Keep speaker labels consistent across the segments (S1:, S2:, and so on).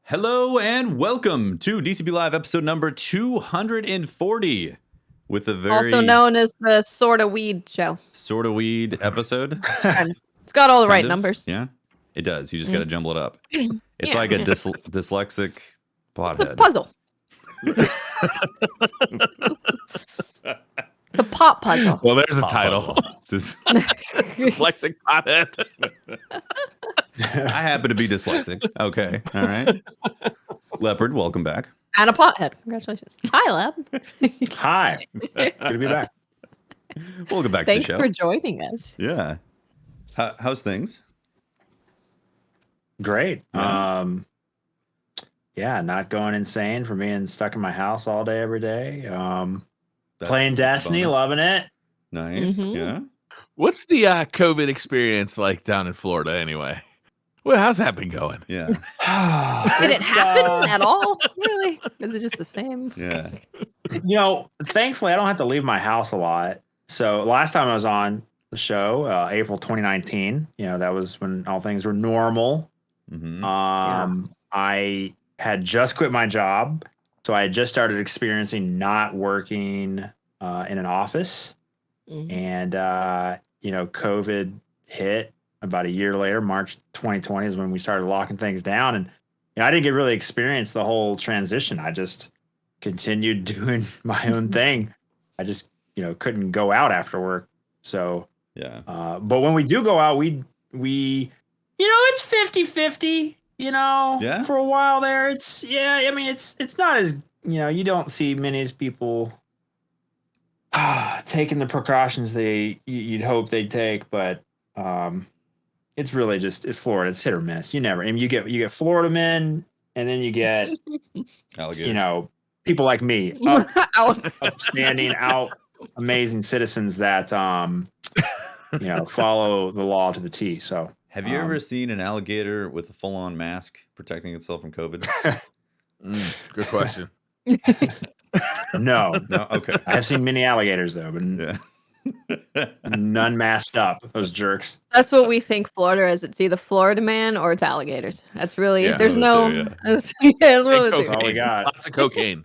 S1: Hello and welcome to DCP Live episode number 240 with a very
S2: also known as the Sorta Weed show.
S1: Sorta Weed episode.
S2: It's got all the right numbers.
S1: Yeah, it does. You just got to jumble it up. It's
S2: Yeah.
S1: like a dyslexic pothead.
S2: Puzzle. It's a pop puzzle.
S3: Well, there's a
S1: Pop
S3: title. Dyslexic pothead.
S1: I happen to be dyslexic. Okay, all right. Leopard, welcome back.
S2: And a pothead. Congratulations. Hi, Lab.
S3: Hi. Good to be back.
S1: Welcome back
S2: Thanks
S1: to the show.
S2: for joining us.
S1: Yeah. How's things?
S3: Great.
S1: Yeah.
S3: Yeah, not going insane for being stuck in my house all day, every day.
S1: That's
S3: Playing
S1: a
S3: Destiny,
S1: bonus.
S3: loving it.
S1: Nice.
S2: Mhm.
S1: Yeah.
S4: What's the COVID experience like down in Florida anyway? Well, how's that been going?
S1: Yeah.
S2: Did it happen at all? Really? Is it just the same?
S1: Yeah.
S3: Thankfully, I don't have to leave my house a lot. So last time I was on the show, April 2019, that was when all things were normal.
S1: Mm-hmm.
S3: I had just quit my job. So I had just started experiencing not working in an office.
S2: Mhm.
S3: And, COVID hit about a year later. March 2020 is when we started locking things down. And I didn't get really experience the whole transition. I just continued doing my own thing. I just, couldn't go out after work. So,
S1: Yeah.
S3: but when we do go out, we it's 50-50,
S1: Yeah.
S3: for a while there. It's not as, you don't see many as people taking the precautions you'd hope they'd take, but it's really just Florida. It's hit or miss. You get Florida men, and then you get
S1: Alligators.
S3: people like me, upstanding, amazing citizens that follow the law to the T. So
S1: Have you ever seen an alligator with a full-on mask protecting itself from COVID?
S4: Good question.
S3: no.
S1: No. Okay.
S3: I have seen many alligators though, but
S1: Yeah.
S3: none masked up. Those jerks.
S2: That's what we think Florida is. It's either Florida man or it's alligators. That's really,
S4: Yeah,
S2: there's
S1: those
S2: no,
S1: two, yeah.
S2: it's really
S4: Cocaine.
S2: the
S3: all we got.
S4: Lots of cocaine.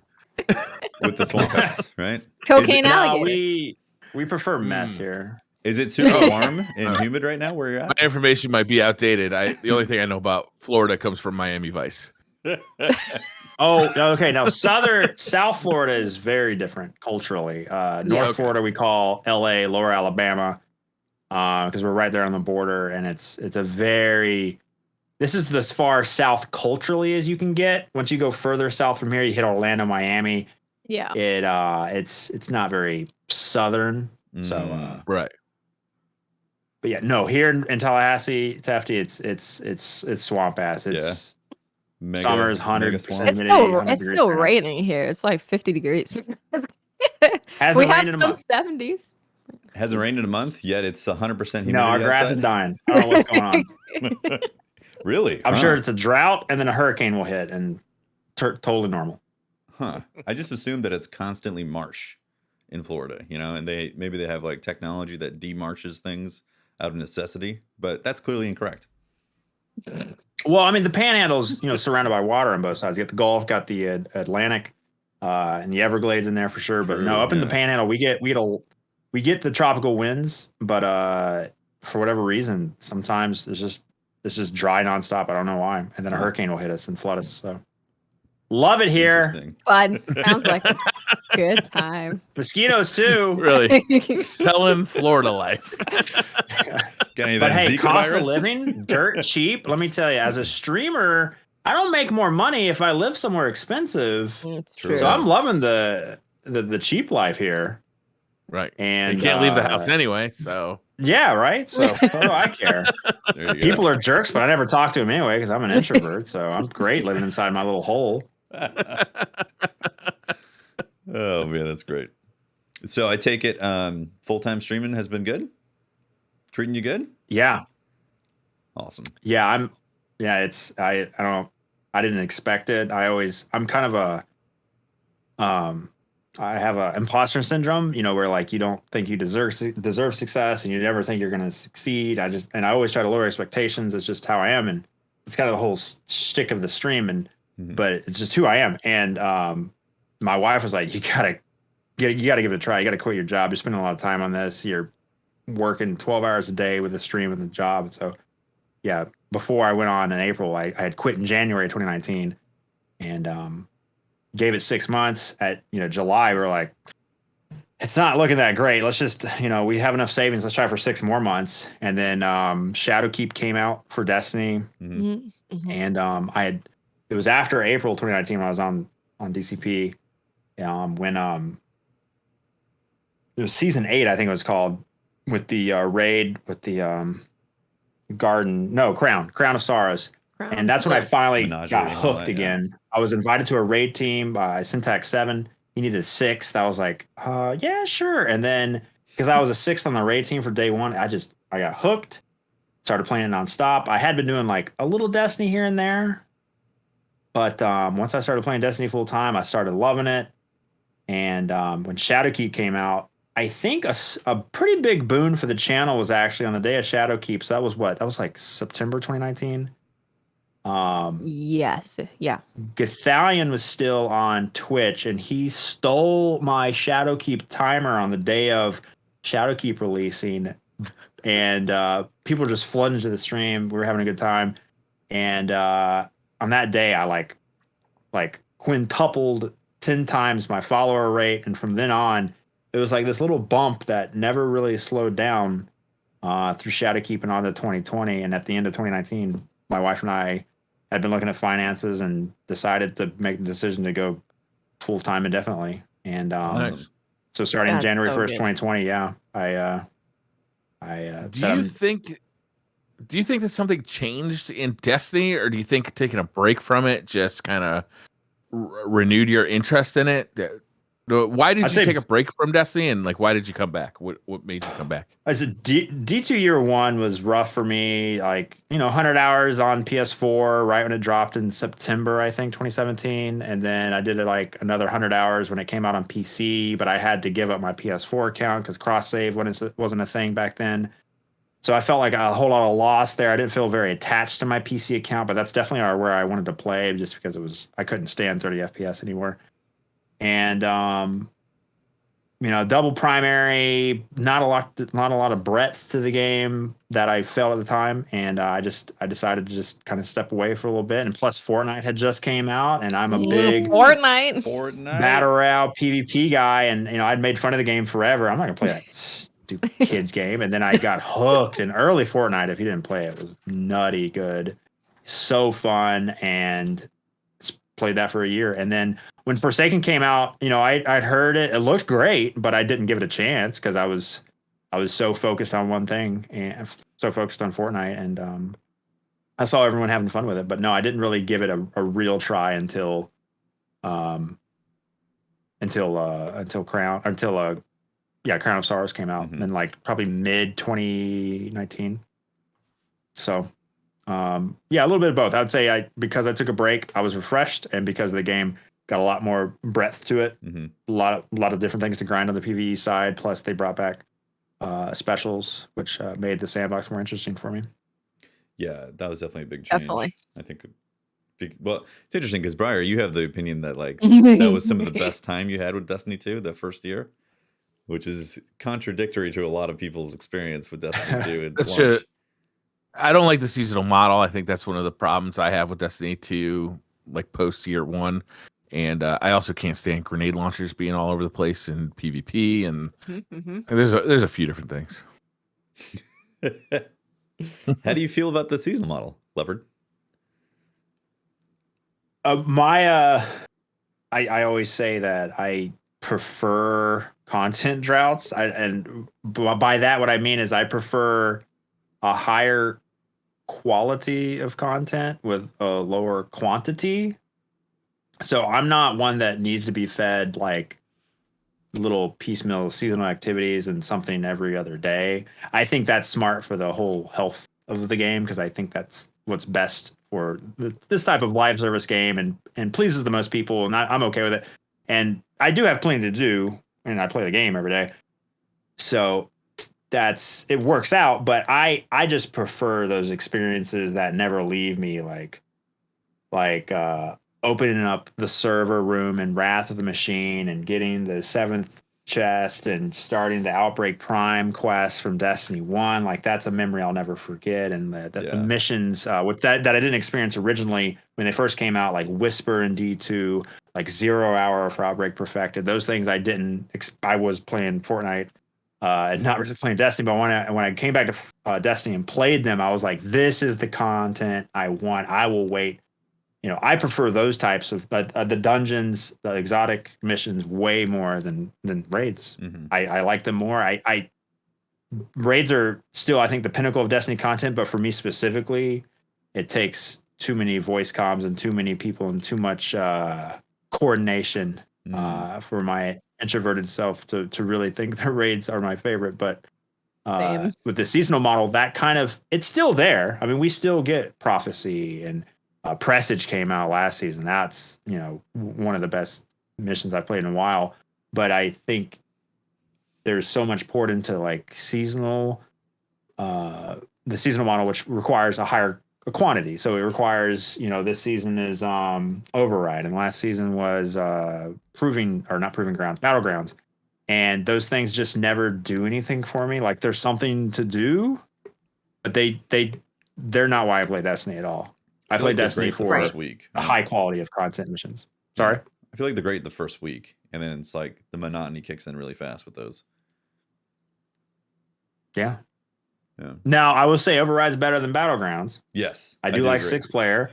S1: With the swamp ass, right?
S2: cocaine
S1: Is it-
S2: alligator.
S3: We prefer meth here.
S1: Is it super warm and humid right now where you're
S4: My
S1: at?
S4: information might be outdated. The only thing I know about Florida comes from Miami Vice.
S3: Oh, okay. Now South Florida is very different culturally. North
S4: okay.
S3: Florida we call LA, Lower Alabama, because we're right there on the border, and it's a very. This is as far south culturally as you can get. Once you go further south from here, you hit Orlando, Miami.
S2: Yeah.
S3: It's not very southern. So,
S4: Right.
S3: but yeah, no. Here in Tallahassee, Tefty, it's swamp ass. It's
S1: Mega,
S3: summer is 100%.
S1: mega swamp.
S2: It's
S3: humidity,
S2: still,
S3: 100
S2: it's
S3: degrees
S2: still
S3: Fahrenheit.
S2: raining here. It's like 50 degrees.
S3: Hasn't
S2: We have
S3: rained in a
S2: some
S3: month.
S2: 70s.
S1: Hasn't rained in a month yet. It's 100% humidity.
S3: No, our grass is
S1: outside.
S3: dying. I don't know what's going on.
S1: Really?
S3: I'm
S1: Huh.
S3: sure it's a drought, and then a hurricane will hit, and totally normal.
S1: Huh. I just assumed that it's constantly marsh in Florida, and maybe they have like technology that demarshes things out of necessity, but that's clearly incorrect.
S3: Well, I mean, the Panhandle's surrounded by water on both sides. You got the Gulf, got the Atlantic, and the Everglades in there for sure. But
S1: True,
S3: no, up in the
S1: yeah.
S3: Panhandle, we get the tropical winds, but for whatever reason, sometimes it's just dry nonstop. I don't know why, and then a hurricane will hit us and flood us. So love it here.
S1: Interesting.
S2: Fun. Sounds like a good time.
S3: Mosquitoes too.
S4: Really. Selling Florida life.
S1: Got any of
S3: But
S1: that
S3: hey,
S1: Zika
S3: cost
S1: virus?
S3: of living, dirt cheap. Let me tell you, as a streamer, I don't make more money if I live somewhere expensive.
S2: It's
S1: True.
S2: true.
S3: So I'm loving the cheap life here.
S4: Right.
S3: And
S4: You can't leave the house anyway, so.
S3: Yeah, right. So what do I care?
S1: There you go.
S3: People are jerks, but I never talk to them anyway because I'm an introvert. So I'm great living inside my little hole.
S1: Oh man, that's great. So I take it full-time streaming has been good? Treating you good?
S3: Yeah,
S1: Awesome.
S3: yeah. I don't know. I didn't expect it. I'm kind of I have a imposter syndrome, where like you don't think you deserve success and you never think you're going to succeed. I always try to lower expectations. It's just how I am, and it's kind of the whole shtick of the stream. And but it's just who I am. And my wife was like, you gotta give it a try. You gotta quit your job. You're spending a lot of time on this. You're working 12 hours a day with the stream and the job. So yeah, before I went on in April, I had quit in January 2019 and gave it 6 months. At July, we were like, it's not looking that great. Let's just, we have enough savings. Let's try for 6 more months. And then Shadowkeep came out for Destiny.
S2: Mhm.
S3: And it was after April 2019 when I was on DCP. When it was season 8, I think it was called, with the raid with the Crown of Sorrows. And that's when I finally
S1: Menagerie
S3: got
S1: and all
S3: hooked
S1: that,
S3: again. I was invited to a raid team by Syntax 7. He needed a 6th. I was like, yeah, sure. And then because I was a 6th on the raid team for day 1, I got hooked, started playing nonstop. I had been doing like a little Destiny here and there, but once I started playing Destiny full time, I started loving it. And when Shadowkeep came out, I think a pretty big boon for the channel was actually on the day of Shadowkeep. So that was like September 2019.
S2: Yes. Yeah.
S3: Gathalion was still on Twitch, and he stole my Shadowkeep timer on the day of Shadowkeep releasing. And people were just flooding into the stream. We were having a good time. And on that day, I like quintupled 10 times my follower rate. And from then on, it was like this little bump that never really slowed down through Shadowkeep and on to 2020. And at the end of 2019, my wife and I had been looking at finances and decided to make the decision to go full time indefinitely. And
S4: Nice.
S3: so starting
S2: That's
S3: January
S2: so
S3: 1st,
S2: good.
S3: 2020, yeah, I
S4: Do you think that something changed in Destiny, or do you think taking a break from it just kind of renewed your interest in it? Why did
S3: I'd
S4: you
S3: say-
S4: take a break from Destiny, and why did you come back? What made you come back?
S3: As a D2 year 1 was rough for me. 100 hours on PS4 right when it dropped in September, I think 2017, and then I did it like another 100 hours when it came out on PC. But I had to give up my PS4 account because cross save wasn't a thing back then. So I felt like a whole lot of loss there. I didn't feel very attached to my PC account, but that's definitely where I wanted to play, just because I couldn't stand 30 FPS anymore. And double primary, not a lot of breadth to the game that I felt at the time, and I decided to just kind of step away for a little bit. And plus, Fortnite had just came out, and I'm a big
S2: Fortnite.
S3: battle royale PvP guy, and I'd made fun of the game forever. I'm not gonna play that stupid kids game. And then I got hooked. And early Fortnite, if you didn't play it, was nutty good, so fun, and played that for a year. And then when Forsaken came out, I'd heard it. It looked great, but I didn't give it a chance because I was so focused on one thing and so focused on Fortnite. And I saw everyone having fun with it, but no, I didn't really give it a real try until Crown of Sorrows came out in like probably mid 2019. So a little bit of both. I would say because I took a break, I was refreshed, and because the game got a lot more breadth to it, a lot of different things to grind on the PvE side. Plus, they brought back specials, which made the sandbox more interesting for me.
S1: Yeah, that was definitely a big change.
S2: Definitely.
S1: I think. Well, it's interesting because Briar, you have the opinion that that was some of the best time you had with Destiny 2 the first year, which is contradictory to a lot of people's experience with Destiny 2 at
S4: That's
S1: launch.
S4: true. I don't like the seasonal model. I think that's one of the problems I have with Destiny 2, like post year 1. And I also can't stand grenade launchers being all over the place in PvP. And there's a few different things.
S1: How do you feel about the seasonal model, Leopard?
S3: I always say that I prefer content droughts. And by that, what I mean is I prefer a higher quality of content with a lower quantity. So I'm not one that needs to be fed like little piecemeal seasonal activities and something every other day. I think that's smart for the whole health of the game, because I think that's what's best for this type of live service game and pleases the most people, and I'm okay with it. And I do have plenty to do, and I play the game every day. So it works out, but I just prefer those experiences that never leave me, like opening up the server room in Wrath of the Machine and getting the 7th chest and starting the Outbreak Prime quest from Destiny 1. Like, that's a memory I'll never forget. And the missions with that I didn't experience originally when they first came out, like Whisper and D2, like 0 Hour for Outbreak Perfected. Those things I didn't. I was playing Fortnite and not really playing Destiny. But when I came back to Destiny and played them, I was like, this is the content I want. I will wait. You know, I prefer those types of the dungeons, the exotic missions, way more than raids.
S1: Mm-hmm.
S3: I like them more. I raids are still, I think, the pinnacle of Destiny content, but for me specifically, it takes too many voice comms and too many people and too much coordination for my introverted self to really think the raids are my favorite. But with the seasonal model, that kind of, it's still there. I mean, we still get Prophecy and Presage came out last season. That's, you know, one of the best missions I've played in a while. But I think there's so much poured into like seasonal, the seasonal model, which requires a higher quantity. So it requires, you know, this season is Override, and last season was Battlegrounds. And those things just never do anything for me. Like, there's something to do, but they're not why I play Destiny at all. I played Destiny for
S1: the first week.
S3: A high quality of content missions. Sorry?
S1: I feel like they're great the first week, and then it's like the monotony kicks in really fast with those.
S3: Yeah. Now, I will say Override's better than Battlegrounds.
S1: Yes.
S3: I do like agree. 6-player.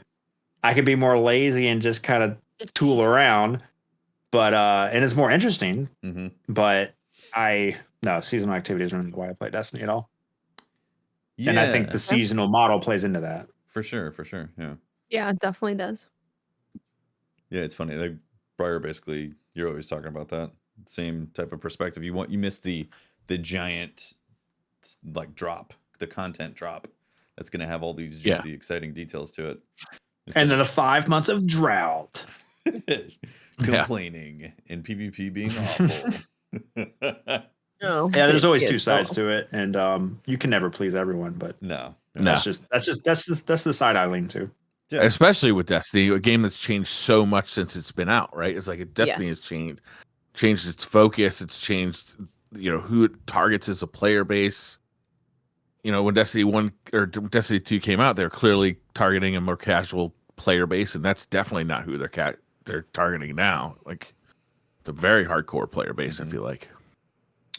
S3: I could be more lazy and just kind of tool around, but and it's more interesting.
S1: Mm-hmm.
S3: But seasonal activities are not why I play Destiny at all.
S1: Yeah.
S3: And I think the seasonal model plays into that.
S1: For sure. Yeah.
S2: Yeah, it definitely does.
S1: Yeah, it's funny. Like, Briar, basically, you're always talking about that same type of perspective. You miss the giant like drop, the content drop that's going to have all these juicy, exciting details to it.
S3: And then the 5 months of drought.
S1: Complaining and PvP being awful.
S2: No,
S3: there's always two sides to it, and you can never please everyone. But that's the side I lean to.
S4: Yeah. Especially with Destiny, a game that's changed so much since it's been out, right? It's like Destiny has changed its focus. It's changed, you know, who it targets as a player base. You know, when Destiny 1 or Destiny 2 came out, they're clearly targeting a more casual player base, and that's definitely not who they're targeting now. Like, the very hardcore player base, I feel like.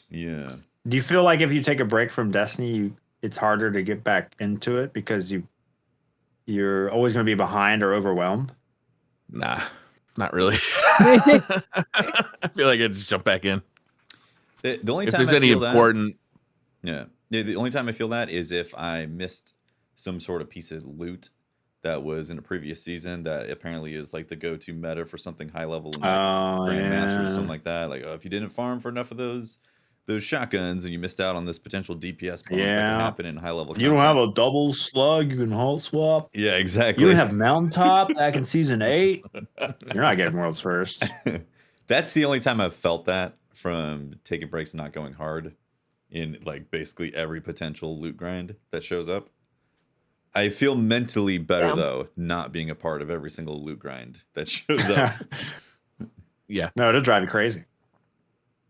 S1: Yeah.
S3: Do you feel like if you take a break from Destiny, it's harder to get back into it because you're always going to be behind or overwhelmed?
S4: Nah, not really. I feel like I just jump back in.
S1: The only
S4: if
S1: time
S4: there's any important,
S1: the only time I feel that is if I missed some sort of piece of loot that was in a previous season that apparently is like the go-to meta for something high level in like Grandmasters or something like that. Like, if you didn't farm for enough of those shotguns and you missed out on this potential DPS bump that can happen in high level content.
S3: You don't have a double slug you can hold swap.
S1: Yeah, exactly.
S3: You don't have mountaintop back in season 8. You're not getting worlds first.
S1: That's the only time I've felt that, from taking breaks and not going hard in like basically every potential loot grind that shows up. I feel mentally better though not being a part of every single loot grind that shows up.
S3: No, it'll drive you crazy.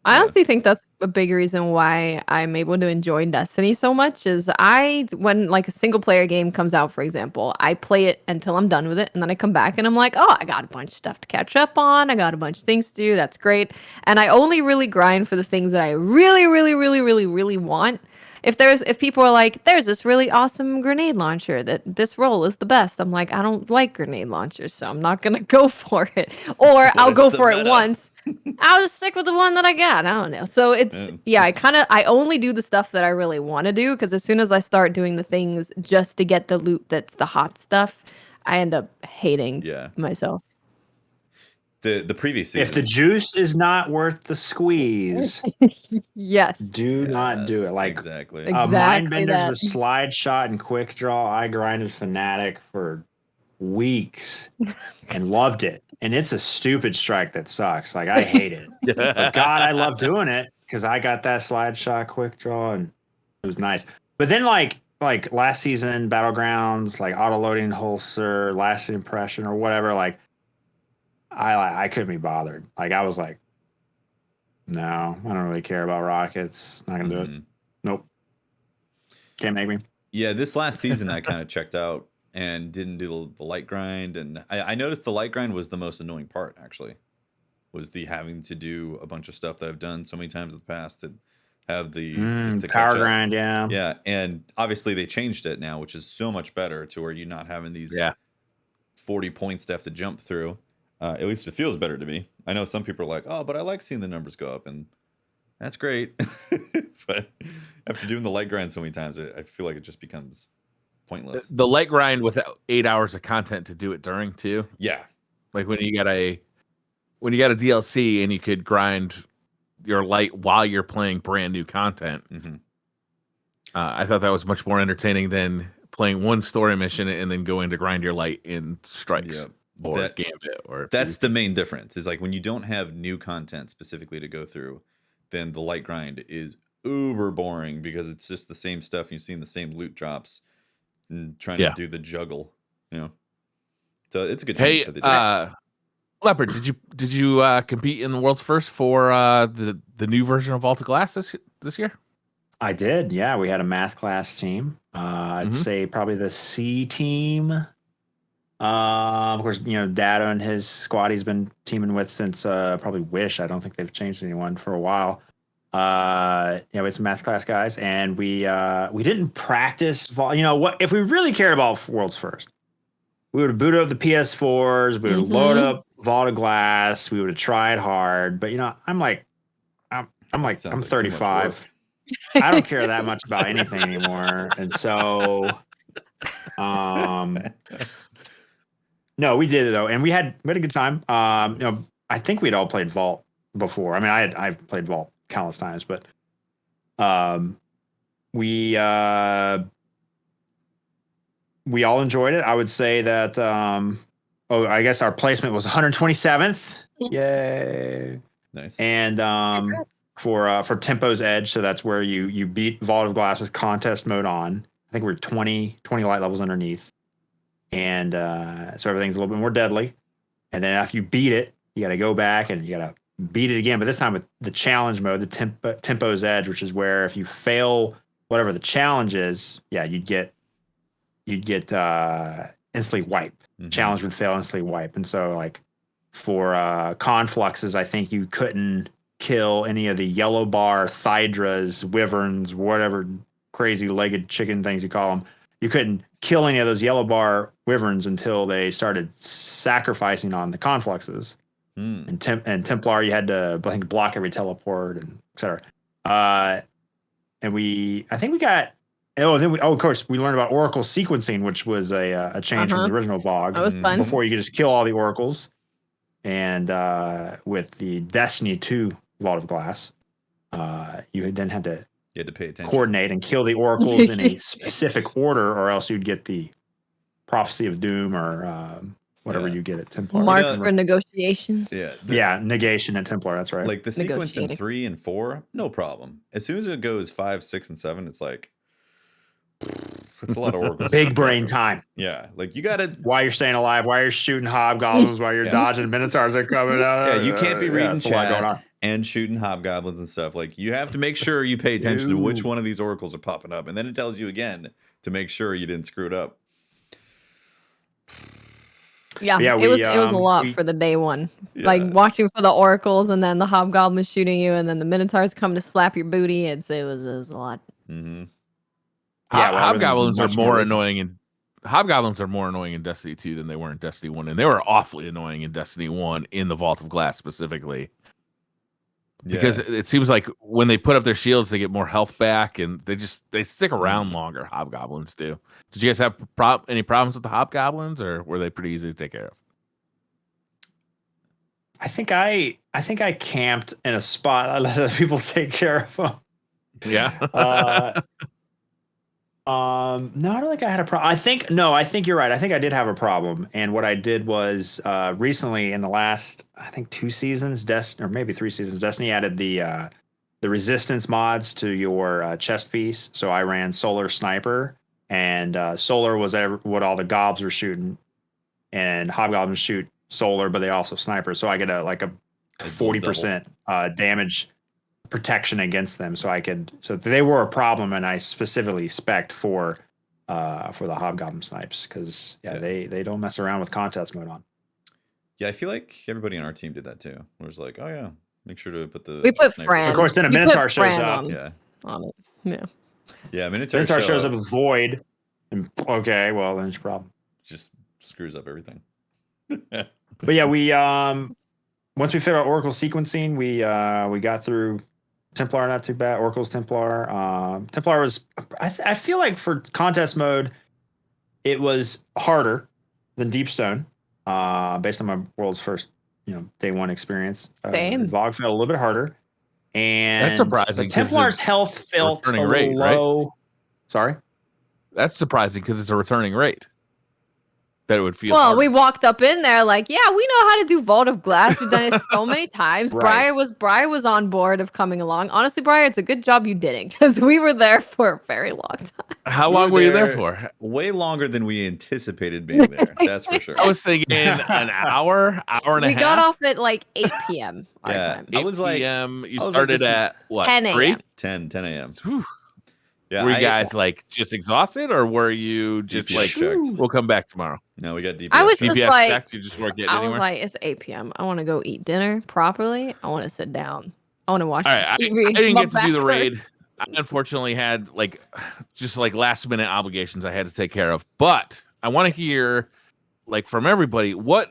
S2: I honestly think that's a big reason why I'm able to enjoy Destiny so much is when like a single player game comes out, for example, I play it until I'm done with it. And then I come back and I'm like, oh, I got a bunch of stuff to catch up on. I got a bunch of things to do. That's great. And I only really grind for the things that I really, really, really, really, really want. If people are like, there's this really awesome grenade launcher that this role is the best, I'm like, I don't like grenade launchers, so I'm not gonna go for it. Or I'll go for it once. I'll just stick with the one that I got. I don't know. So it's I only do the stuff that I really want to do, because as soon as I start doing the things just to get the loot that's the hot stuff, I end up hating myself.
S1: The previous season.
S3: If the juice is not worth the squeeze, do not do it. Like
S1: exactly
S3: Mindbenders with slide shot and quick draw. I grinded Fnatic for weeks and loved it. And it's a stupid strike that sucks. Like, I hate it. But God, I love doing it because I got that slide shot quick draw and it was nice. But then like last season, Battlegrounds, like auto loading holster, lasting impression or whatever, like I couldn't be bothered. Like I was like, no, I don't really care about rockets. Not gonna do it. Nope. Can't make me.
S1: Yeah, this last season I kind of checked out and didn't do the light grind, and I noticed the light grind was the most annoying part. Actually, was the having to do a bunch of stuff that I've done so many times in the past to have the to
S3: Power
S1: catch up.
S3: grind, yeah.
S1: Yeah, and obviously they changed it now, which is so much better to where you're not having these 40 points to have to jump through. At least it feels better to me. I know some people are like, oh, but I like seeing the numbers go up, and that's great. But after doing the light grind so many times, I feel like it just becomes pointless.
S4: The light grind with 8 hours of content to do it during too.
S1: Yeah,
S4: like when you got a DLC and you could grind your light while you're playing brand new content. I thought that was much more entertaining than playing one story mission and then going to grind your light in Strikes or Gambit. Or
S1: that's the main difference. Is like when you don't have new content specifically to go through, then the light grind is uber boring because it's just the same stuff. You've seen the same loot drops and trying to do the juggle. So it's a good change.
S4: Hey, Leopard, did you compete in the world's first for the new version of Vault of Glass this year?
S3: I did. Yeah, we had a math class team. I'd say probably the C team. Of course, Dado and his squad he's been teaming with since probably Wish. I don't think they've changed anyone for a while. We had some math class guys, and we didn't practice. What if we really cared about world's first? We would have booted up the PS4s. We would have loaded up Vault of Glass. We would have tried hard. But I'm 35. I don't care that much about anything anymore. And so, no, we did it though, and we had a good time. I think we'd all played Vault before. I mean, I've played Vault countless times, but we all enjoyed it. I would say that. I guess our placement was 127th. Yay!
S1: Nice.
S3: And for Tempo's Edge, so that's where you beat Vault of Glass with contest mode on. I think we're 20 light levels underneath, and so everything's a little bit more deadly. And then after you beat it, you got to go back and you got to beat it again. But this time with the challenge mode, the Tempo's Edge, which is where if you fail whatever the challenge is, you'd get instantly wipe. Challenge would fail, instantly wipe. And so like for confluxes, I think you couldn't kill any of the yellow bar thydras, wyverns, whatever crazy legged chicken things you call them. You couldn't kill any of those yellow bar wyverns until they started sacrificing on the confluxes. And Templar, you had to, I think, block every teleport and etc. And I think we got. Of course, we learned about Oracle sequencing, which was a change from the original VOG.
S2: That was fun.
S3: Before you could just kill all the Oracles. And with the Destiny 2 Vault of Glass, you then had to
S1: pay attention,
S3: coordinate, and kill the Oracles in a specific order, or else you'd get the Prophecy of Doom or whatever you get at Templar.
S2: Mark for negotiations.
S3: Negation at Templar, that's right.
S1: Like the sequence in 3 and 4, no problem. As soon as it goes 5, 6, and 7, it's like, it's a lot of Oracles.
S3: Big brain time.
S1: Yeah, like you got to.
S3: While you're staying alive, while you're shooting hobgoblins, while you're dodging minotaurs that are coming out.
S1: Yeah, you can't be reading chat and shooting hobgoblins and stuff. Like you have to make sure you pay attention to which one of these Oracles are popping up, and then it tells you again to make sure you didn't screw it up.
S2: Yeah, it was a lot for the day one.
S1: Yeah.
S2: Like watching for the Oracles and then the hobgoblins shooting you, and then the minotaurs come to slap your booty. It was a lot.
S4: Hobgoblins are more annoying in Destiny 2 than they were in Destiny 1, and they were awfully annoying in Destiny 1 in the Vault of Glass specifically. Because it seems like when they put up their shields, they get more health back, and they stick around longer. Hobgoblins do. Did you guys have any problems with the hobgoblins, or were they pretty easy to take care of?
S3: I think I camped in a spot. I let other people take care of them.
S4: Yeah.
S3: No, I don't think I had a problem. I think you're right. I think I did have a problem. And what I did was recently in the last, I think 2 seasons, or maybe 3 seasons, Destiny added the resistance mods to your chest piece. So I ran Solar Sniper, and Solar was what all the gobs were shooting, and Hobgoblins shoot solar, but they also sniper. So I get a 40% damage protection against them. So they were a problem, and I specifically spec'd for the Hobgoblin snipes because they don't mess around with contest mode on.
S1: Yeah, I feel like everybody on our team did that too. It was like, oh yeah, make sure to put the.
S2: We put
S1: sniper.
S2: Fran.
S3: Of course, then a
S2: You
S3: Minotaur
S2: put
S3: shows
S2: Fran
S3: up.
S2: on it. Yeah.
S1: Yeah, Minotaur
S3: Shows up with Void, and okay, well then it's a problem.
S1: Just screws up everything.
S3: But yeah, we once we figured out Oracle sequencing, we got through Templar, not too bad. Oracle's Templar. Templar was I feel like for contest mode, it was harder than Deepstone, based on my world's first day one experience.
S2: Same.
S3: Vog felt a little bit harder, and
S4: That's surprising.
S3: But Templar's health felt a little
S4: rate,
S3: low.
S4: right?
S3: Sorry.
S4: That's surprising because it's a returning rate. That it would feel.
S2: Well,
S4: harder.
S2: we walked up in there like, yeah, we know how to do Vault of Glass. We've done it so many times.
S3: Right.
S2: Briar was on board of coming along. Honestly, Briar, it's a good job you didn't, because we were there for a very long time.
S4: How long were you there for?
S1: Way longer than we anticipated being there. That's for sure.
S4: I was thinking an hour and a half.
S2: We got off at like 8 p.m. our
S1: Yeah.
S2: time.
S1: I was like,
S4: 8 p.m. You
S1: I was like,
S4: started
S1: this is
S4: at what?
S2: 10 a.m.
S4: 3?
S1: 10 a.m.
S4: Whew.
S1: Yeah,
S4: Were you guys like just exhausted, or were you just
S1: DPS
S4: like,
S1: checked.
S4: we'll come back tomorrow?
S1: No, we got DPS.
S2: I was
S1: checked.
S2: just
S4: DPS
S2: like-
S4: checked, you just weren't getting
S2: I was
S4: anywhere.
S2: like, it's 8 p.m. I want to go eat dinner properly. I want to sit down. I want to watch
S4: All right,
S2: TV.
S4: I didn't
S2: My
S4: get to do the
S2: back
S4: raid.
S2: hurts.
S4: I unfortunately had just last minute obligations I had to take care of. But I want to hear from everybody what,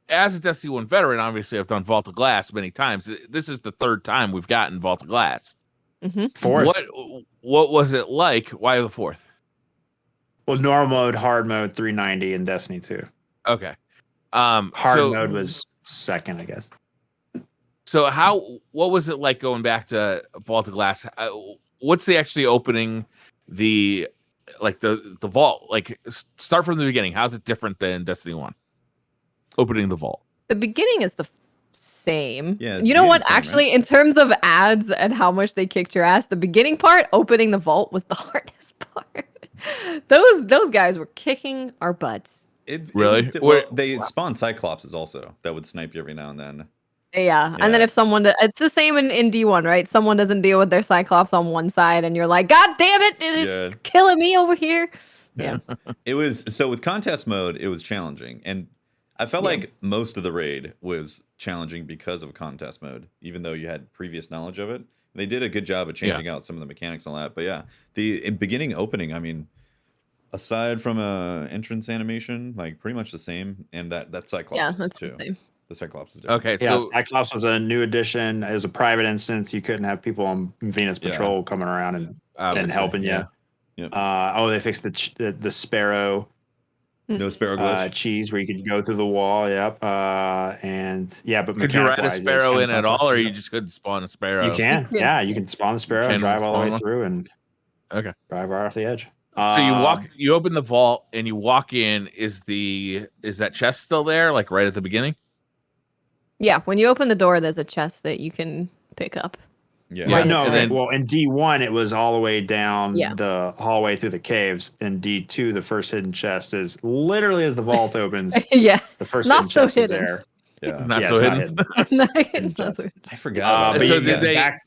S4: as a Destiny 1 veteran, obviously I've done Vault of Glass many times. This is the third time we've gotten Vault of Glass.
S2: Mhm.
S3: Fourth.
S4: What was it like? Why the fourth?
S3: Well, normal mode, hard mode, 390 in Destiny 2.
S4: Okay.
S3: Hard mode was second, I guess.
S4: So what was it like going back to Vault of Glass? What's the actually opening the vault? Start from the beginning. How's it different than Destiny 1? Opening the vault.
S2: The beginning is the same.
S1: Yeah,
S2: You know
S1: it
S2: what?
S1: is the same,
S2: Actually, in terms of ads and how much they kicked your ass, the beginning part, opening the vault, was the hardest part. Those guys were kicking our butts.
S4: Really?
S1: They spawn Cyclopses also that would snipe you every now and then.
S2: Yeah. And then if someone, it's the same in D1, right? Someone doesn't deal with their Cyclops on one side, and you're like, God damn it, it's killing me over here. Yeah.
S1: It was so with contest mode, it was challenging, and I felt like most of the raid was challenging because of contest mode, even though you had previous knowledge of it. They did a good job of changing out some of the mechanics and all that. But yeah, the beginning opening, I mean, aside from a entrance animation, pretty much the same, and that Cyclops.
S2: Yeah, that's
S1: too.
S2: the same.
S1: The Cyclops is different.
S4: Okay.
S3: Yeah,
S4: So
S3: Cyclops was a new addition. It was a private instance. You couldn't have people on Venus Patrol coming around and
S4: obviously,
S3: helping you.
S1: Yeah.
S3: They fixed the Sparrow
S1: No Sparrow glitch.
S3: cheese where you could go through the wall. Yep. But
S4: could you ride a
S3: mechanic-wise,
S4: sparrow in
S3: same
S4: at all, or
S3: concept.
S4: you just couldn't spawn a sparrow?
S3: You can.
S2: Yeah.
S3: Yeah, you can spawn the Sparrow and drive all the way through and drive right off the edge.
S4: So you open the vault and you walk in. Is that chest still there? Right at the beginning?
S2: Yeah. When you open the door, there's a chest that you can pick up.
S1: Yeah.
S4: Yeah.
S3: Right, no,
S4: And then-
S3: well, in D1, it was all the way down
S2: Yeah.
S3: the hallway through the caves. In D2, the first hidden chest is literally as the vault opens,
S2: Yeah.
S3: the first
S2: Not
S3: hidden
S2: so
S3: chest is
S2: hidden.
S3: there.
S1: Yeah.
S4: Not
S3: Yeah,
S4: so
S3: it's
S4: hidden.
S3: not hidden.
S2: That's what-
S1: I forgot.
S3: But
S4: so
S3: you
S4: did
S3: get
S4: they?
S3: back-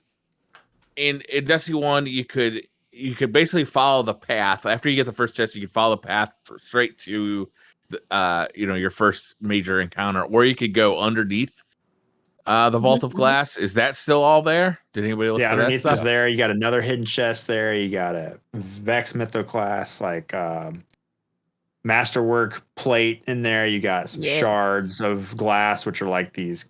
S4: In Destiny 1, you could basically follow the path. After you get the first chest, you could follow the path straight to your first major encounter, or you could go underneath the Vault of Glass. Is that still all there? Did anybody look for that
S3: underneath
S4: stuff?
S3: is there. You got another hidden chest there. You got a Vex Mythoclast, masterwork plate in there. You got some shards of glass, which are these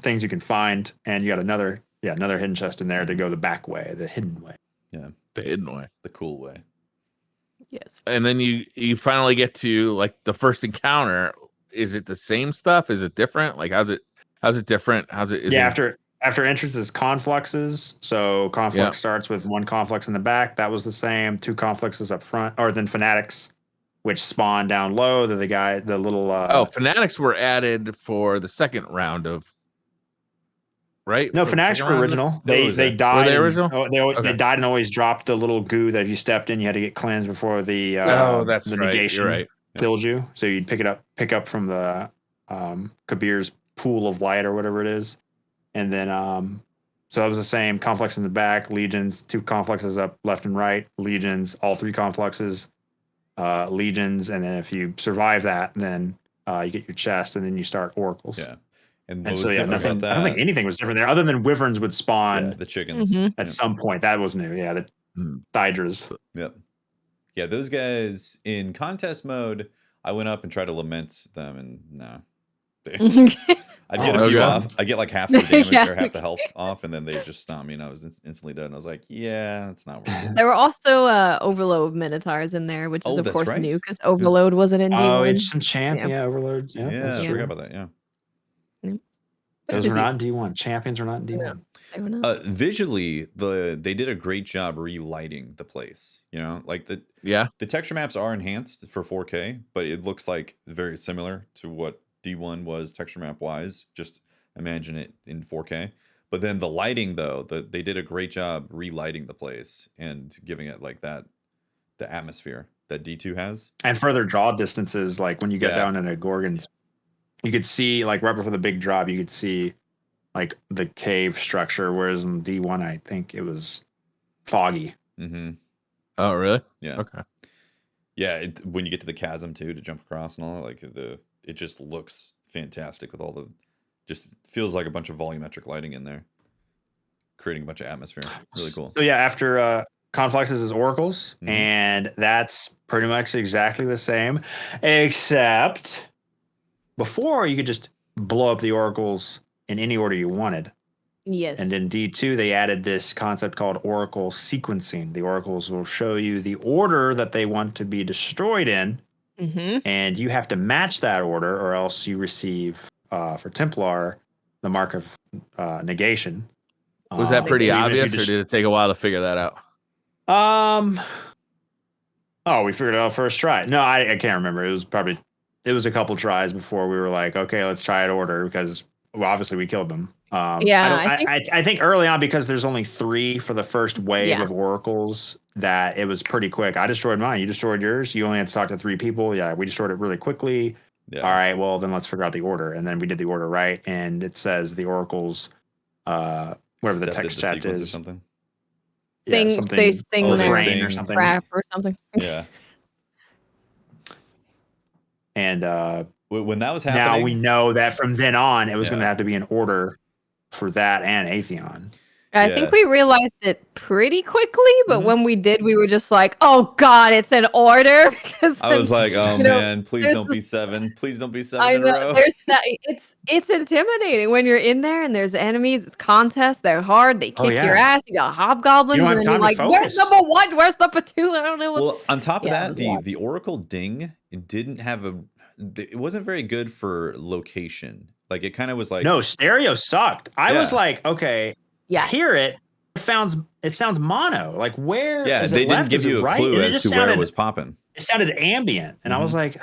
S3: things you can find, and you got another hidden chest in there to go the back way, the hidden way.
S1: Yeah.
S4: The hidden way.
S1: The cool way.
S2: Yes.
S4: And then you finally get to the first encounter. Is it the same stuff? Is it different? How's it different?
S3: After entrance is confluxes. So conflux starts with one conflux in the back. That was the same. 2 confluxes up front, or then fanatics, which spawn down low. They're the little.
S4: Fanatics were added for the second round of. Right?
S3: No,
S4: For the
S3: fanatics
S4: second
S3: were
S4: round?
S3: original.
S1: They
S3: They died.
S4: Were they original?
S3: They died and always dropped the little goo that if you stepped in, you had to get cleansed before the
S4: That's
S3: the
S4: right.
S3: negation
S4: You're right.
S3: killed you. So you'd pick up from the Kabir's pool of light or whatever it is. And then so that was the same conflux in the back, legions, 2 confluxes up left and right, legions, all 3 confluxes, legions, and then if you survive that, then you get your chest, and then you start oracles.
S1: Yeah. And what
S3: And
S1: was
S3: so yeah,
S1: different
S3: nothing.
S1: about
S3: I don't think
S1: that?
S3: anything was different there, other than wyverns would spawn
S1: Yeah, the chickens.
S2: Mhm.
S3: at
S1: Yep.
S3: some point. That was new. Yeah, the hydras.
S1: Yep. Yeah, those guys in contest mode, I went up and tried to lament them, and no. I'd get
S3: Oh,
S1: a few
S4: okay.
S1: off. I get like half the damage
S2: Yeah.
S1: or half the health off, and then they just stomp me, and I was instantly dead. And I was like, yeah, that's not worth it.
S2: There were also Overload Minotaurs in there, which is
S1: Oh,
S2: of
S1: that's
S2: course
S1: right.
S2: new because Overload wasn't in
S3: Oh,
S2: D1.
S3: it's some champ.
S2: Yeah.
S3: Yeah, overlords. Yeah,
S1: Yeah,
S3: that's
S1: I
S2: Yeah.
S3: true.
S1: forgot about that. Yeah.
S3: Those
S2: Which
S3: were
S2: is-
S3: not in D1. Champions were not in D1.
S2: They were not.
S1: Visually, they did a great job relighting the place. You know, like the texture maps are enhanced for 4K, but it looks like very similar to what D1 was texture map wise. Just imagine it in 4K. But then the lighting, though, they did a great job relighting the place and giving it like the atmosphere that D2 has.
S3: And further draw distances, like when you get
S1: Yeah.
S3: down into Gorgons, you could see, like right before the big drop, you could see like the cave structure, whereas in D1, I think it was foggy.
S1: Mm-hmm.
S4: Oh, really?
S1: Yeah.
S4: Okay.
S1: Yeah, when you get to the chasm too to jump across and all that, like it just looks fantastic with all the, just feels like a bunch of volumetric lighting in there, creating a bunch of atmosphere. Really cool.
S3: So yeah, after Confluxes is oracles,
S1: Mhm.
S3: and that's pretty much exactly the same, except before you could just blow up the oracles in any order you wanted.
S2: Yes.
S3: And in D2, they added this concept called oracle sequencing. The oracles will show you the order that they want to be destroyed in,
S2: Mm-hmm.
S3: and you have to match that order, or else you receive, for Templar, the mark of negation.
S4: Was that pretty
S3: so even if you
S4: obvious, or did it take a while to figure that out?
S3: Oh, we figured it out first try. No, I can't remember. It was a couple tries before we were like, okay, let's try it order, because obviously we killed them.
S2: Yeah,
S3: I think early on, because there's only 3 for the first wave of oracles, that it was pretty quick. I destroyed mine. You destroyed yours. You only had to talk to 3 people. Yeah, we destroyed it really quickly.
S1: Yeah.
S3: All right, well then let's figure out the order, and then we did the order right, and it says the oracles, whatever the
S1: Accepted
S3: text
S1: the
S3: chat
S1: sequence or
S3: is,
S1: something.
S2: They sing
S1: they
S2: their
S3: refrain or something.
S2: rap or something.
S1: Yeah.
S3: And
S1: When that was happening,
S3: now we know that from then on, it was
S1: Yeah.
S3: going to have to be an order for that and Atheon.
S2: I think we realized it pretty quickly, but when we did, we were just like, "Oh God, it's an order!" Because
S1: I was like, "Oh man, please
S2: there's
S1: don't be
S2: this-
S1: 7. Please don't be 7
S2: I
S1: in a
S2: know
S1: row."
S2: it's intimidating when you're in there and there's enemies. It's contests. They're hard. They kick your ass. You got Hob Goblins,
S3: You don't
S2: and
S3: have
S2: then you're
S3: time
S2: like,
S3: to
S2: "Where's
S3: focus.
S2: number 1? Where's number 2?" I don't know.
S1: Well, on top of
S2: Yeah, it
S1: that,
S2: was a lot.
S1: the Oracle Ding, it didn't have it wasn't very good for location. Like it kind of was like,
S3: No, stereo sucked. I was
S1: Yeah.
S3: like, okay,
S2: Yeah.
S3: hear it. It sounds mono. Like where?
S1: yeah,
S3: is
S1: they
S3: it
S1: didn't
S3: left?
S1: give
S3: Is it
S1: you a
S3: right?
S1: clue
S3: And it
S1: as
S3: just
S1: to where it
S3: sounded-
S1: was popping.
S3: It sounded ambient, and I was like,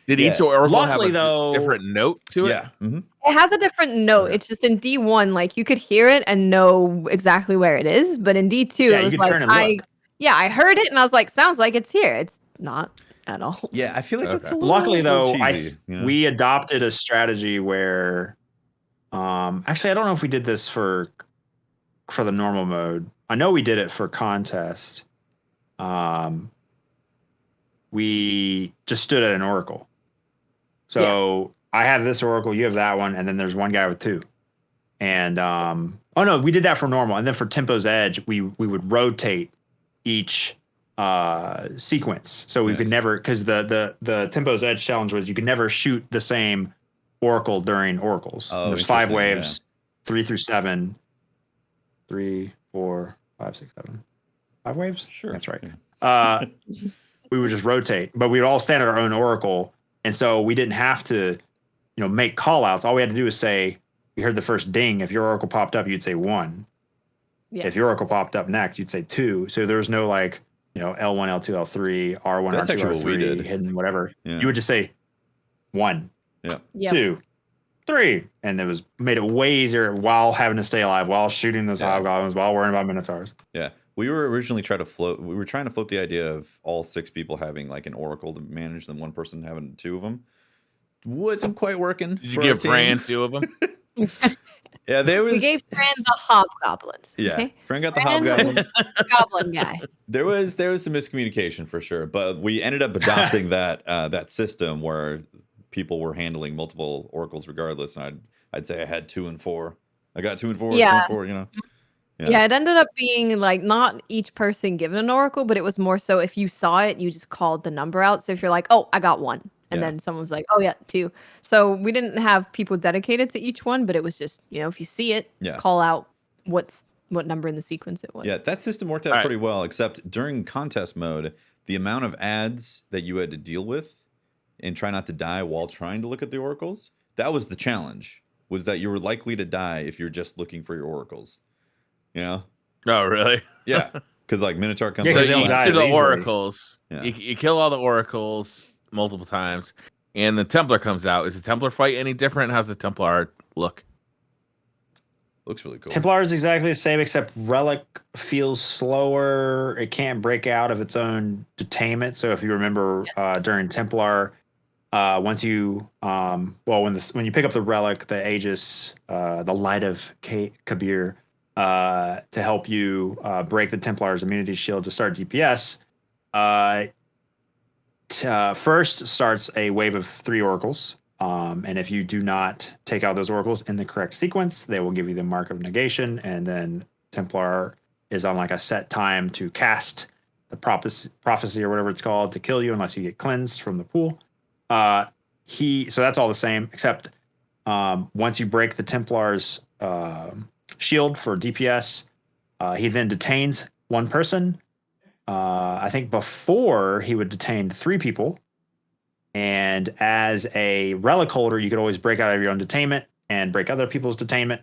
S4: Did
S1: Yeah.
S4: each oracle
S3: Luckily,
S4: have a
S3: though-
S4: different note to it?
S1: Yeah. Mhm.
S2: It has a different note.
S4: Okay.
S2: It's just in D1, like you could hear it and know exactly where it is, but in D2,
S3: Yeah,
S2: it
S3: you
S2: was
S3: could
S2: like
S3: turn and look.
S2: I heard it and I was like, sounds like it's here. It's not at all.
S1: Yeah, I feel like that's a
S4: Okay.
S1: little,
S3: luckily though,
S1: cheesy, you know?
S3: we adopted a strategy where, actually, I don't know if we did this for the normal mode. I know we did it for contest. We just stood at an oracle. So I have this oracle, you have that one, and then there's one guy with 2. And oh no, we did that for normal, and then for Tempo's Edge, we would rotate each sequence, so we could never, because the Tempo's Edge challenge was you could never shoot the same oracle during oracles.
S1: Oh,
S3: There's 5
S1: interesting,
S3: waves, 3 through 7, 3, 4, 5, 6, 7, 5 waves.
S1: Sure.
S3: That's right.
S1: Yeah.
S3: We would just rotate, but we'd all stand at our own oracle, and so we didn't have to, make call outs. All we had to do was say, we heard the first ding. If your oracle popped up, you'd say 1.
S2: Yeah.
S3: If your oracle popped up next, you'd say 2. So there was no like, L1, L2, L3, R1,
S1: That's
S3: R2,
S1: actually what we
S3: R3,
S1: did.
S3: hidden, whatever.
S1: Yeah.
S3: You would just say 1,
S2: Yeah.
S3: 2, 3, and it made it way easier while having to stay alive, while shooting those hobgoblins, while worrying about minotaurs.
S1: Yeah. We were originally trying to float the idea of all 6 people having like an oracle to manage, than one person having 2 of them. wasn't quite working.
S4: Did you
S1: for our
S4: give
S1: team.
S4: Fran 2 of them?
S1: Yeah, there was.
S2: We gave Fran the Hob Goblins.
S1: Yeah,
S2: Okay?
S1: Fran got the
S2: Fran
S1: Hobgoblins.
S2: Goblin guy.
S1: There was some miscommunication for sure, but we ended up adopting that system where people were handling multiple oracles regardless. And I'd say I had 2 and 4. I got 2 and 4. 2
S2: Yeah.
S1: and 4. You know.
S2: Yeah, it ended up being like not each person given an oracle, but it was more so if you saw it, you just called the number out. So if you're like, oh, I got 1. And then someone's like, oh, yeah, 2. So we didn't have people dedicated to each one, but it was just, if you see it, call out what number in the sequence it was.
S1: Yeah, that system worked out pretty well, except during contest mode, the amount of ads that you had to deal with and try not to die while trying to look at the oracles, that was the challenge, was that you were likely to die if you're just looking for your oracles. You know?
S4: Oh, really?
S1: Yeah. Because like Minotaur comes
S4: so
S1: out.
S4: you
S3: die
S4: do the
S3: easily.
S4: oracles.
S1: Yeah.
S4: You kill all the oracles multiple times, and the Templar comes out. Is the Templar fight any different? How's the Templar look?
S1: Looks really cool.
S3: Templar is exactly the same, except Relic feels slower. It can't break out of its own detainment. So if you remember during Templar, once you when you pick up the Relic, the Aegis, the Light of Kabir, to help you break the Templar's immunity shield to start DPS, first starts a wave of 3 oracles. And if you do not take out those oracles in the correct sequence, they will give you the mark of negation. And then Templar is on like a set time to cast the prophecy or whatever it's called to kill you unless you get cleansed from the pool. So that's all the same, except once you break the Templar's shield for DPS, he then detains 1 person. I think before he would detain 3 people. And as a relic holder, you could always break out of your own detainment and break other people's detainment.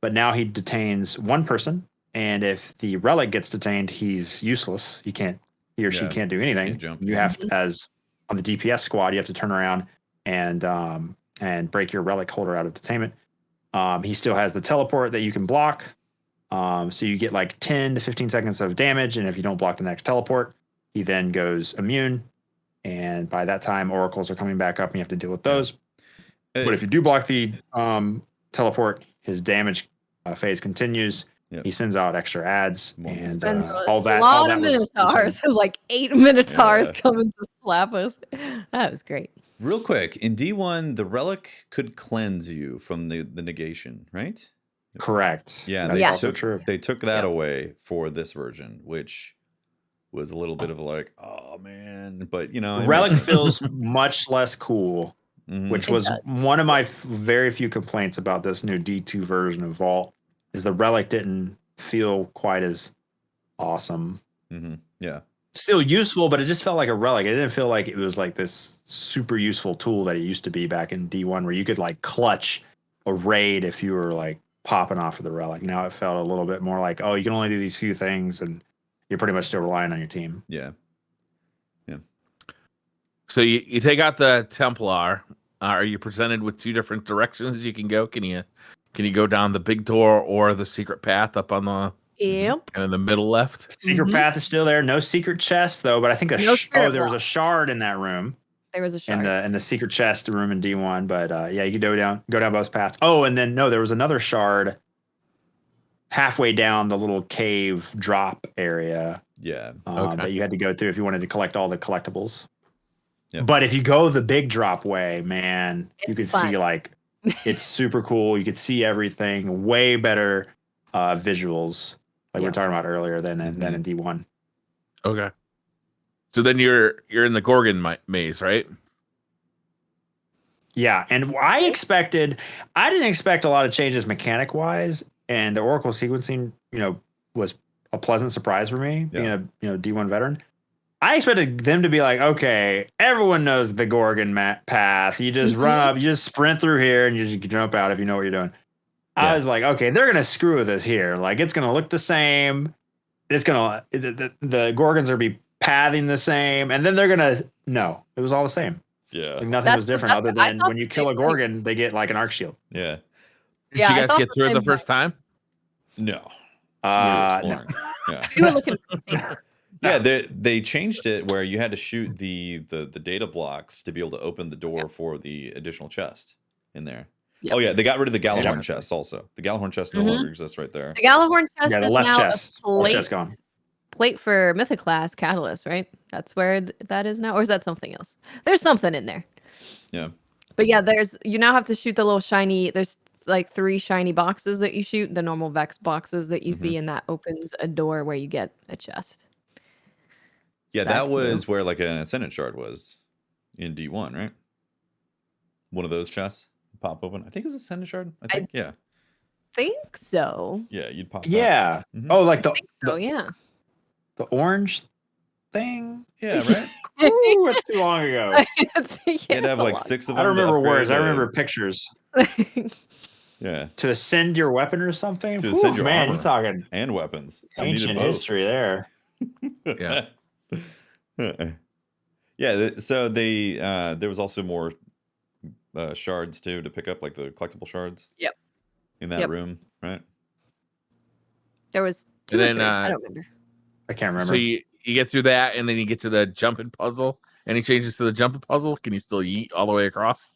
S3: But now he detains 1 person. And if the relic gets detained, he's useless. He or she can't do anything. You have to, as on the DPS squad, you have to turn around and break your relic holder out of detainment. He still has the teleport that you can block. So you get like 10 to 15 seconds of damage. And if you don't block the next teleport, he then goes immune. And by that time, oracles are coming back up and you have to deal with those. But if you do block the teleport, his damage phase continues. Yep. He sends out extra ads and all that.
S2: A lot of Minotaurs. It was like 8 Minotaurs coming to slap us. That was great.
S1: Real quick, in D1, the Relic could cleanse you from the negation, right?
S3: Correct.
S1: Yeah, they took that away for this version, which was a little bit of like, oh man, but
S3: Relic feels much less cool, which was one of my very few complaints about this new D2 version of Vault, is the Relic didn't feel quite as awesome.
S1: Mm-hmm. Yeah.
S3: Still useful, but it just felt like a Relic. It didn't feel like it was like this super useful tool that it used to be back in D1 where you could like clutch a raid if you were like popping off of the Relic. Now it felt a little bit more like, oh, you can only do these few things and you're pretty much still relying on your team.
S1: Yeah. Yeah.
S4: So you take out the Templar. Are you presented with 2 different directions you can go? Can you go down the big door or the secret path up on the kind of the middle left?
S3: Secret path is still there. No secret chest though, but I think there was a shard in that room.
S2: There was a shard
S3: in the secret chest room in D1, but you could go down both paths. Oh, and then there was another shard halfway down the little cave drop area.
S1: Yeah.
S3: That you had to go through if you wanted to collect all the collectibles.
S1: Yep.
S3: But if you go the big drop way, man, you could see like it's super cool. You could see everything, way better visuals, like we were talking about earlier than in D1.
S4: Okay. So then you're in the Gorgon maze, right?
S3: Yeah, and I didn't expect a lot of changes mechanic wise, and the Oracle sequencing, was a pleasant surprise for me, being a D1 veteran. I expected them to be like, okay, everyone knows the Gorgon path. You just run up, you just sprint through here, and you just jump out if you know what you're doing. I was like, okay, they're gonna screw with us here. Like, it's gonna look the same. It's gonna the Gorgons are be pathing the same, and then they're gonna it was all the same.
S1: Yeah,
S3: like nothing was different other than when you kill a Gorgon, they get like an arc shield.
S1: Yeah.
S4: Did you guys get through it the first time?
S1: No.
S3: No.
S1: Yeah.
S2: We were looking for
S1: Yeah, they changed it where you had to shoot the data blocks to be able to open the door for the additional chest in there.
S2: Yep.
S1: Oh yeah, they got rid of the Gallahorn
S3: Yep.
S1: chest also. The Gallahorn chest no longer exists right there.
S2: The Gallahorn chest
S3: Yeah, the
S2: is
S3: left
S2: now
S3: chest.
S2: a
S3: Left
S2: plate,
S3: chest gone.
S2: plate for Mythic class Catalyst, right? That's where that is now, or is that something else? There's something in there.
S1: Yeah.
S2: But yeah, you now have to shoot the little shiny. There's like 3 shiny boxes that you shoot, the normal Vex boxes that you see, and that opens a door where you get a chest.
S1: Yeah, that
S2: That's
S1: was
S2: new.
S1: where like an Ascendant Shard was in D1, right? One of those chests pop open. I think it was Ascendant Shard. I think, yeah.
S2: Think so.
S1: Yeah, you'd pop that.
S3: Yeah.
S1: Mhm.
S3: Oh, like
S2: I
S3: the
S2: think so, yeah.
S3: the orange thing.
S1: Yeah, right?
S3: Ooh, that's too long ago.
S1: You had to have like 6 of them.
S3: I don't remember
S1: to upgrade
S3: words. I
S1: to-
S3: remember pictures.
S1: Yeah,
S3: To ascend your weapon or something.
S1: To ascend your
S3: man,
S1: armor.
S3: you're talking
S1: and weapons. I needed
S3: ancient
S1: both.
S3: history there.
S4: Yeah.
S1: Yeah, so they there was also more shards too to pick up, like the collectible shards.
S2: Yep.
S1: In that
S2: Yep.
S1: room, right?
S2: There was 2
S4: And
S2: or
S4: then,
S2: 3. I don't remember.
S3: I can't remember.
S4: So you get through that, and then you get to the jumping puzzle. Any changes to the jumping puzzle? Can you still yeet all the way across?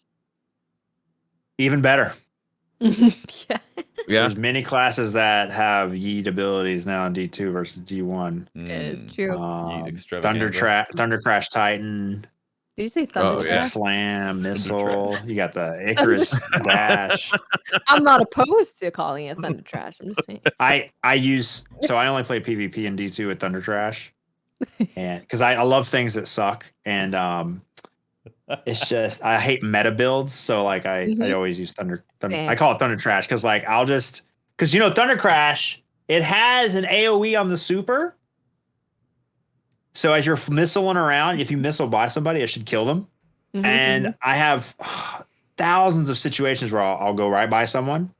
S3: Even better.
S2: Yeah.
S4: Yeah.
S3: There's many classes that have yeet abilities now in D2 versus D1.
S2: It is
S1: Mm,
S2: true.
S1: Yeet extravaganza.
S3: Thunder Crash Titan,
S2: Did you say Thunder
S4: Oh,
S3: Ballistic
S4: yeah.
S2: Crash?
S3: Slam,
S1: Thunder
S3: Missile. You got the Icarus Dash.
S2: I'm not opposed to calling it Thunder Trash. I'm just saying.
S3: I only play PvP in D2 with Thunder Trash, and because I love things that suck, and it's just I hate meta builds, so like I
S2: Mhm.
S3: always use Thunder.
S2: Same.
S3: I call it Thunder Trash because like because Thunder Crash, it has an AOE on the super. So as you're missiling around, if you missile by somebody, it should kill them.
S2: Mhm,
S3: And
S2: mhm.
S3: I have thousands of situations where I'll go right by someone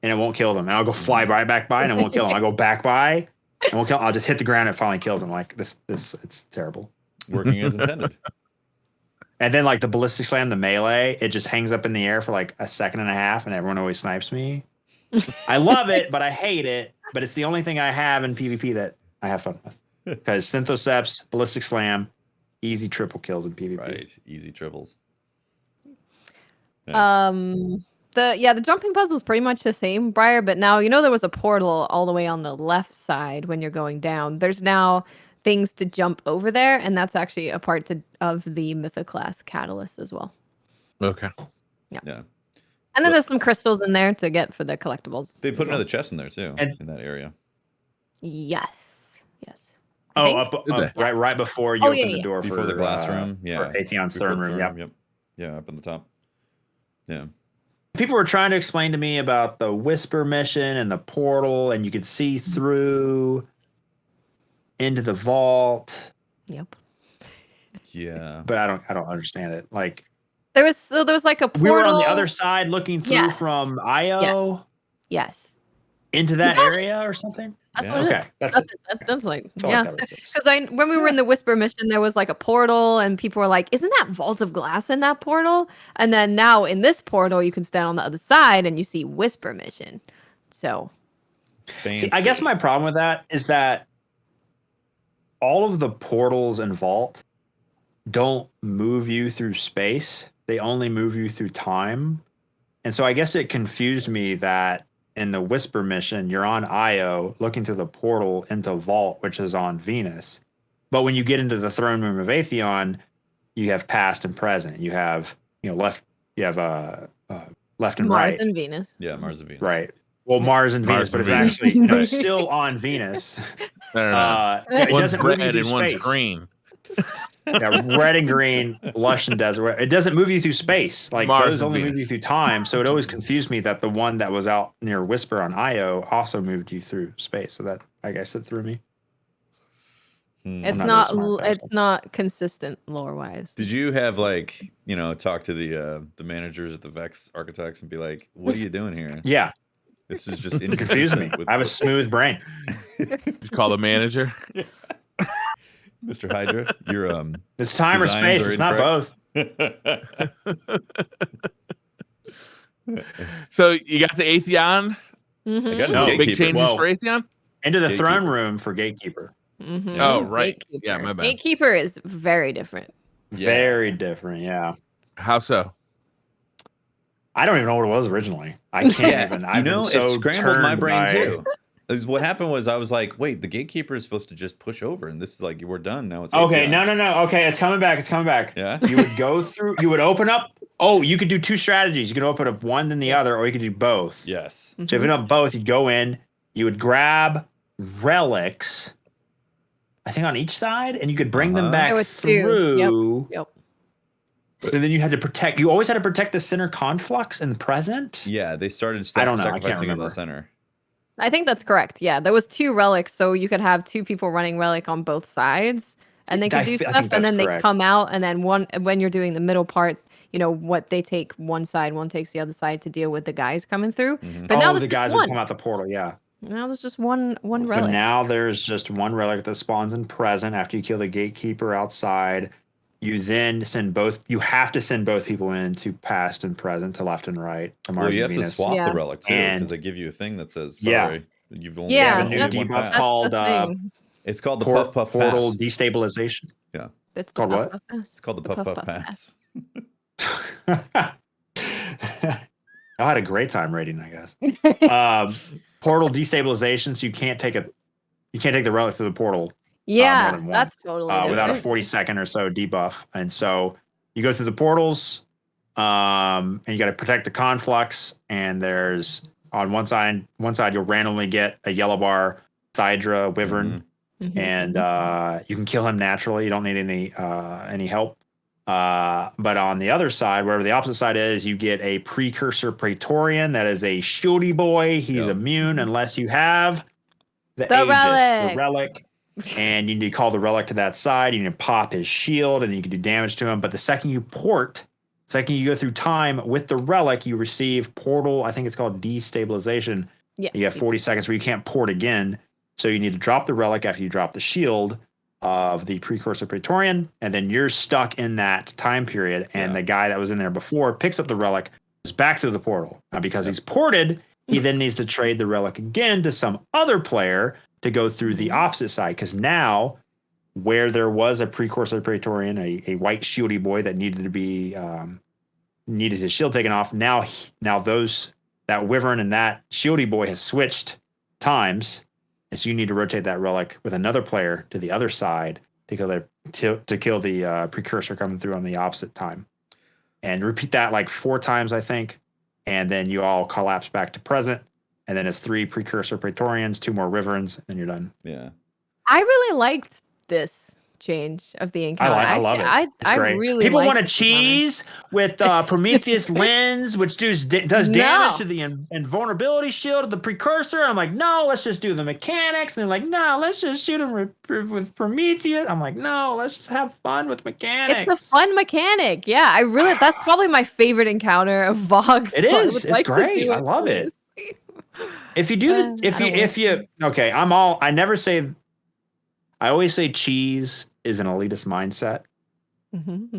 S3: and it won't kill them. And I'll go fly right back by and it won't kill them. I go back by and won't kill. I'll just hit the ground and it finally kills them. Like this, it's terrible.
S1: Working as intended.
S3: And then like the ballistic slam, the melee, it just hangs up in the air for like a second and a half, and everyone always snipes me. I love it, but I hate it. But it's the only thing I have in PvP that I have fun with. Because Synthoceps, ballistic slam, easy triple kills in PvP.
S1: Right. Easy triples. Nice.
S2: The jumping puzzle is pretty much the same, Briar, but now there was a portal all the way on the left side when you're going down. There's now things to jump over there, and that's actually a part of the Mythic class Catalyst as well.
S4: Okay.
S1: Yeah.
S2: And then there's some crystals in there to get for the collectibles.
S1: They
S2: as
S1: put
S2: well.
S1: another chest in there too,
S3: And-
S1: in that area.
S2: Yes.
S3: Oh,
S2: think.
S3: up right before you
S2: Oh,
S3: open
S2: yeah,
S3: the
S2: yeah.
S3: door
S1: Before
S3: for
S1: the glass room. Yeah.
S3: for Atheon's
S1: Before
S3: throne
S1: the
S3: room.
S1: throne
S3: Yep.
S1: Yeah, up in the top. Yeah.
S3: People were trying to explain to me about the Whisper mission and the portal, and you could see through into the vault,
S2: Yep.
S1: Yeah.
S3: but I don't understand it. Like
S2: There was like a portal.
S3: we were on the other side looking through
S2: Yeah.
S3: from IO
S2: Yes.
S3: into that
S2: got it.
S3: area or something.
S2: That's
S1: Yeah.
S2: what it is.
S3: Okay, that's
S2: That's like
S3: felt
S2: yeah.
S3: like that was it.
S2: Because when we were in the Whisper mission, there was like a portal, and people were like, "Isn't that Vault of Glass in that portal?" And then now in this portal, you can stand on the other side and you see Whisper mission. So
S3: See, I guess my problem with that is that all of the portals and vault don't move you through space. They only move you through time. And so I guess it confused me that in the Whisper mission, you're on Io looking through the portal into Vault, which is on Venus. But when you get into the throne room of Atheon, you have past and present. You have, left and
S2: Mars
S3: right.
S2: and Venus.
S1: Yeah, Mars and Venus.
S3: Right. Well, Mars and
S4: Mars
S3: Venus, but
S4: and
S3: it's
S4: Venus.
S3: actually
S2: Right.
S3: still on Venus.
S4: No.
S3: Yeah, it
S4: One's
S3: doesn't move you
S4: red
S3: through
S4: and one's
S3: space.
S4: green.
S3: Yeah, red and green, lush and desert. It doesn't move you through space. Like
S4: Mars
S3: those
S4: and
S3: only move
S4: Venus.
S3: you through time. So it always confused me that the one that was out near Whisper on Io also moved you through space. So that I guess it threw me.
S2: It's
S3: not
S2: not.
S3: really smart person.
S2: It's not consistent lore wise.
S1: Did you have talk to the managers at the Vex Architects and be like, "What are you doing here?
S3: Yeah,
S1: This is just
S3: it confused me.
S1: inconsistent with
S3: I have a smooth brain.
S4: Just call the manager.
S1: Mr. Hydra. Your
S3: It's time or
S1: designs
S3: space.
S1: are
S3: It's not
S1: incorrect.
S3: both.
S4: So you got the Atheon.
S2: Mhm.
S1: I got
S3: No,
S1: the
S4: Big
S1: Gatekeeper.
S4: changes
S3: Well,
S4: for Atheon.
S3: Into the
S1: Gatekeeper.
S3: throne room for Gatekeeper.
S2: Mhm.
S4: Oh, right.
S2: Gatekeeper.
S4: Yeah, my bad.
S2: Gatekeeper is very different.
S3: Very different. Yeah.
S4: How so?
S3: I don't even know what it was originally. I can't even. I've been so
S1: it scrambled my
S3: turned
S1: brain
S3: by-
S1: too. What happened was I was like, wait, the Gatekeeper is supposed to just push over, and this is like, we're done now. It's
S3: Okay,
S1: Atheon.
S3: no. Okay, it's coming back. It's coming back.
S1: Yeah.
S3: You would go through. You would open up. Oh, you could do two strategies. You could open up one then the other, or you could do both.
S1: Yes.
S3: So if you open up both, you'd go in. You would grab relics, I think on each side, and you could bring them back
S2: There was two.
S3: through.
S2: Yep.
S3: And then you had to protect. You always had to protect the center conflux in the present.
S1: Yeah, they started
S3: I don't know. I can't
S1: sacrificing in
S3: remember.
S1: the center.
S2: I think that's correct. Yeah, there was 2 relics, so you could have 2 people running relic on both sides, and they could do
S3: I
S2: stuff,
S3: think
S2: and
S3: that's
S2: then they
S3: correct.
S2: come out, and then when you're doing the middle part, what they take one side, one takes the other side to deal with the guys coming through.
S1: Mhm.
S2: But now
S3: the
S2: there's
S3: guys
S2: just
S3: would
S2: one.
S3: come out the portal. Yeah.
S2: Now there's just one
S3: But
S2: relic.
S3: now there's just one relic that spawns in present after you kill the Gatekeeper outside. You then send both. You have to send both people into past and present, to left and right. To Mars
S1: Well, you
S3: and
S1: have to
S3: Venus.
S1: swap
S2: Yeah.
S1: the relic too,
S3: And-
S1: because they give you a thing that says,
S3: Yeah.
S1: sorry, you've only
S2: Yeah,
S3: They have a
S1: only
S3: new
S2: that's-
S1: one
S3: debuff
S1: pass.
S2: That's
S3: called
S2: the thing.
S1: It's called the
S3: Port-
S1: Puff Puff
S3: Portal
S1: Pass.
S3: Destabilization.
S2: It's
S3: Called
S2: the
S3: what?
S2: Puff Pass.
S1: It's called the Puff Puff Pass.
S3: I had a great time rating, I guess. Portal destabilization, so you can't take the relic through the portal
S2: Yeah,
S3: than one,
S2: that's totally
S3: without a
S2: different.
S3: 40-second or so debuff. And so you go through the portals, and you got to protect the conflux. And there's on one side you'll randomly get a yellow bar Thydra Wyvern,
S2: Mhm.
S3: and you can kill him naturally. You don't need any help. But on the other side, wherever the opposite side is, you get a precursor Praetorian. That is a shieldy boy. He's
S1: Yep.
S3: immune unless you have the
S2: The
S3: Aegis, the relic. And you need to call the relic to that side. You need to pop his shield, and you can do damage to him. But the second you go through time with the relic, you receive portal. I think it's called destabilization.
S2: Yeah.
S3: You have 40 seconds where you can't port again. So you need to drop the relic after you drop the shield of the precursor Praetorian, and then you're stuck in that time period. And
S1: Yeah.
S3: the guy that was in there before picks up the relic, goes back through the portal. Now, because he's ported, he then needs to trade the relic again to some other player to go through the opposite side. Because now, where there was a precursor Praetorian, a white shieldy boy that needed to be needed his shield taken off, now that Wyvern and that shieldy boy has switched times. And so you need to rotate that relic with another player to the other side to kill the precursor coming through on the opposite time. And repeat that like 4 times, I think. And then you all collapse back to present. And then it's 3 precursor Praetorians, 2 more Wyverns, and then you're done.
S1: Yeah.
S2: I really liked this change of the encounter.
S3: I love it. It's great. People
S2: liked
S3: want a
S2: this encounter.
S3: cheese with Prometheus lens, which does damage
S2: No.
S3: to the invulnerability shield of the precursor. I'm like, no, let's just do the mechanics. And they're like, no, let's just shoot him with Prometheus. I'm like, no, let's just have fun with mechanics.
S2: It's a fun mechanic. Yeah, that's probably my favorite encounter of Vox.
S3: It is. It's great. I love it. If you do I always say cheese is an elitist mindset.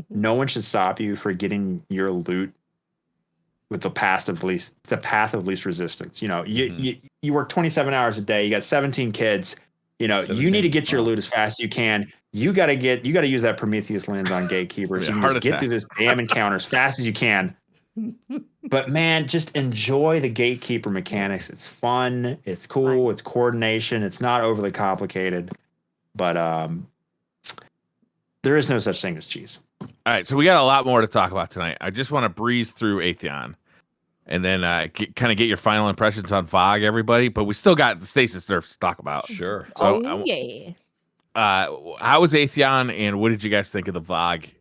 S3: No one should stop you for getting your loot with the path of least resistance. You work 27 hours a day. You got 17 kids. You need to get your loot as fast as you can. You got to use that Prometheus lens on Gatekeeper. So you can just get through this damn encounter as fast as you can. But man, just enjoy the Gatekeeper mechanics. It's fun. It's cool. It's coordination. It's not overly complicated. But there is no such thing as cheese.
S4: All right, so we got a lot more to talk about tonight. I just want to breeze through Atheon, and then kind of get your final impressions on VOG, everybody. But we still got the Stasis nerfs to talk about.
S1: Sure.
S4: So,
S2: yeah.
S4: How was Atheon, and what did you guys think of the VOG,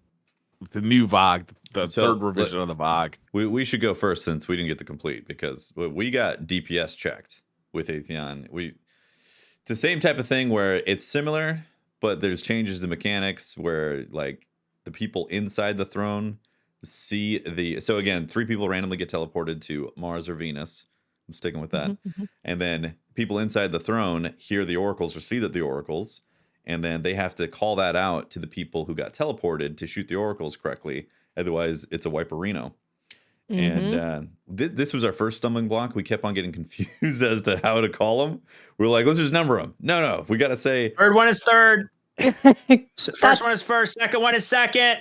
S4: the new VOG, the third revision of the VOG?
S1: We should go first since we didn't get the complete, because we got DPS checked with Atheon. It's the same type of thing where it's similar, but there's changes to mechanics where like the people inside the throne see so again, 3 people randomly get teleported to Mars or Venus. I'm sticking with that. And then people inside the throne hear the oracles or see the oracles, and then they have to call that out to the people who got teleported to shoot the oracles correctly. Otherwise, it's a wiperino. And this was our first stumbling block. We kept on getting confused as to how to call them. We were like, let's just number them. No, we got to say
S3: Third one is third. First one is first. Second one is second.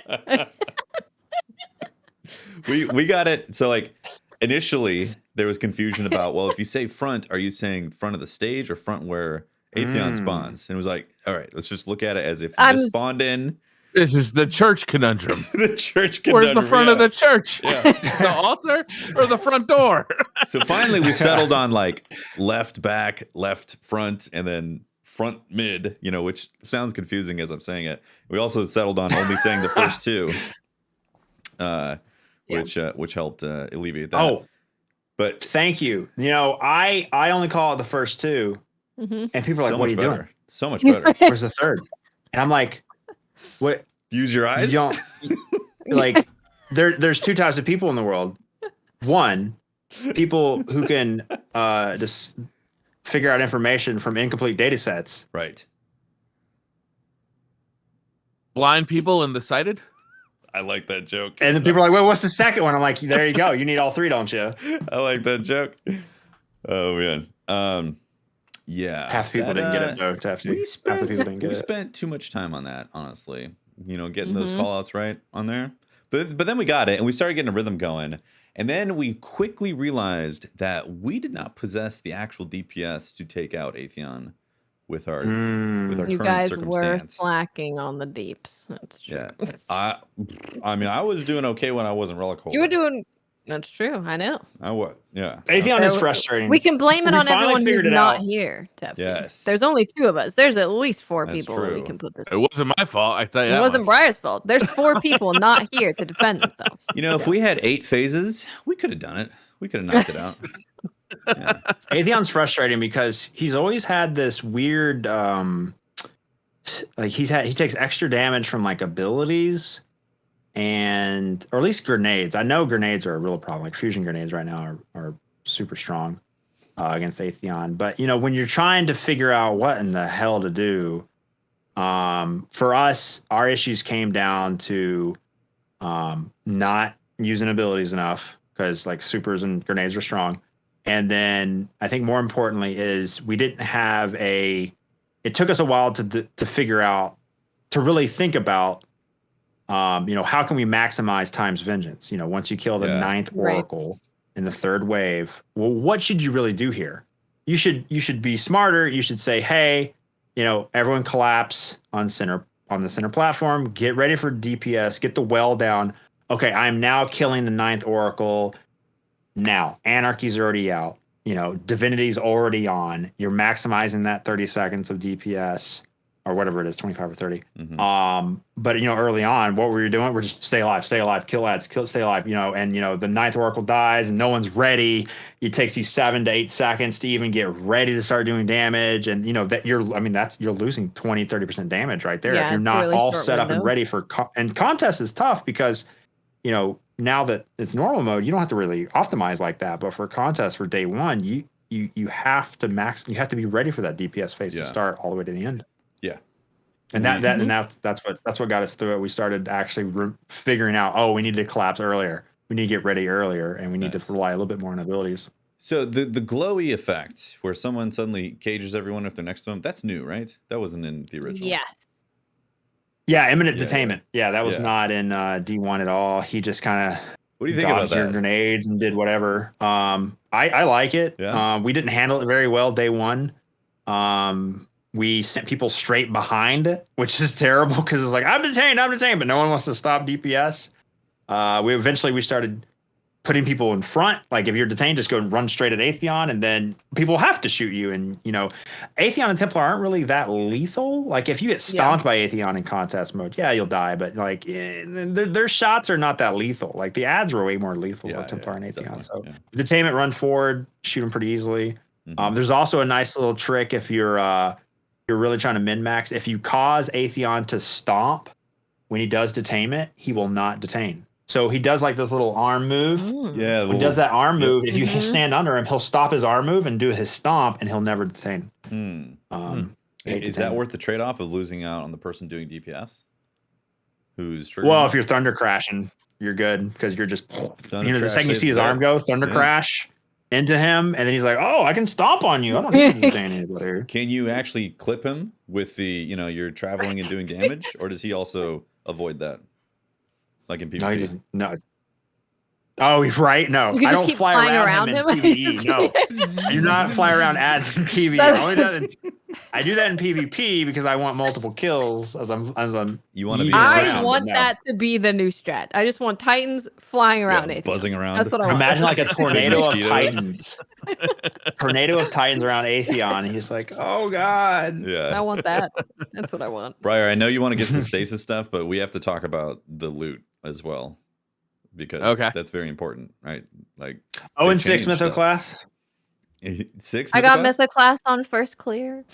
S1: we got it. So like initially there was confusion about, well, if you say front, are you saying front of the stage or front where Atheon spawns? And it was like, all right, let's just look at it as if you just spawned in.
S4: This is the church conundrum.
S1: The church conundrum.
S4: Where's the front of the church? The altar or the front door?
S1: So finally we settled on like left back, left front, and then front mid, which sounds confusing as I'm saying it. We also settled on only saying the first two, which helped alleviate that.
S3: Oh,
S1: but
S3: thank you. I only call it the first two, and people are like, "What are you doing?"
S1: So much better.
S3: Where's the third? And I'm like, "What?
S1: Use your eyes."
S3: You don't, like, there's two types of people in the world. One, people who can just figure out information from incomplete data sets.
S1: Right.
S4: Blind people and the sighted.
S1: I like that joke.
S3: And then people are like, "Well, what's the second one?" I'm like, "There you go. You need all three, don't you?"
S1: I like that joke. Oh man. Yeah.
S3: Half the people didn't get it though. Half the people didn't get
S1: we
S3: it.
S1: spent too much time on that, honestly. Getting those call outs right on there. But then we got it and we started getting a rhythm going. And then we quickly realized that we did not possess the actual DPS to take out Atheon with our
S2: You
S1: current
S2: guys were
S1: circumstance.
S2: slacking on the deeps. That's true.
S1: Yeah. I mean, I was doing okay when I wasn't Relic holder.
S2: You were doing. That's true. I know.
S1: I was. Yeah.
S3: Atheon is frustrating.
S2: We can blame it
S3: We
S2: on
S3: finally
S2: everyone who's
S3: figured it
S2: not
S3: out.
S2: here, Tef.
S1: Yes.
S2: There's only two of us. There's at least four
S1: That's
S2: people that we
S1: true.
S2: can put this.
S4: It wasn't my fault. I tell you
S2: It
S4: that
S2: wasn't
S4: much.
S2: Briar's fault. There's four people not here to defend themselves.
S1: If we had 8 phases, we could have done it. We could have knocked it out. Yeah.
S3: Atheon's frustrating because he's always had this weird like he takes extra damage from like abilities or at least grenades. I know grenades are a real problem. Like fusion grenades right now are super strong against Atheon. But when you're trying to figure out what in the hell to do, for us, our issues came down to not using abilities enough because like supers and grenades are strong. And then I think more importantly is we didn't have it took us a while to figure out, to really think about, how can we maximize Time's Vengeance? Once you kill the 9th Oracle in the 3rd wave, well, what should you really do here? You should be smarter. You should say, hey, everyone collapse on the center platform, get ready for DPS, get the well down. Okay, I'm now killing the 9th Oracle. Now, Anarchy's already out. Divinity's already on. You're maximizing that 30 seconds of DPS or whatever it is, 25 or 30.
S1: Mm-hmm.
S3: But early on, what were you doing? We're just stay alive, kill ads, stay alive. And the 9th Oracle dies and no one's ready. It takes you 7 to 8 seconds to even get ready to start doing damage. And that you're losing 20, 30% damage right there if you're not
S2: really
S3: all
S2: short
S3: set up and
S2: window.
S3: ready for. And contest is tough because now that it's normal mode, you don't have to really optimize like that. But for contest for day one, you have to you have to be ready for that DPS phase to start all the way to the end.
S1: Yeah.
S3: And that's what got us through it. We started actually figuring out, we need to collapse earlier. We need to get ready earlier, and we need to rely a little bit more on abilities.
S1: So the glowy effect, where someone suddenly cages everyone if they're next to them, that's new, right? That wasn't in the original.
S2: Yes.
S3: Yeah, imminent detainment. Yeah, that was not in D1 at all. He just kind of
S1: What do you think about
S3: your
S1: that?
S3: grenades and did whatever. I like it.
S1: Yeah.
S3: We didn't handle it very well day one. We sent people straight behind it, which is terrible because it's like, I'm detained, but no one wants to stop DPS. We started putting people in front. Like if you're detained, just go and run straight at Atheon, and then people have to shoot you. And Atheon and Templar aren't really that lethal. Like if you get stomped by Atheon in contest mode, you'll die. But like their shots are not that lethal. Like the ads were way more lethal with Templar and Atheon. So Detainment, run forward, shoot them pretty easily.
S1: Mm-hmm.
S3: There's also a nice little trick if you're really trying to min-max. If you cause Atheon to stomp when he does Detainment, he will not detain. So he does like this little arm move.
S1: Yeah.
S3: When he does that arm move, if you stand under him, he'll stop his arm move and do his stomp, and he'll never detain.
S1: Is that worth the trade-off of losing out on the person doing DPS? Who's
S3: well, if you're thunder crashing, you're good because you're just
S1: Thunder
S3: the
S1: Crash
S3: second you
S1: saves
S3: see his
S1: that.
S3: arm go, Thunder
S1: Yeah.
S3: Crash into him, and then he's like, "Oh, I can stomp on you. I don't need to detain anybody."
S1: Can you actually clip him with the, you're traveling and doing damage, or does he also avoid that? Like in PvP?
S3: No, he doesn't. No. Oh, he's right. No,
S2: You can
S3: I
S2: just
S3: don't
S2: keep
S3: fly
S2: flying
S3: around him in PvE. No, I do not fly around ads in PvE. I do that in PvP because I want multiple kills as I'm
S1: You want to be
S3: yeeting
S2: I
S1: efficient.
S3: around,
S2: want
S3: no.
S2: that to be the new strat. I just want Titans flying around Atheon.
S1: buzzing around.
S2: That's what I want.
S3: Imagine like a tornado of
S1: mosquitoes.
S3: Titans. Tornado of Titans around Atheon. And he's like, "Oh God."
S2: I
S1: Yeah.
S2: want that. That's what I want.
S1: Briar, I know you want to get to stasis stuff, but we have to talk about the loot as well. Because that's very important, right? Like
S3: 0-6 Mytho
S1: stuff.
S3: class.
S1: 6
S2: I got
S1: class?
S2: Mythic class on first clear.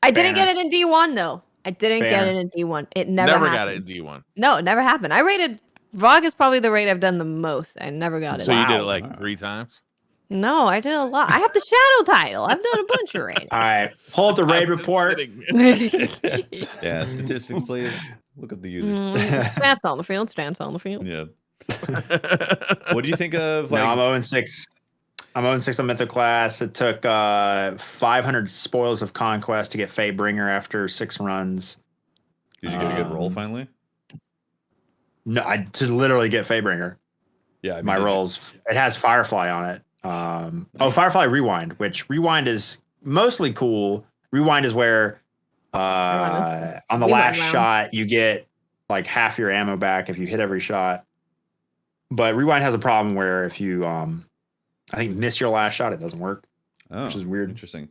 S2: I didn't get it in D1 though. I didn't get it in D1. It never
S4: got
S2: happened.
S4: it in D1.
S2: No, it never happened. I rated VOG is probably the rate I've done the most. I never got it.
S4: So you did it
S3: Wow.
S4: like 3 times?
S2: No, I did a lot. I have the shadow title. I've done a bunch of raids.
S3: All right, pull up the raid
S4: I was just
S3: report.
S4: kidding.
S1: Yeah, statistics, please. Look up the user.
S2: Stats on the field. Stats on the field.
S1: Yeah. What do you think of
S3: No,
S1: like
S3: I'm 0-6. I'm 0-6 on Mythic class. It took 500 spoils of conquest to get Fatebringer after 6 runs.
S1: did you get a good roll finally?
S3: No, to literally get Fatebringer.
S1: Yeah, I mean,
S3: My
S1: did you-
S3: rolls. It has Firefly on it. Firefly Rewind, which Rewind is mostly cool. Rewind is where on the
S2: Rewind
S3: last
S2: round.
S3: shot you get like half your ammo back if you hit every shot. But Rewind has a problem where if you I think miss your last shot, it doesn't work,
S1: Oh,
S3: which is weird.
S1: interesting.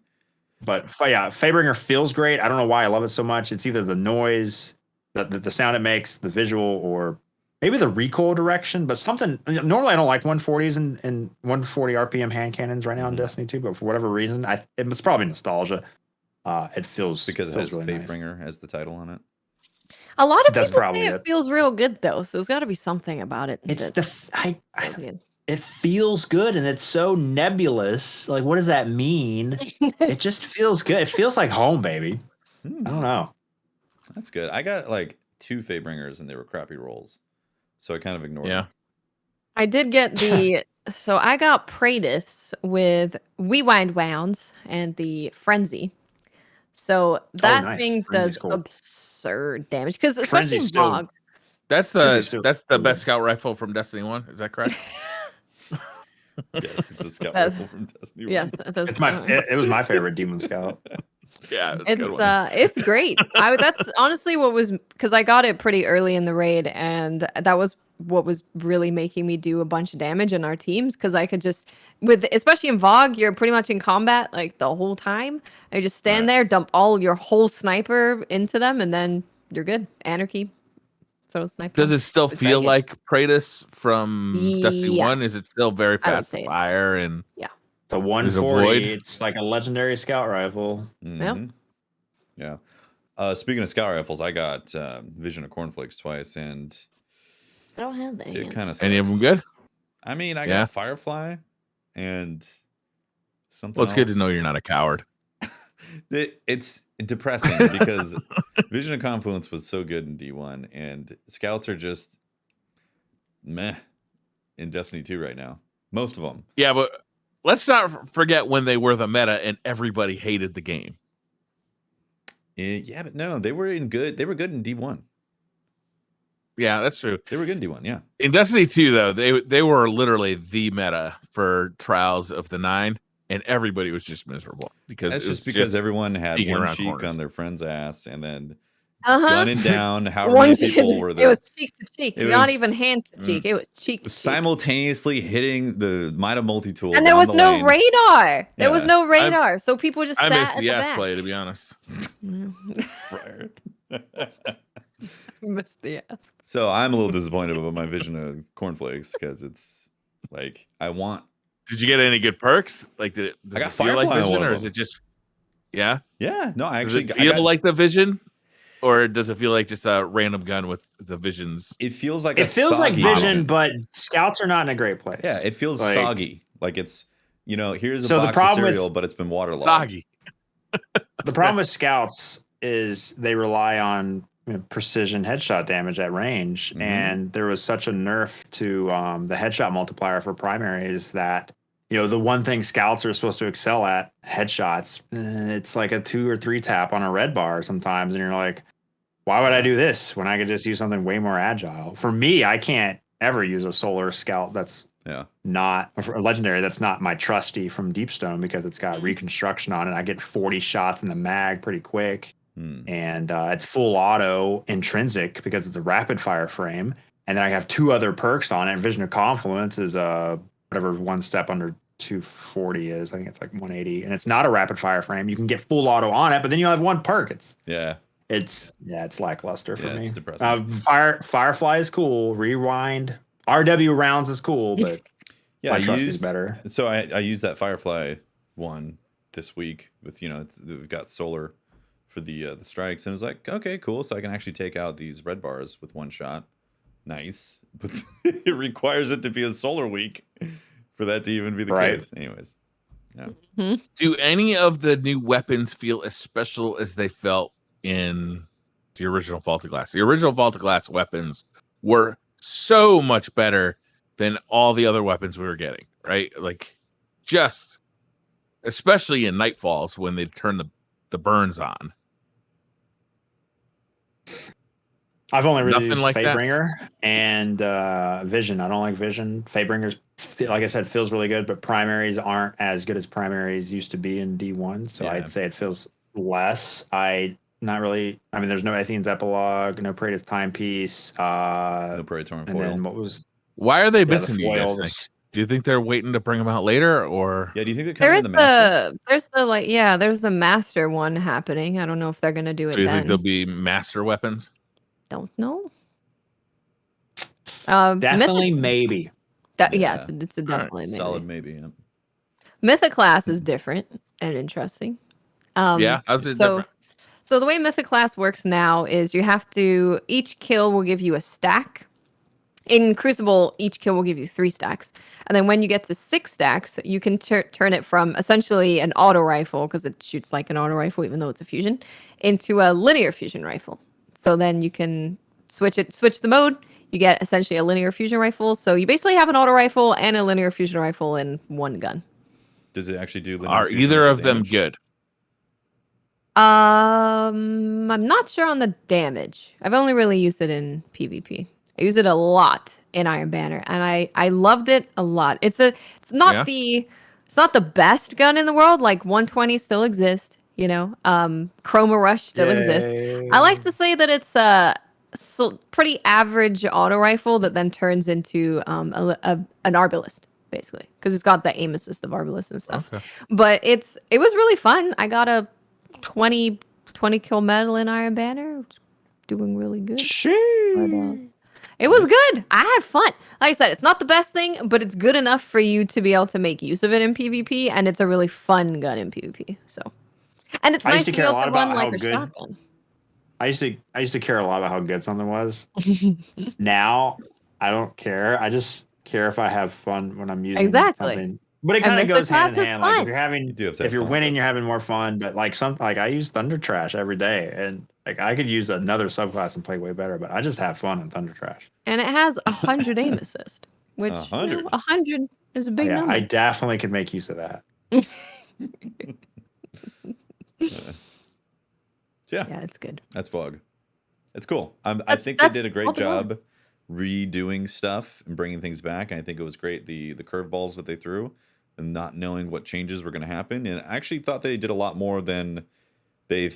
S3: But yeah, Fatebringer feels great. I don't know why I love it so much. It's either the noise, the sound it makes, the visual, or maybe the recoil direction. But something normally I don't like 140s and 140 RPM hand cannons right now in Destiny 2. But for whatever reason, it's probably nostalgia. It feels
S1: Because it
S3: feels
S1: has
S3: really nice.
S1: Fatebringer as the title on it.
S2: A lot of
S3: That's
S2: people say
S3: probably
S2: it
S3: it.
S2: feels real good though, so there's got to be something about it.
S3: It's
S2: that's good.
S3: it feels good and it's so nebulous. Like, what does that mean? It just feels good. It feels like home, baby. I don't know.
S1: That's good. I got like 2 Fatebringers and they were crappy rolls. So I kind of ignored them.
S2: I did get the so I got Pratis with Rewind Wounds and the Frenzy. So that
S3: nice.
S2: thing
S3: Frenzy's
S2: does
S3: cool.
S2: absurd damage because especially in
S3: Frenzy's still-
S2: VOG.
S4: That's
S3: Frenzy's
S4: the
S3: still-
S4: best scout rifle from Destiny 1. Is that correct?
S1: Yes, it's a scout
S2: That's-
S1: rifle from Destiny 1.
S2: Yes, it does.
S3: It's it was my favorite Demon Scout.
S4: Yeah, it's a good one.
S2: It's great. That's honestly what was because I got it pretty early in the raid, and that was what was really making me do a bunch of damage in our teams because I could just especially in VOG, you're pretty much in combat like the whole time. I just stand there, dump all your whole sniper into them, and then you're good. Anarchy. So sniper.
S4: Does it still
S2: It's
S4: feel
S2: very good.
S4: like Pratis from Destiny
S2: Yeah.
S4: 1? Is it still very
S2: I would
S4: fast
S2: say
S4: to
S2: it.
S4: fire? And
S3: The
S4: Is a
S3: 140.
S4: void?
S3: It's like a legendary scout rifle.
S1: Mhm. Yeah. Speaking of scout rifles, I got Vision of Cornflakes twice, and
S2: I don't have that.
S1: it
S2: yet.
S1: kind of
S4: any of them good?
S1: I mean, I
S4: Yeah.
S1: got Firefly and something
S4: Well, it's good to
S1: else.
S4: know you're not a coward.
S1: It's depressing because Vision of Confluence was so good in D1, and scouts are just meh in Destiny 2 right now. Most of them.
S4: Yeah, but let's not forget when they were the meta and everybody hated the game.
S1: Yeah, but no, they were good. They were good in D1.
S4: Yeah, that's true.
S1: They were good in D1. Yeah.
S4: In Destiny 2, though, they were literally the meta for Trials of the 9, and everybody was just miserable because
S1: That's
S4: it was
S1: just because everyone had
S4: peeking
S1: one
S4: around
S1: cheek
S4: corners.
S1: on their friend's ass and then
S2: Uh-huh.
S1: gunning down however
S2: One
S1: many people were there.
S2: It was cheek to cheek,
S1: It
S2: not
S1: was-
S2: even hand to cheek. It was cheek to cheek.
S1: simultaneously hitting the Mida multi-tool.
S2: And there
S1: down
S2: was
S1: the
S2: no
S1: lane.
S2: radar. There was
S1: Yeah.
S2: no radar, so people just
S4: I
S2: sat
S4: missed
S2: at
S4: the
S2: the
S4: ass
S2: back.
S4: play, to be honest.
S1: Friar.
S2: Missed the ass.
S1: So I'm a little disappointed about my Vision of Cornflakes because it's like I want.
S4: Did you get any good perks? Like, does
S1: I got
S4: it feel like
S1: Firefly on
S4: Vision,
S1: one
S4: or
S1: of
S4: is
S1: them.
S4: it just yeah?
S1: Yeah, no, I
S4: Does
S1: actually
S4: it
S1: I
S4: feel
S1: got-
S4: like the Vision, or does it feel like just a random gun with the Visions?
S1: It feels like
S3: It feels like
S1: soggy
S3: Vision, but scouts are not in a great place.
S1: Yeah, it feels
S3: Like-
S1: soggy. Like it's here's a
S3: So the
S1: box of
S3: problem with-
S1: cereal, but it's been waterlogged.
S4: Soggy.
S3: The problem with scouts is they rely on precision headshot damage at range, and there was such a nerf to the headshot multiplier for primaries that the one thing scouts are supposed to excel at, headshots, it's like a 2 or 3 tap on a red bar sometimes, and you're like, why would I do this when I could just use something way more agile? For me, I can't ever use a solar scout that's not a legendary. That's not my trusty from Deepstone because it's got reconstruction on it. I get 40 shots in the mag pretty quick. And it's full auto intrinsic because it's a rapid fire frame. And then I have 2 other perks on it. Vision of Confluence is whatever 1 step under 240 is. I think it's like 180. And it's not a rapid fire frame. You can get full auto on it, but then you have 1 perk. It's lackluster for me.
S1: It's depressing.
S3: Firefly is cool. Rewind. RW rounds is cool, but my trust is better.
S1: So I used that Firefly one this week with we've got solar for the strikes, and it was like, okay, cool. So I can actually take out these red bars with 1 shot. Nice, but it requires it to be a solar week for that to even be the case. Anyways,
S4: Do any of the new weapons feel as special as they felt in the original Vault of Glass? The original Vault of Glass weapons were so much better than all the other weapons we were getting, right? Like, just especially in Nightfalls when they turn the burns on.
S3: I've only really used Fatebringer and Vision. I don't like Vision. Fatebringer's, like I said, feels really good, but primaries aren't as good as primaries used to be in D1. So I'd say it feels less. Not really. I mean, there's no Atheon's Epilogue, no Pratis Timepiece. No
S1: Praetorian Foil.
S3: And then
S4: why are they missing the foils? Do you think they're waiting to bring them out later, or?
S1: Yeah, do you think they're coming in the master?
S2: There's the master one happening. I don't know if they're gonna do it.
S4: Do you think there'll be master weapons?
S2: Don't know.
S3: Definitely, maybe.
S2: It's a definitely maybe.
S1: Solid maybe. Yeah.
S2: Mythic class is different and interesting.
S4: Different.
S2: So the way Mythic class works now is each kill will give you a stack. In Crucible, each kill will give you 3 stacks. And then when you get to 6 stacks, you can turn it from essentially an auto rifle, because it shoots like an auto rifle, even though it's a fusion, into a linear fusion rifle. So then you can switch the mode. You get essentially a linear fusion rifle. So you basically have an auto rifle and a linear fusion rifle in 1 gun.
S1: Does it actually do linear
S4: Are
S1: fusion
S4: either of them
S1: damage?
S4: good?
S2: I'm not sure on the damage. I've only really used it in PvP. I use it a lot in Iron Banner, and I loved it a lot. It's not the best gun in the world. Like 120 still exists, Chroma Rush still exists. I like to say that it's a pretty average auto rifle that then turns into an arbalist, basically, because it's got the aim assist of arbalist and stuff. Okay. But it was really fun. I got a 20 kill medal in Iron Banner. It's doing really good. But, it was good. I had fun. Like I said, it's not the best thing, but it's good enough for you to be able to make use of it in PvP, and it's a really fun gun in PvP. So, and it's nice to be able to run like a shotgun.
S3: I used to care a lot about how good something was. Now I don't care. I just care if I have fun when I'm using something. But it kind of goes hand in hand. Like if you're winning, you're having more fun. But like I use Thunder Trash every day, and like I could use another subclass and play way better. But I just have fun in Thunder Trash.
S2: And it has 100 aim assist, which 100 is a big number.
S3: I definitely could make use of that.
S1: Yeah,
S2: it's good.
S1: That's Vogue. It's cool. I think they did a great job redoing stuff and bringing things back. And I think it was great, the curveballs that they threw and not knowing what changes were going to happen. And I actually thought they did a lot more than they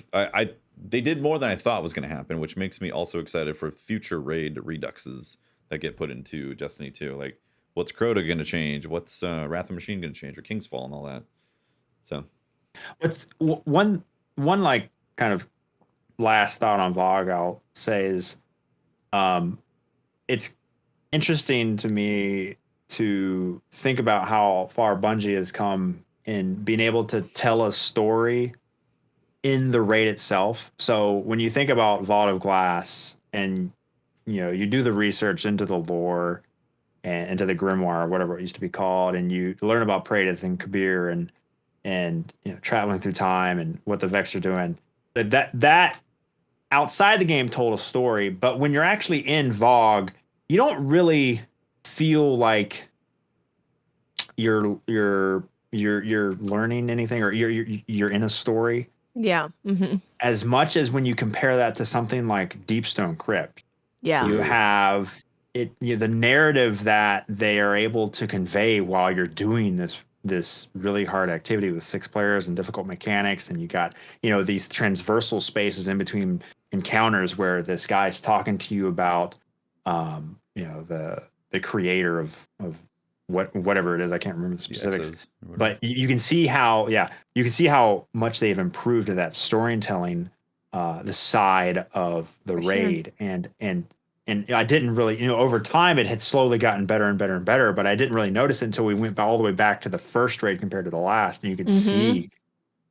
S1: did more than I thought was going to happen, which makes me also excited for future raid reduxes that get put into Destiny 2. Like, what's Crota going to change? What's Wrath of Machine going to change, or King's Fall and all that? So,
S3: what's one like kind of last thought on VOG I'll say is, it's interesting to me to think about how far Bungie has come in being able to tell a story in the raid itself. So when you think about Vault of Glass and you do the research into the lore and into the grimoire or whatever it used to be called, and you learn about Pratis and Kabir and traveling through time and what the Vex are doing, that outside the game told a story, but when you're actually in VoG, you don't really feel like you're learning anything or you're in a story.
S2: Yeah.
S3: As much as when you compare that to something like Deepstone Crypt.
S2: Yeah.
S3: You have the narrative that they are able to convey while you're doing this really hard activity with 6 players and difficult mechanics, and you got these transversal spaces in between encounters where this guy's talking to you about the creator of whatever it is. I can't remember the specifics, but you can see how much they've improved to that storytelling, the side of the raid. And I didn't really, over time it had slowly gotten better and better and better, but I didn't really notice it until we went all the way back to the first raid compared to the last, and you could see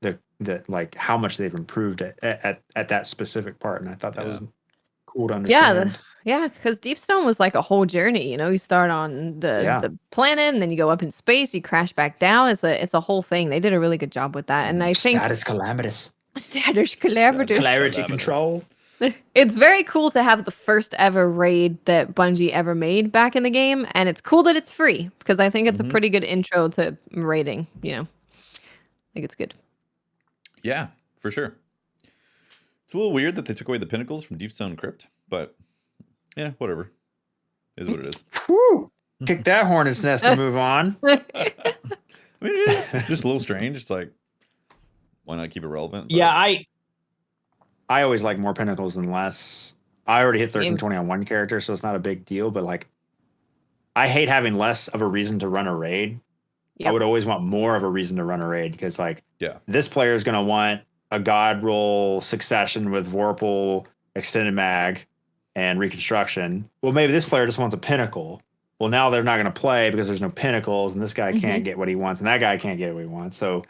S3: the like how much they've improved at that specific part, and I thought that was cool to understand.
S2: Yeah, because Deepstone was like a whole journey. You start on the planet, and then you go up in space, you crash back down. It's a whole thing. They did a really good job with that, and I think
S3: Status calamitous,
S2: clarity
S3: control.
S2: It's very cool to have the first ever raid that Bungie ever made back in the game, and it's cool that it's free because I think it's a pretty good intro to raiding. I think it's good.
S1: Yeah, for sure. It's a little weird that they took away the pinnacles from Deepstone Crypt, but yeah, whatever. Is what it is.
S3: Whew. Kick that hornet's nest and move on.
S1: I mean, it is. It's just a little strange. It's like, why not keep it relevant? But...
S3: Yeah, I always like more pinnacles than less. I already hit 1320 on one character, so it's not a big deal. But like, I hate having less of a reason to run a raid. Yep. I would always want more of a reason to run a raid because, like, this player is going to want a God roll succession with Vorpal, extended mag, and reconstruction. Well, maybe this player just wants a pinnacle. Well, now they're not going to play because there's no pinnacles, and this guy can't get what he wants, and that guy can't get what he wants. So,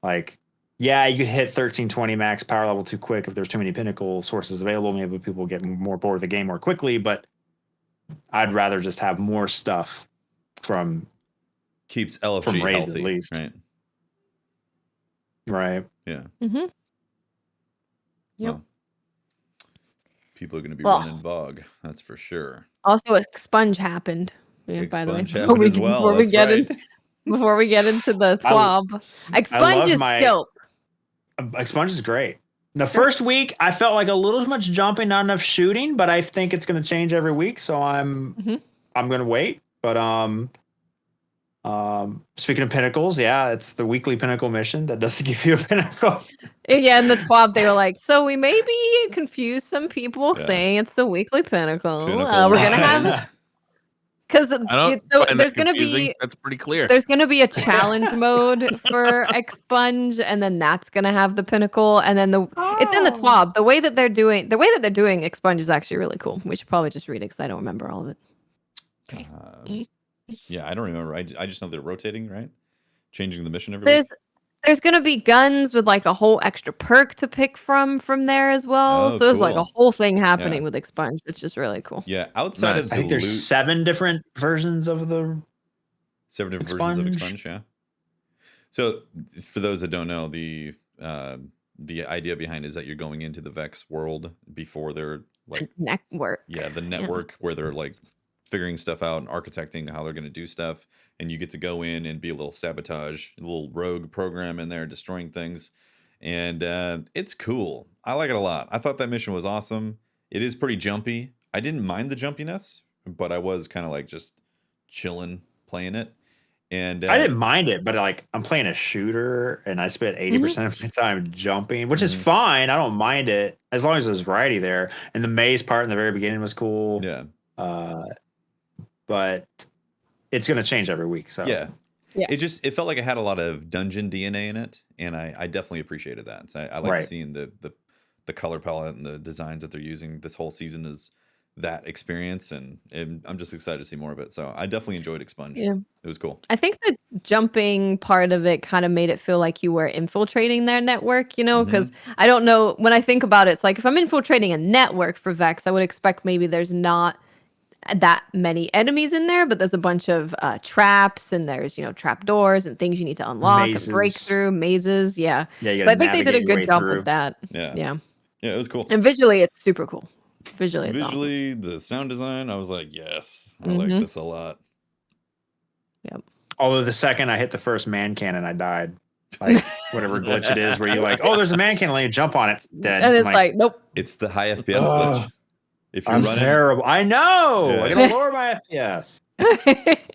S3: like, yeah, you could hit 1320 max power level too quick if there's too many pinnacle sources available. Maybe people get more bored with the game more quickly, but I'd rather just have more stuff from
S1: keeps LFG
S3: from raids
S1: healthy,
S3: at least. Right.
S1: Yeah.
S2: Yep.
S1: Well, people are going to be running VoG, that's for sure.
S2: Also, Expunge happened. By the way,
S1: before we get into
S2: the THWAB, Expunge is dope.
S3: Expunge is great. The first week, I felt like a little too much jumping, not enough shooting, but I think it's going to change every week, so I'm going to wait. But speaking of pinnacles, it's the weekly pinnacle mission that doesn't give you a pinnacle.
S2: Yeah, in the THWAB, they were like, so we maybe confuse some people saying it's the weekly pinnacle. We're going to have... Because there's going to be...
S4: That's pretty clear.
S2: There's going to be a challenge mode for Expunge, and then that's going to have the pinnacle, and then it's in the THWAB. The way that they're doing Expunge is actually really cool. We should probably just read it because I don't remember all of it.
S1: Yeah, I don't remember. I just know they're rotating, right? Changing the mission every week.
S2: There's going to be guns with like a whole extra perk to pick from there as well. So there's like a whole thing happening with Expunge, which is really cool.
S1: Yeah, outside of the
S3: I think there's 7 different versions of the
S1: 7 different versions of Expunge, yeah. So for those that don't know, the idea behind it is that you're going into the Vex world before they're like
S2: network.
S1: Yeah, the network where they're like figuring stuff out and architecting how they're going to do stuff, and you get to go in and be a little sabotage, a little rogue program in there, destroying things, and it's cool. I like it a lot. I thought that mission was awesome. It is pretty jumpy. I didn't mind the jumpiness, but I was kind of like just chilling playing it, and
S3: I didn't mind it, but like I'm playing a shooter, and I spent 80% of my time jumping, which is fine. I don't mind it as long as there's variety there. And the maze part in the very beginning was cool.
S1: Yeah.
S3: But it's going to change every week. So
S1: yeah. It felt like it had a lot of dungeon DNA in it, and I definitely appreciated that. So I like seeing the color palette and the designs that they're using this whole season is that experience, and I'm just excited to see more of it. So I definitely enjoyed Expunge. Yeah, it was cool.
S2: I think the jumping part of it kind of made it feel like you were infiltrating their network, because I don't know, when I think about it, it's like if I'm infiltrating a network for Vex, I would expect maybe there's not that many enemies in there, but there's a bunch of traps, and there's trap doors and things you need to unlock, and break through mazes. So I think they did a good job with that. Yeah.
S1: Yeah, it was cool.
S2: And visually, it's super cool. Visually, it's awesome.
S1: Visually, the sound design, I was like, yes, I like
S2: Mhm.
S1: this a lot.
S2: Yep.
S3: Although the second I hit the first man cannon, I died. Like whatever glitch it is, where you're like, oh, there's a man cannon, and you jump on it, dead.
S2: And
S3: I'm
S2: it's like, nope.
S1: It's the high FPS
S3: Ugh.
S1: glitch. If you're
S3: I'm
S1: running,
S3: terrible. I know.
S1: Yeah.
S3: I gotta lower my FPS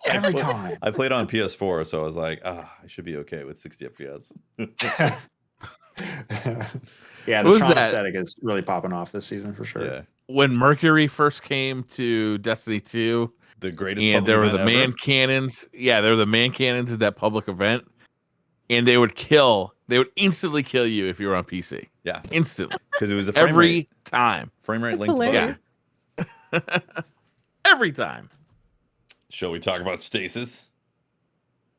S3: every
S1: put-
S3: time.
S1: I played on PS4, so I was like, I should be okay with 60 FPS.
S3: Yeah,
S4: What
S3: the
S4: was
S3: Tron
S4: that?
S3: aesthetic is really popping off this season for sure.
S1: Yeah,
S4: When Mercury first came to Destiny 2,
S1: the greatest.
S4: and there were the
S1: event ever.
S4: man cannons. Yeah, there were the man cannons at that public event, and they would instantly kill you if you were on PC.
S1: Yeah,
S4: Instantly.
S1: because it was a frame
S4: Every
S1: rate,
S4: time.
S1: frame rate
S2: That's
S1: linked
S2: hilarious.
S1: button.
S4: Every time.
S1: Shall we talk about Stasis?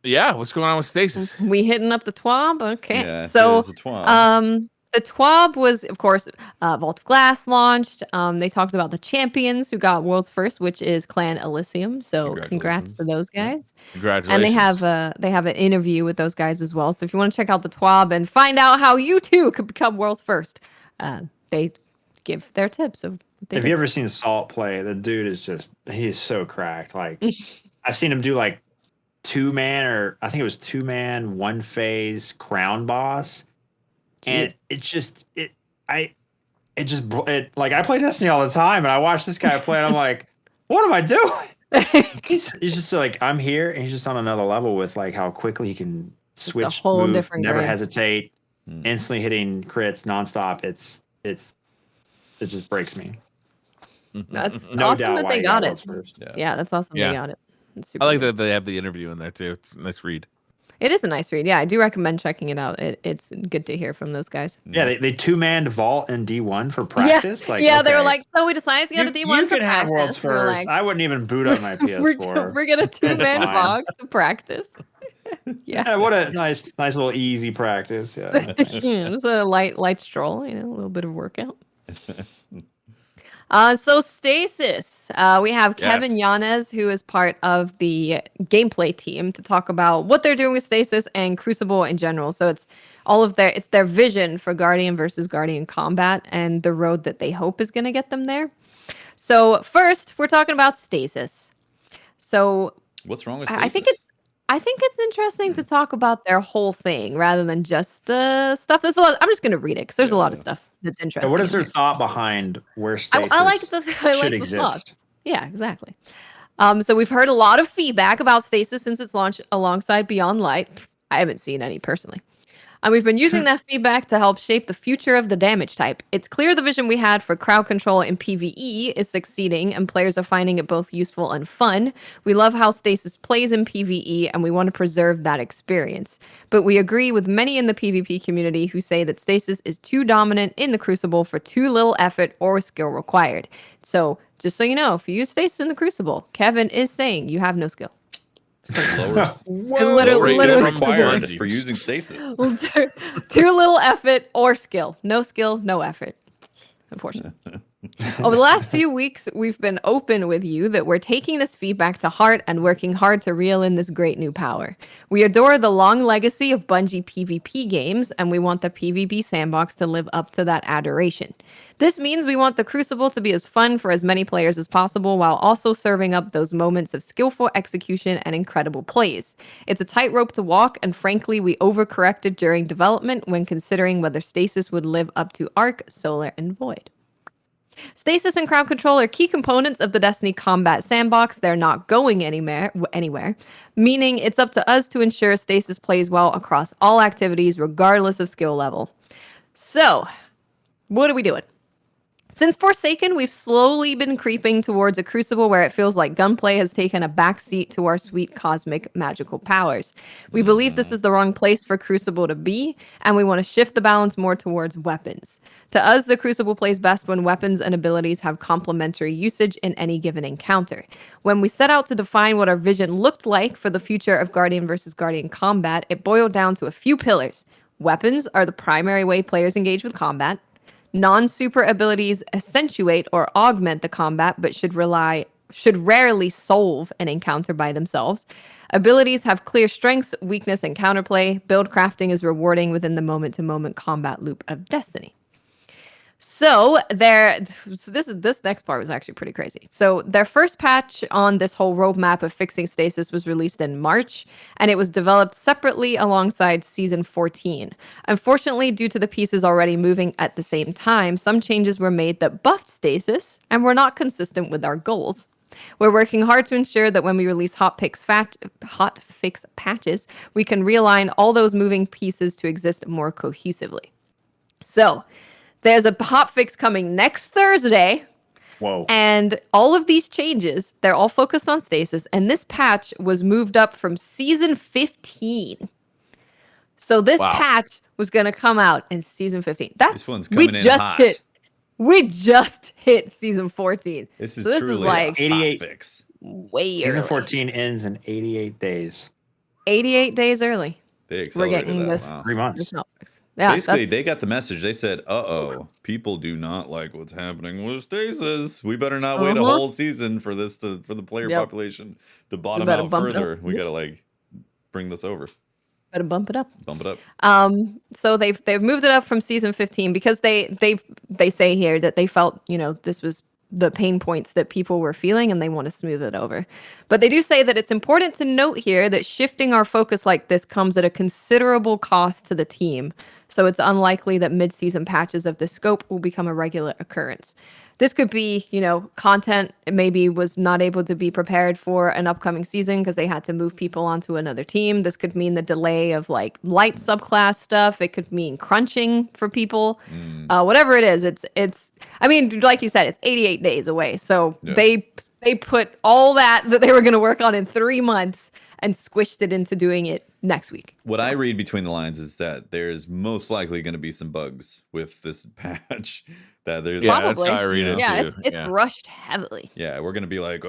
S4: Yeah, what's going on with Stasis?
S2: We hitting up the TWAB? Okay.
S1: Yeah,
S2: So,
S1: there's a twab.
S2: the TWAB was, of course, Vault of Glass launched. They talked about the champions who got world's first, which is Clan Elysium. So congrats to those guys.
S4: Congratulations.
S2: And they have an interview with those guys as well. So if you want to check out the TWAB and find out how you too could become world's first, they give their tips of what they
S3: Have
S2: did.
S3: you ever seen Salt play? The dude is he's so cracked. Like I've seen him do like 2-man, or I think it was 2-man, 1-phase crown boss. And I play Destiny all the time, and I watch this guy play, and I'm like, what am I doing? He's just like, I'm here, and he's just on another level with like how quickly he can switch,
S2: a whole
S3: move,
S2: different
S3: never
S2: grade.
S3: hesitate, instantly hitting crits nonstop. It just breaks me.
S2: That's
S3: No
S2: awesome
S3: doubt
S2: that
S3: why
S2: they
S3: he
S2: got
S3: world's
S2: it.
S3: first.
S2: Yeah, that's awesome
S4: Yeah.
S2: they got it. It's
S4: I
S2: super
S4: like
S2: good.
S4: that they have the interview in there too. It's a nice read.
S2: It is a nice read. Yeah, I do recommend checking it out. It's good to hear from those guys.
S3: Yeah, they 2-manned Vault and D1 for practice.
S2: Yeah,
S3: Like,
S2: yeah, they were
S3: okay.
S2: like, so we decided to go to D1
S3: You
S2: for
S3: can have world's
S2: practice. We were
S3: first.
S2: like,
S3: I wouldn't even boot up my PS4.
S2: we're gonna 2-man
S3: fine.
S2: VOG to practice. Yeah.
S3: Yeah, what a nice little easy practice. Yeah.
S2: Yeah, it was a light stroll, a little bit of workout. So Stasis, we have Kevin Yanez, who is part of the gameplay team, to talk about what they're doing with Stasis and Crucible in general. So it's their vision for Guardian versus Guardian combat and the road that they hope is going to get them there. So first, we're talking about Stasis. So
S1: What's wrong with Stasis?
S2: I think it's interesting to talk about their whole thing rather than just the stuff. There's a lot. I'm just going to read it because there's a lot of stuff that's interesting.
S3: What is
S2: in
S3: their
S2: here.
S3: thought behind where Stasis
S2: I like
S3: should
S2: the
S3: exist?
S2: thought. Yeah, exactly. So we've heard a lot of feedback about Stasis since its launch alongside Beyond Light. I haven't seen any personally. And we've been using that feedback to help shape the future of the damage type. It's clear the vision we had for crowd control in PvE is succeeding, and players are finding it both useful and fun. We love how Stasis plays in PvE, and we want to preserve that experience. But we agree with many in the PvP community who say that Stasis is too dominant in the Crucible for too little effort or skill required. So, just so you know, if you use Stasis in the Crucible, Kevin is saying you have no skill.
S1: Lowers,
S2: Literally
S1: skill
S2: from
S1: required
S4: Bungie.
S1: for using Stasis.
S2: Too little effort or skill. No skill, no effort. Unfortunately. Over the last few weeks, we've been open with you that we're taking this feedback to heart and working hard to reel in this great new power. We adore the long legacy of Bungie PvP games, and we want the PvP sandbox to live up to that adoration. This means we want the Crucible to be as fun for as many players as possible while also serving up those moments of skillful execution and incredible plays. It's a tightrope to walk, and frankly, we overcorrected during development when considering whether Stasis would live up to Arc, Solar, and Void. Stasis and crowd control are key components of the Destiny combat sandbox. They're not going anywhere, meaning it's up to us to ensure Stasis plays well across all activities, regardless of skill level. So, what are we doing? Since Forsaken, we've slowly been creeping towards a Crucible where it feels like gunplay has taken a backseat to our sweet cosmic magical powers. We believe this is the wrong place for Crucible to be, and we want to shift the balance more towards weapons. To us, the Crucible plays best when weapons and abilities have complementary usage in any given encounter. When we set out to define what our vision looked like for the future of Guardian versus Guardian combat, it boiled down to a few pillars. Weapons are the primary way players engage with combat. Non-super abilities accentuate or augment the combat, but should rarely solve an encounter by themselves. Abilities have clear strengths, weakness, and counterplay. Build crafting is rewarding within the moment-to-moment combat loop of Destiny. So this next part was actually pretty crazy. So their first patch on this whole roadmap of fixing stasis was released in March, and it was developed separately alongside Season 14. Unfortunately, due to the pieces already moving at the same time, some changes were made that buffed stasis and were not consistent with our goals. We're working hard to ensure that when we release hotfix patches, we can realign all those moving pieces to exist more cohesively. So, there's a hotfix coming next Thursday.
S3: Whoa.
S2: And all of these changes, they're all focused on stasis. And this patch was moved up from Season 15. So this patch was going to come out in Season 15.
S1: This one's coming in hot.
S2: We just hit Season 14.
S1: This is
S2: so this
S1: truly
S2: is like
S3: 88
S1: fix.
S2: Way
S3: Season
S2: early.
S3: 14 ends in 88 days.
S2: 88 days early.
S1: They
S2: We're
S1: accelerated
S2: getting
S1: that.
S2: this.
S1: Wow.
S3: 3 months.
S2: Yeah,
S1: Basically, they got the message. They said, people do not like what's happening with stasis. We better not wait a whole season for this for the player population to bottom out further. We gotta like bring this over.
S2: Better bump it up.
S1: Bump it up.
S2: So they've moved it up from Season 15 because they say here that they felt, this was the pain points that people were feeling and they want to smooth it over. But they do say that it's important to note here that shifting our focus like this comes at a considerable cost to the team. So it's unlikely that mid-season patches of this scope will become a regular occurrence. This could be, content maybe was not able to be prepared for an upcoming season because they had to move people onto another team. This could mean the delay of like light subclass stuff. It could mean crunching for people. Whatever it is, it's. I mean, like you said, it's 88 days away. So they put all that they were going to work on in 3 months and squished it into doing it next week.
S1: What I read between the lines is that there's most likely going to be some bugs with this patch.
S2: Probably.
S4: That's how I read it too.
S2: It's rushed heavily.
S1: Yeah, we're going to be like,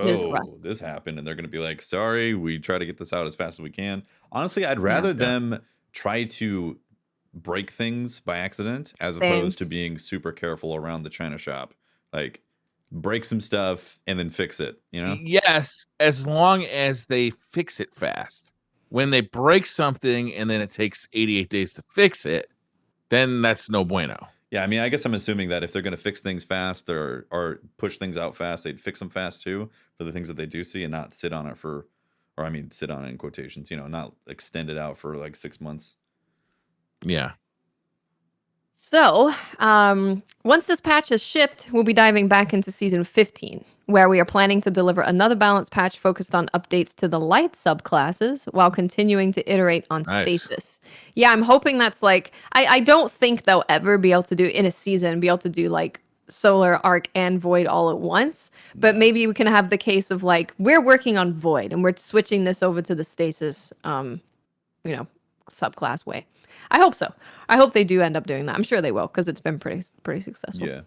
S1: this happened. And they're going to be like, sorry, we try to get this out as fast as we can. Honestly, I'd rather them try to break things by accident as opposed to being super careful around the China shop. Like, break some stuff and then fix it,
S4: Yes, as long as they fix it fast. When they break something and then it takes 88 days to fix it, then that's no bueno.
S1: Yeah, I mean, I guess I'm assuming that if they're going to fix things fast or push things out fast, they'd fix them fast too for the things that they do see and not sit on it sit on it in quotations, not extend it out for like 6 months.
S4: Yeah.
S2: So, once this patch is shipped, we'll be diving back into Season 15, where we are planning to deliver another balance patch focused on updates to the light subclasses while continuing to iterate on stasis. Yeah, I'm hoping that's like, I don't think they'll ever be able to do in a season, be able to do like Solar, Arc, and Void all at once. But maybe we can have the case of like, we're working on Void and we're switching this over to the stasis, subclass way. I hope so. I hope they do end up doing that. I'm sure they will because it's been pretty successful.
S1: Yeah.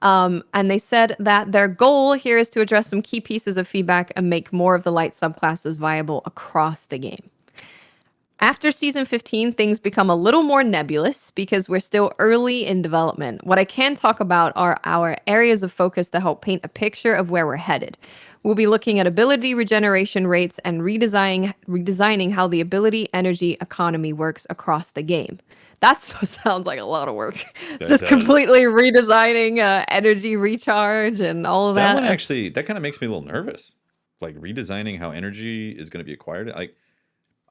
S2: And they said that their goal here is to address some key pieces of feedback and make more of the light subclasses viable across the game. After Season 15, things become a little more nebulous because we're still early in development. What I can talk about are our areas of focus to help paint a picture of where we're headed. We'll be looking at ability regeneration rates and redesigning how the ability energy economy works across the game. That sounds like a lot of work. Just completely redesigning energy recharge and all of that.
S1: That one actually, that kind of makes me a little nervous. Like redesigning how energy is going to be acquired. Like,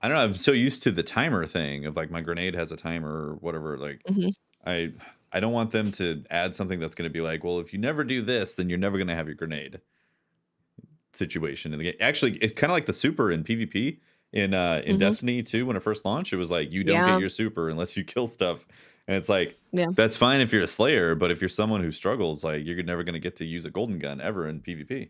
S1: I don't know. I'm so used to the timer thing of like my grenade has a timer or whatever. Like, I don't want them to add something that's going to be like, well, if you never do this, then you're never going to have your grenade situation in the game. Actually, it's kind of like the super in PvP in Destiny 2 when it first launched. It was like you don't get your super unless you kill stuff, and it's like that's fine if you're a slayer, but if you're someone who struggles, like you're never going to get to use a golden gun ever in PvP.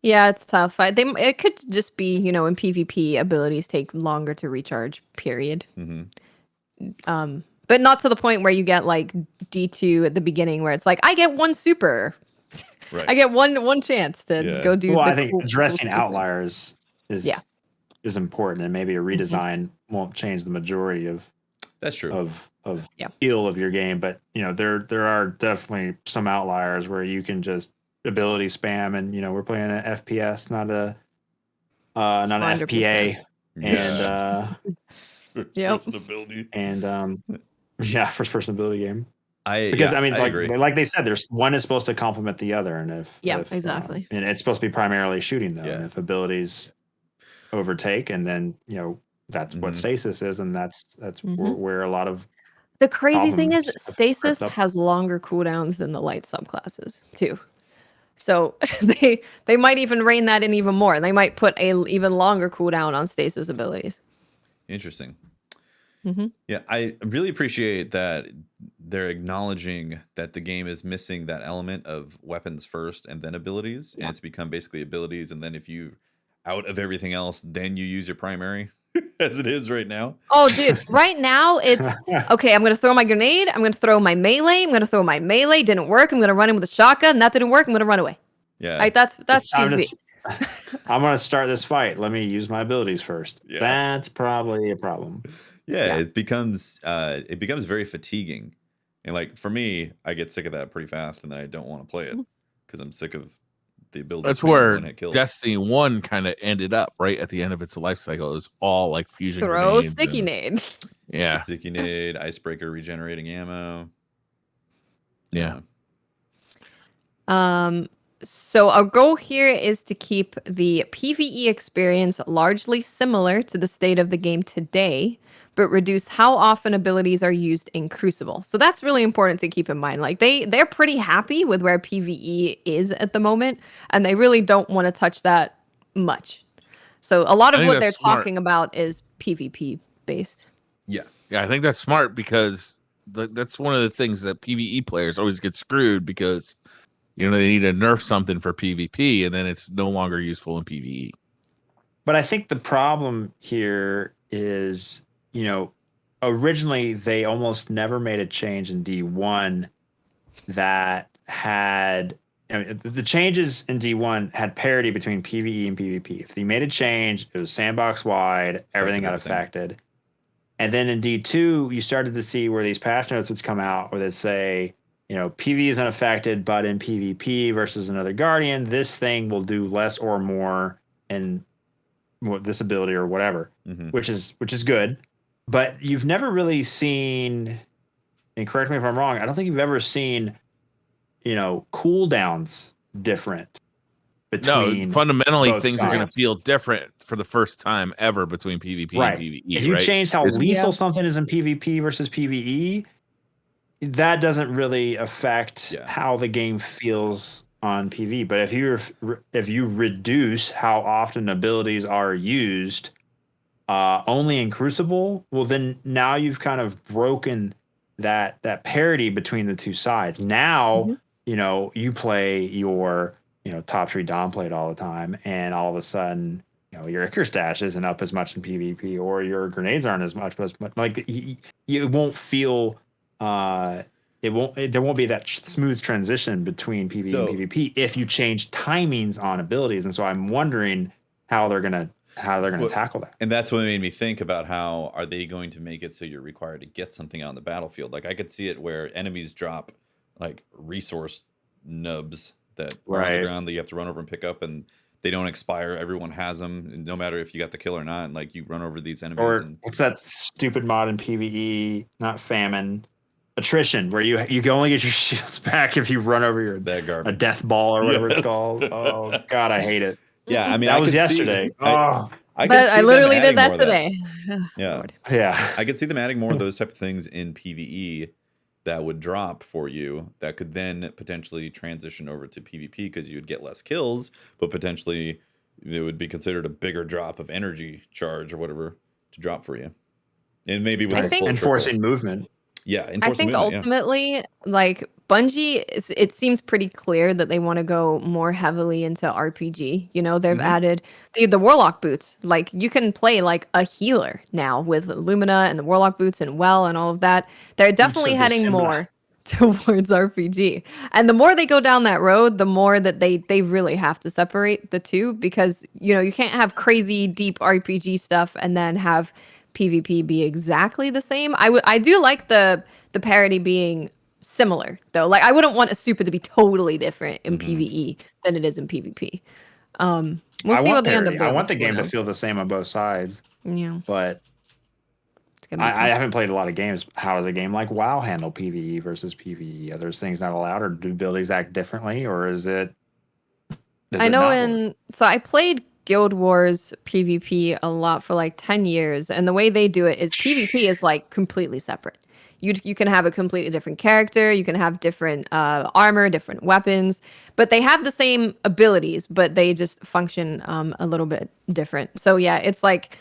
S2: Yeah, it's tough. It could just be, in PvP, abilities take longer to recharge, period. But not to the point where you get like D2 at the beginning where it's like, I get one super. Right. I get one chance to go do.
S3: Well, I think addressing outliers is important, and maybe a redesign won't change the majority of feel of your game. But there are definitely some outliers where you can just ability spam, and we're playing an FPS, not an 100%. FPA, and first person ability, and first person ability game. Because I mean,
S1: I agree.
S3: like they said, there's one is supposed to complement the other, and if
S2: exactly.
S3: and it's supposed to be primarily shooting though,
S1: Yeah.
S3: and if abilities overtake, and then that's what stasis is, and that's where a lot of
S2: the crazy thing is
S3: problems have
S2: stasis
S3: crept up.
S2: has longer cooldowns than the light subclasses too. So they might even rein that in even more. They might put a even longer cooldown on stasis abilities.
S1: Interesting.
S2: Mm-hmm.
S1: Yeah, I really appreciate that they're acknowledging that the game is missing that element of weapons first and then abilities, and it's become basically abilities, and then if you out of everything else, then you use your primary, as it is right now.
S2: Oh, dude, right now it's okay. I'm gonna throw my grenade. I'm gonna throw my melee. I'm gonna throw my melee. Didn't work. I'm gonna run in with a shotgun. That didn't work. I'm gonna run away.
S1: Yeah,
S2: Like that's
S3: I'm
S2: PvP.
S3: gonna start this fight. Let me use my abilities first.
S1: Yeah.
S3: That's probably a problem.
S1: Yeah, it becomes very fatiguing, and like for me, I get sick of that pretty fast, and then I don't want to play it because I'm sick of the ability.
S4: That's where Destiny 1 kind of ended up, right at the end of its life cycle. It was all like fusion
S2: Throw
S4: grenades
S2: sticky
S4: and-
S2: nade.
S4: Yeah,
S1: sticky nade, icebreaker, regenerating ammo.
S4: yeah.
S2: So our goal here is to keep the PvE experience largely similar to the state of the game today, but reduce how often abilities are used in Crucible. So that's really important to keep in mind. Like they're pretty happy with where PvE is at the moment, and they really don't want to touch that much. So a lot of what they're talking about is PvP based.
S1: Yeah.
S4: Yeah, I think that's smart because that's one of the things that PvE players always get screwed because they need to nerf something for PvP and then it's no longer useful in PvE.
S3: But I think the problem here is, originally they almost never made a change in D1 that had the changes in D1 had parity between PvE and PvP. If they made a change, it was sandbox wide, everything got affected. And then in D2, you started to see where these patch notes would come out where they'd say, PvE is unaffected, but in PvP versus another Guardian, this thing will do less or more in this ability or whatever, which is good. But you've never really seen, and correct me if I'm wrong, I don't think you've ever seen, cooldowns different between.
S4: No, fundamentally
S3: both
S4: things are going to
S3: sides.
S4: feel different for the first time ever between PvP and PvE.
S3: If you change how lethal something is in PvP versus PvE, that doesn't really affect how the game feels on PvE. But if you reduce how often abilities are used only in Crucible, well, then now you've kind of broken that parity between the two sides. Now, you play your top tree Dom played all the time, and all of a sudden, your Icar stash isn't up as much in PvP, or your grenades aren't as much. Like you won't feel. There won't be that smooth transition between PvE and PvP if you change timings on abilities. And so I'm wondering how they're gonna tackle that.
S1: And that's what made me think about how are they going to make it so you're required to get something on the battlefield. Like I could see it where enemies drop like resource nubs that are on the ground that you have to run over and pick up, and they don't expire. Everyone has them, no matter if you got the kill or not. And like you run over these enemies.
S3: Or
S1: and
S3: what's that stupid mod in PvE? Not famine. Attrition, where you can only get your shields back if you run over a death ball or whatever it's called. Oh God, I hate it.
S1: Yeah, I mean,
S3: that was yesterday.
S2: I literally did that today.
S1: Yeah,
S3: yeah.
S1: I could see them adding more of those type of things in PvE that would drop for you. That could then potentially transition over to PvP because you would get less kills, but potentially it would be considered a bigger drop of energy charge or whatever to drop for you. And maybe with
S3: enforcing movement.
S1: Yeah,
S2: I think ultimately, like Bungie, it seems pretty clear that they want to go more heavily into RPG. They've added the Warlock boots. Like you can play like a healer now with Lumina and the Warlock boots and Well and all of that. They're definitely heading more towards RPG. And the more they go down that road, the more that they really have to separate the two, because you can't have crazy deep RPG stuff and then have PvP be exactly the same. I do like the parity being similar though. Like I wouldn't want a super to be totally different in PvE than it is in PvP. We'll see what they end up doing.
S3: I want the game to feel the same on both sides.
S2: Yeah,
S3: but
S2: gonna be
S3: I
S2: tough.
S3: haven't played a lot of games. How does a game like WoW handle PvE versus PvE? Are those things not allowed, or do abilities act differently, or is it?
S2: I know so I played Guild Wars PvP a lot for like 10 years, and the way they do it is PvP is like completely separate. You can have a completely different character, you can have different armor, different weapons, but they have the same abilities, but they just function a little bit different. So yeah, it's like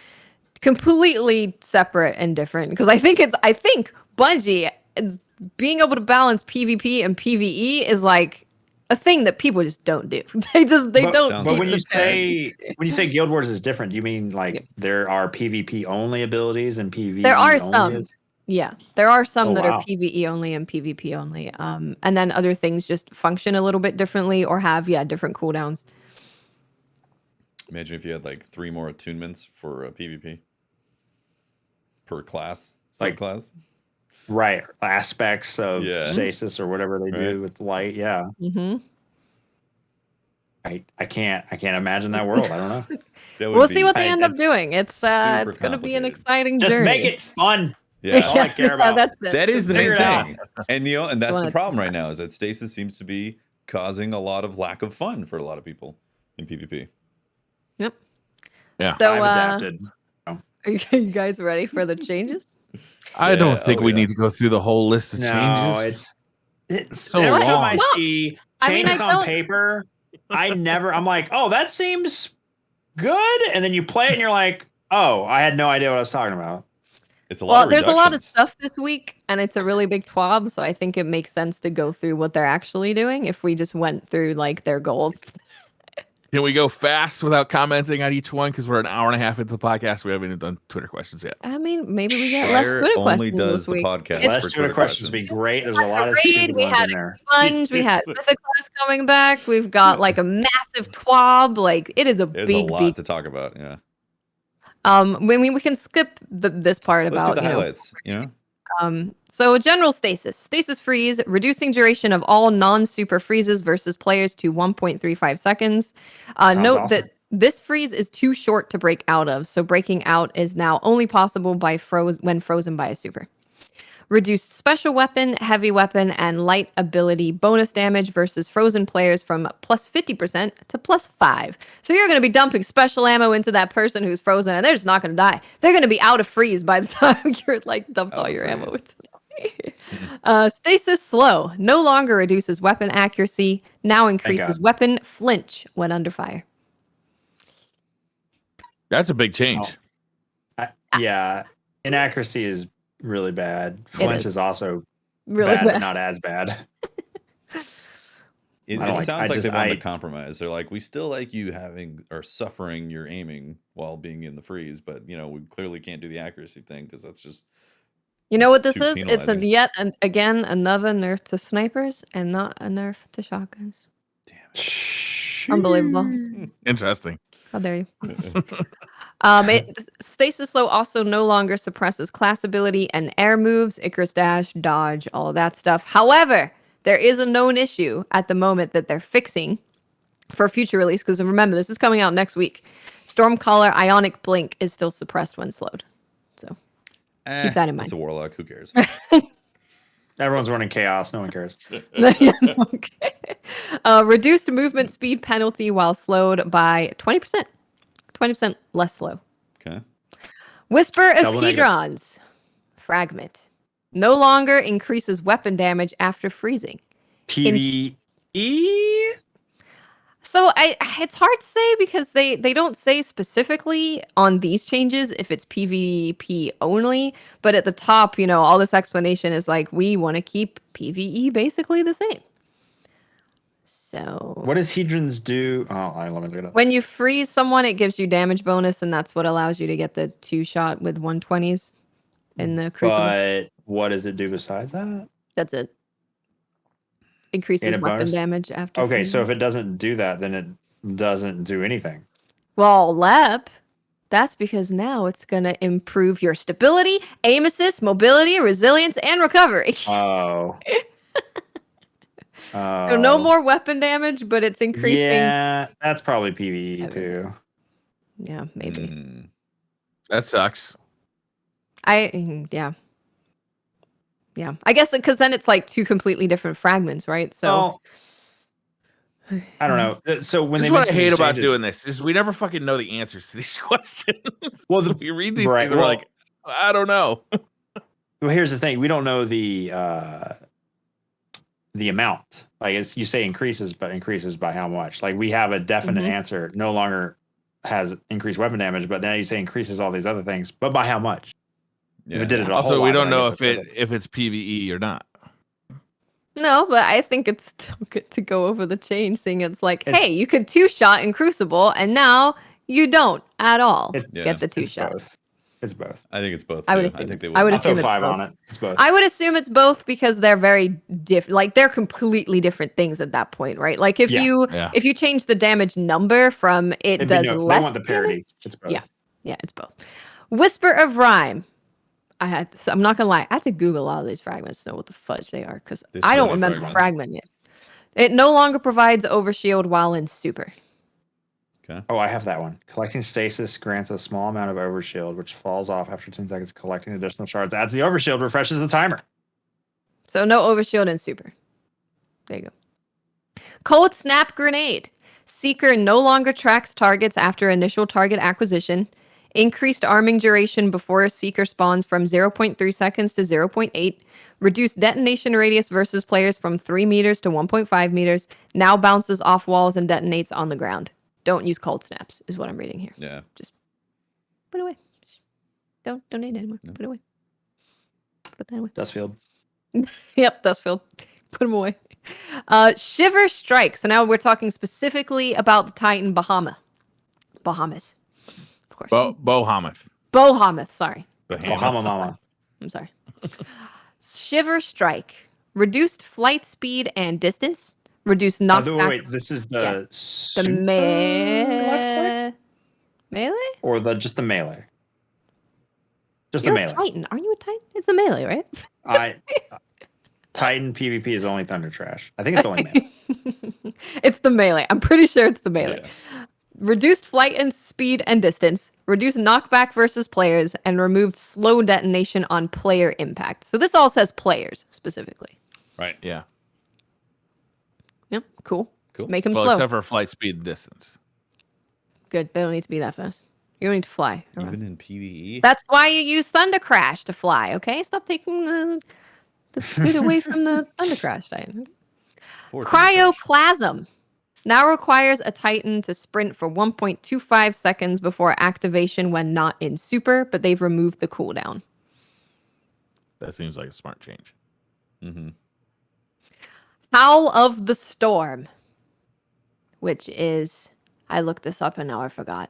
S2: completely separate and different because I think Bungie is being able to balance PvP and PvE is like a thing that people just don't do. They don't.
S1: Sounds
S3: But
S1: like
S3: when
S1: a
S3: you say Guild Wars is different, do you mean like
S2: Yeah.
S3: there are PvP only abilities and PvE
S2: There are
S3: only?
S2: some. Yeah, there are some
S3: Oh,
S2: that are
S3: wow.
S2: PvE only and PvP only. And then other things just function a little bit differently or have different cooldowns.
S1: Imagine if you had like 3 more attunements for PvP per class,
S3: Like-
S1: subclass.
S3: Right, aspects of
S1: Yeah.
S3: Stasis or whatever they do
S1: Right.
S3: with light. Yeah,
S2: Hmm.
S3: I can't imagine that world. I don't know.
S1: That would
S2: We'll
S1: be
S2: see what they end
S3: I-
S2: up doing. It's going to be an
S1: complicated.
S2: exciting
S3: Just
S2: journey.
S3: make it fun.
S1: Yeah.
S3: all I care about.
S2: That's it.
S1: That is the
S3: Figure
S1: main
S3: it out.
S1: thing. And and that's
S2: wanna
S1: the
S2: do
S1: problem right now is that Stasis seems to be causing a lot of lack of fun for a lot of people in PvP.
S2: Yep.
S4: Yeah.
S2: So,
S3: I've adapted.
S2: are you guys ready for the changes?
S4: I
S1: Yeah,
S4: don't think
S1: oh,
S4: we
S1: yeah.
S4: need to go through the whole list of
S3: No,
S4: changes.
S3: it's
S4: so
S3: every time
S4: long.
S3: I
S2: Well,
S3: see
S2: I mean,
S3: changes
S2: I
S3: on
S2: don't-
S3: paper, I'm like, oh, that seems good, and then you play it and you're like, oh, I had no idea what I was talking about.
S1: It's a lot
S2: Well,
S1: of
S2: there's a lot of
S1: reductions.
S2: stuff this week, and it's a really big twab, so I think it makes sense to go through what they're actually doing if we just went through like their goals.
S4: Can we go fast without commenting on each one? Because we're an hour and a half into the podcast. We haven't even done Twitter questions yet.
S2: I mean, maybe we get less
S1: Fire
S2: Twitter
S1: only
S2: questions
S1: does
S2: this
S1: the
S2: week.
S1: podcast
S3: Less
S1: for
S3: Twitter questions would be great. There's a lot of
S2: Raid,
S3: stupid
S2: we
S3: ones
S2: had
S3: in there.
S2: Sponge, we had Mythiclass coming back. We've got like a massive twab. Like it is a
S1: There's
S2: big,
S1: a lot
S2: big.
S1: to talk about. Yeah.
S2: We can skip this part
S1: Let's
S2: about
S1: do the
S2: you know.
S1: highlights. You know?
S2: So general stasis freeze, reducing duration of all non-super freezes versus players to 1.35 seconds. Note
S3: awesome.
S2: that this freeze is too short to break out of, so breaking out is now only possible by when frozen by a super. Reduced special weapon, heavy weapon, and light ability bonus damage versus frozen players from plus 50% to plus 5. So you're going to be dumping special ammo into that person who's frozen, and they're just not going to die. They're going to be out of freeze by the time you're like dumped
S1: Out
S2: all
S1: of
S2: your ammo
S1: freeze.
S2: into them. Stasis slow no longer reduces weapon accuracy, now increases
S3: God.
S2: weapon flinch when under fire.
S4: That's a big change.
S3: Yeah, inaccuracy is really bad. Flinch is also
S2: Really
S3: bad,
S2: bad.
S3: but not as bad.
S1: It
S3: I don't like-
S1: sounds
S3: I
S1: like
S3: just-
S1: they wanted
S3: I-
S1: to compromise. They're like, we still like you having or suffering your aiming while being in the freeze, but you know we clearly can't do the accuracy thing because that's just
S2: You know what this
S1: Too
S2: is? It's
S1: penalizing.
S2: again another nerf to snipers and not a nerf to shotguns. Unbelievable.
S4: Interesting.
S2: How dare you? Stasis Slow also no longer suppresses class ability and air moves, Icarus Dash, dodge, all of that stuff. However, there is a known issue at the moment that they're fixing for future release, because remember, this is coming out next week. Stormcaller Ionic Blink is still suppressed when slowed. So keep that in mind.
S1: It's a warlock. Who cares?
S3: Everyone's running chaos. No one cares.
S2: Okay. Reduced movement speed penalty while slowed by 20%. 20% less slow.
S1: Okay.
S2: Whisper of
S3: Double negative.
S2: Hedrons. Fragment. No longer increases weapon damage after freezing.
S3: PvE.
S2: So it's hard to say because they don't say specifically on these changes if it's PvP only, but at the top, all this explanation is like, we want to keep PvE basically the same. So
S3: What does Hedrons do? Oh, let me look it up.
S2: when you freeze someone, it gives you damage bonus, and that's what allows you to get the 2-shot with 120s in the Crucible.
S3: But what does it do besides that?
S2: That's it. Increases
S3: And a
S2: weapon
S3: bonus?
S2: damage after
S3: Okay, so
S2: freezing.
S3: if it doesn't do that, then it doesn't do anything.
S2: Well, Lep, that's because now it's going to improve your stability, aim assist, mobility, resilience, and recovery.
S3: Oh.
S2: So no more weapon damage, but it's increasing.
S3: Yeah, that's probably PvE too.
S2: Yeah, maybe.
S1: Mm.
S4: That sucks.
S2: Yeah. I guess because then it's like two completely different fragments, right? So
S3: Well, I don't know. So when
S4: This
S3: they
S4: is what I
S3: mention
S4: hate
S3: these
S4: about
S3: changes,
S4: doing this is we never fucking know the answers to these questions.
S3: Well,
S4: We read these
S3: right,
S4: things and we're
S3: well-
S4: like, I don't know.
S3: well, here's the thing: we don't know the amount. Like it's, you say increases, but increases by how much? Like we have a definite
S2: Mhm.
S3: answer. No longer has increased weapon damage, but then you say increases all these other things, but by how much? If it did it a
S4: Also,
S3: whole
S4: we
S3: lot,
S4: don't
S3: then I
S4: know
S3: guess
S4: if it's PVE or not.
S2: no, but I think it's still good to go over the change, seeing it's like,
S3: It's-
S2: hey, you could 2-shot in Crucible, and now you don't at all
S3: It's-
S2: get the
S3: it's
S2: 2-shot.
S3: both. It's both.
S1: I think it's both.
S2: I would
S1: too.
S2: assume
S1: think
S2: it's-
S1: they
S2: I would
S3: I'll throw
S2: assume it's
S3: 5
S2: both.
S3: on it. It's both.
S2: I would assume it's both because they're very different. Like they're completely different things at that point, right? Like if
S3: Yeah.
S2: you change the damage number from it
S3: It'd be
S2: does
S3: they
S2: less
S3: want the
S2: damage-
S3: parity. It's both.
S2: Yeah, it's both. Whisper of Rhyme. I'm not gonna lie. I had to Google all of these fragments to know what the fudge they are because
S1: There's
S2: I
S1: so
S2: don't
S1: many
S2: remember the
S1: fragments.
S2: fragment yet. It no longer provides overshield while in super.
S1: Okay.
S3: Oh, I have that one. Collecting stasis grants a small amount of overshield, which falls off after 10 seconds. Collecting additional shards adds the overshield, refreshes the timer.
S2: So no overshield in super. There you go. Cold Snap Grenade. Seeker no longer tracks targets after initial target acquisition. Increased arming duration before a Seeker spawns from 0.3 seconds to 0.8. Reduced detonation radius versus players from 3 meters to 1.5 meters. Now bounces off walls and detonates on the ground. Don't use cold snaps, is what I'm reading here.
S1: Yeah.
S2: Put it away. Don't donate anymore.
S1: No.
S2: Put it away. Put that away.
S3: Dustfield.
S2: Yep, Dustfield. Put them away. Shiver Strike. So now we're talking specifically about the Titan Bahamas. Of course.
S4: Bohamoth.
S2: Bohamoth, sorry.
S3: Bahama Mama.
S2: I'm sorry. Shiver Strike. Reduced flight speed and distance. Reduced knockback.
S3: Wait, this is the
S2: The
S3: super left click?
S2: melee?
S3: Or just the melee? Just
S2: You're
S3: the
S2: a
S3: melee.
S2: Titan. Aren't you a Titan? It's a melee, right?
S3: Titan PvP is only Thunder Trash. I think it's only melee.
S2: It's the melee. I'm pretty sure it's the melee.
S1: Yeah.
S2: Reduced flight and speed and distance, reduced knockback versus players, and removed slow detonation on player impact. So this all says players specifically.
S1: Right.
S4: Yeah.
S2: Yep, cool. Just
S1: Cool.
S2: make them
S4: Well,
S2: slow.
S4: except for flight speed and distance.
S2: Good. They don't need to be that fast. You don't need to fly. around.
S1: Even in PvE.
S2: That's why you use Thunder Crash to fly, okay? Stop taking the food away from the Thunder Crash Titan.
S1: Poor Thunder Crash.
S2: Cryoclasm now requires a Titan to sprint for 1.25 seconds before activation when not in super, but they've removed the cooldown.
S4: That seems like a smart change.
S1: Mm-hmm.
S2: Howl of the Storm, which is, I looked this up and now I forgot.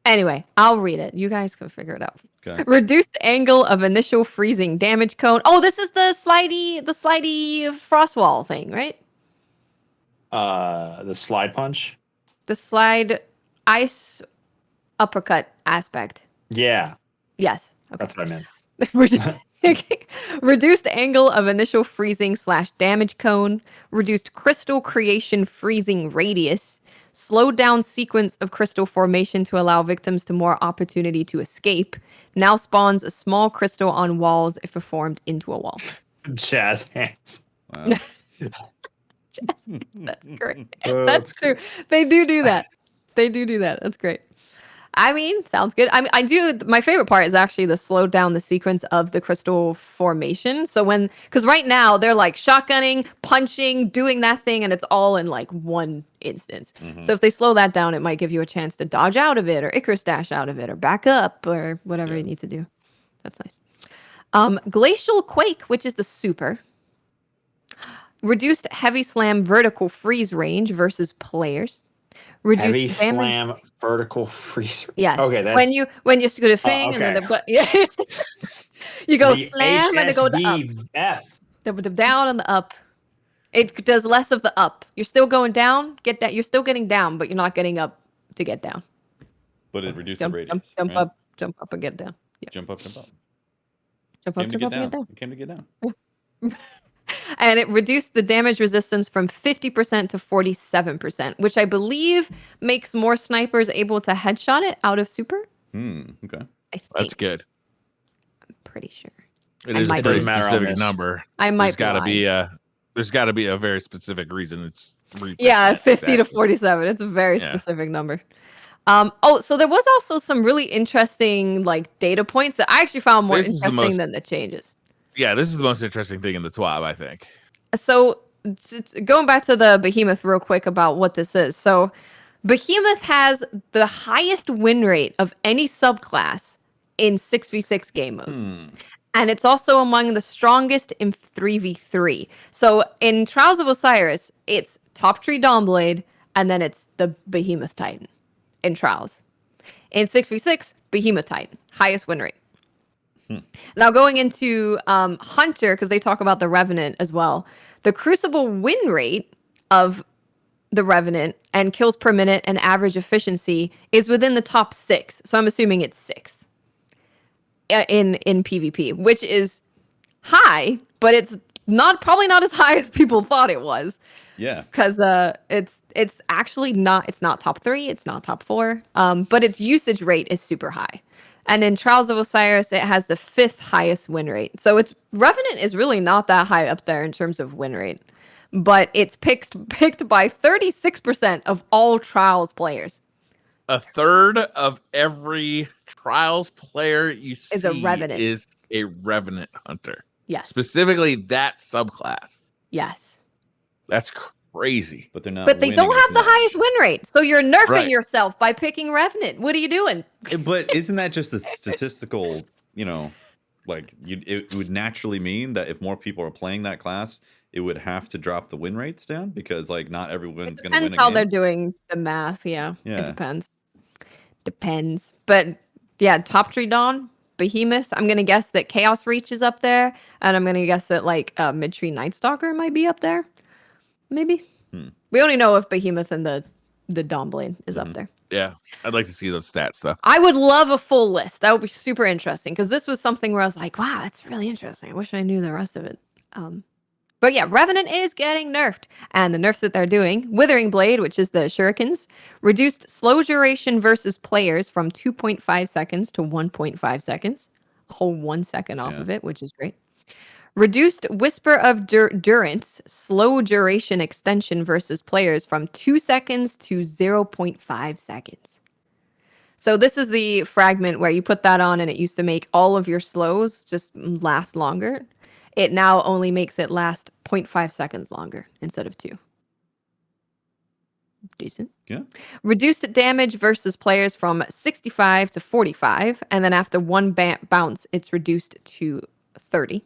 S2: Anyway, I'll read it. You guys can figure it out.
S1: Okay.
S2: Reduced angle of initial freezing damage cone. Oh, this is the slidey frost wall thing, right?
S3: The slide punch.
S2: The slide ice uppercut aspect.
S3: Yeah,
S2: Yes. Okay.
S3: that's what I meant.
S2: Reduced angle of initial freezing / damage cone. Reduced crystal creation freezing radius. Slowed down sequence of crystal formation to allow victims to more opportunity to escape. Now spawns a small crystal on walls if performed into a wall.
S3: Jazz hands.
S1: Wow.
S2: That's great.
S3: Oh,
S2: That's true. They do that. They do that. That's great. I mean, sounds good. I mean, I do. My favorite part is actually the slow down the sequence of the crystal formation. So because right now they're like shotgunning, punching, doing that thing, and it's all in like one instance.
S1: Mhm.
S2: So if they slow that down, it might give you a chance to dodge out of it, or Icarus dash out of it, or back up, or whatever
S1: Yeah.
S2: you need to do. That's nice. Glacial Quake, which is the super. Reduced heavy slam vertical freeze range versus players. Reduced
S3: Heavy
S2: damage.
S3: slam vertical freeze.
S2: Yes.
S3: Okay, that's
S2: when you scoot a thing and then
S3: okay.
S2: yeah. You go
S3: the
S2: slam and then go the up.
S3: HSVF.
S2: The down and the up. It does less of the up. You're still going down, get that. You're still getting down, but you're not getting up to get down.
S1: But it reduced
S2: Jump,
S1: the radius.
S2: jump
S1: right?
S2: up and get down. Yeah.
S1: Jump up, jump up.
S2: Jump up,
S1: Came to
S2: jump
S1: get
S2: up, and get
S1: down.
S2: down.
S1: It came to get down.
S2: And it reduced the damage resistance from 50% to 47%, which I believe makes more snipers able to headshot it out of super.
S1: Okay.
S2: I think.
S4: That's good.
S2: pretty sure.
S4: It
S2: I
S4: is a
S2: might
S4: very
S3: be- Doesn't matter on
S4: specific
S3: this.
S4: number.
S2: I might
S4: There's got to
S2: be lying.
S4: there's got to be a very specific reason it's 3%.
S2: Yeah, 50 to
S4: exactly.
S2: 47. It's a very
S4: Yeah.
S2: specific number. So there was also some really interesting like data points that I actually found more
S4: This is the
S2: interesting
S4: most-
S2: than the changes.
S4: Yeah, this is the most interesting thing in the TWAB, I think.
S2: So going back to the Behemoth real quick about what this is. So Behemoth has the highest win rate of any subclass in 6v6 game modes. And it's also among the strongest in 3v3. So in Trials of Osiris, it's Top Tree Dawnblade, and then it's the Behemoth Titan in Trials. In 6v6, Behemoth Titan, highest win rate. Now going into Hunter, because they talk about the Revenant as well. The Crucible win rate of the Revenant and kills per minute and average efficiency is within the top 6. So I'm assuming it's 6th in PvP, which is high, but it's probably not as high as people thought it was.
S1: Yeah.
S2: Because it's actually not, it's not top 3, it's not top 4, but its usage rate is super high. And in Trials of Osiris, it has the 5th highest win rate. So its Revenant is really not that high up there in terms of win rate. But it's picked by 36% of all Trials players.
S4: A third of every Trials player you see
S2: Is a Revenant.
S4: is a Revenant hunter.
S2: Yes.
S4: Specifically that subclass.
S2: Yes.
S4: That's crazy.
S1: But they're not.
S2: But they don't
S1: winning as
S2: have the
S1: much.
S2: highest win rate. So you're nerfing
S4: Right.
S2: yourself by picking Revenant. What are you doing?
S1: But isn't that just a statistical? Like it would naturally mean that if more people are playing that class, it would have to drop the win rates down because like not everyone's going to win.
S2: Depends
S1: a
S2: how
S1: game.
S2: they're doing the math. Yeah.
S1: Yeah.
S2: It depends. But yeah, Top Tree Dawn, Behemoth. I'm gonna guess that Chaos Reach is up there, and I'm gonna guess that like Mid Tree Nightstalker might be up there. Maybe. We only know if Behemoth and the Dawnblade is up there.
S4: Yeah. I'd like to see those stats though.
S2: I would love a full list. That would be super interesting because this was something where I was like, wow, that's really interesting. I wish I knew the rest of it. But yeah, Revenant is getting nerfed. And the nerfs that they're doing, Withering Blade, which is the shurikens, reduced slow duration versus players from 2.5 seconds to 1.5 seconds. A whole 1 second off of it, which is great. Reduced Whisper of Durance, slow duration extension versus players from 2 seconds to 0.5 seconds. So this is the fragment where you put that on and it used to make all of your slows just last longer. It now only makes it last 0.5 seconds longer instead of 2. Decent.
S1: Yeah.
S2: Reduced damage versus players from 65 to 45. And then after one bounce, it's reduced to 30.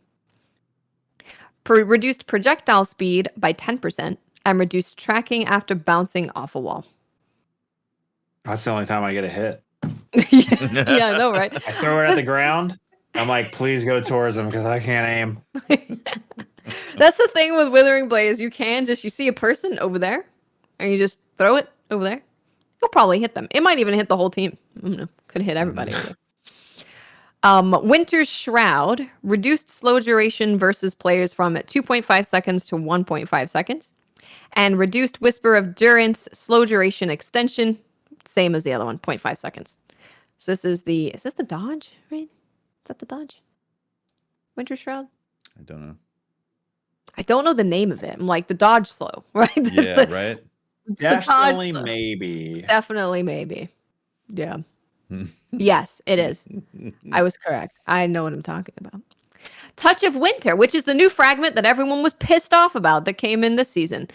S2: Reduced projectile speed by 10%. And reduced tracking after bouncing off a wall.
S3: That's the only time I get a hit.
S2: Yeah, I know, right?
S3: I throw it at the ground. I'm like, please go towards them because I can't aim.
S2: That's the thing with Withering Blade is you see a person over there and you just throw it over there. You'll probably hit them. It might even hit the whole team. I don't know. Could hit everybody. Winter's Shroud reduced slow duration versus players from 2.5 seconds to 1.5 seconds. And reduced Whisper of Durance slow duration extension, same as the other one, 0.5 seconds. So is this the dodge, right? Is that the dodge? Winter Shroud?
S1: I don't know.
S2: I don't know the name of it. I'm like the dodge slow, right?
S1: Yeah, right.
S3: Definitely, maybe.
S2: Definitely, maybe. Yeah. Yes, it is. I was correct. I know what I'm talking about. Touch of Winter, which is the new fragment that everyone was pissed off about that came in this season.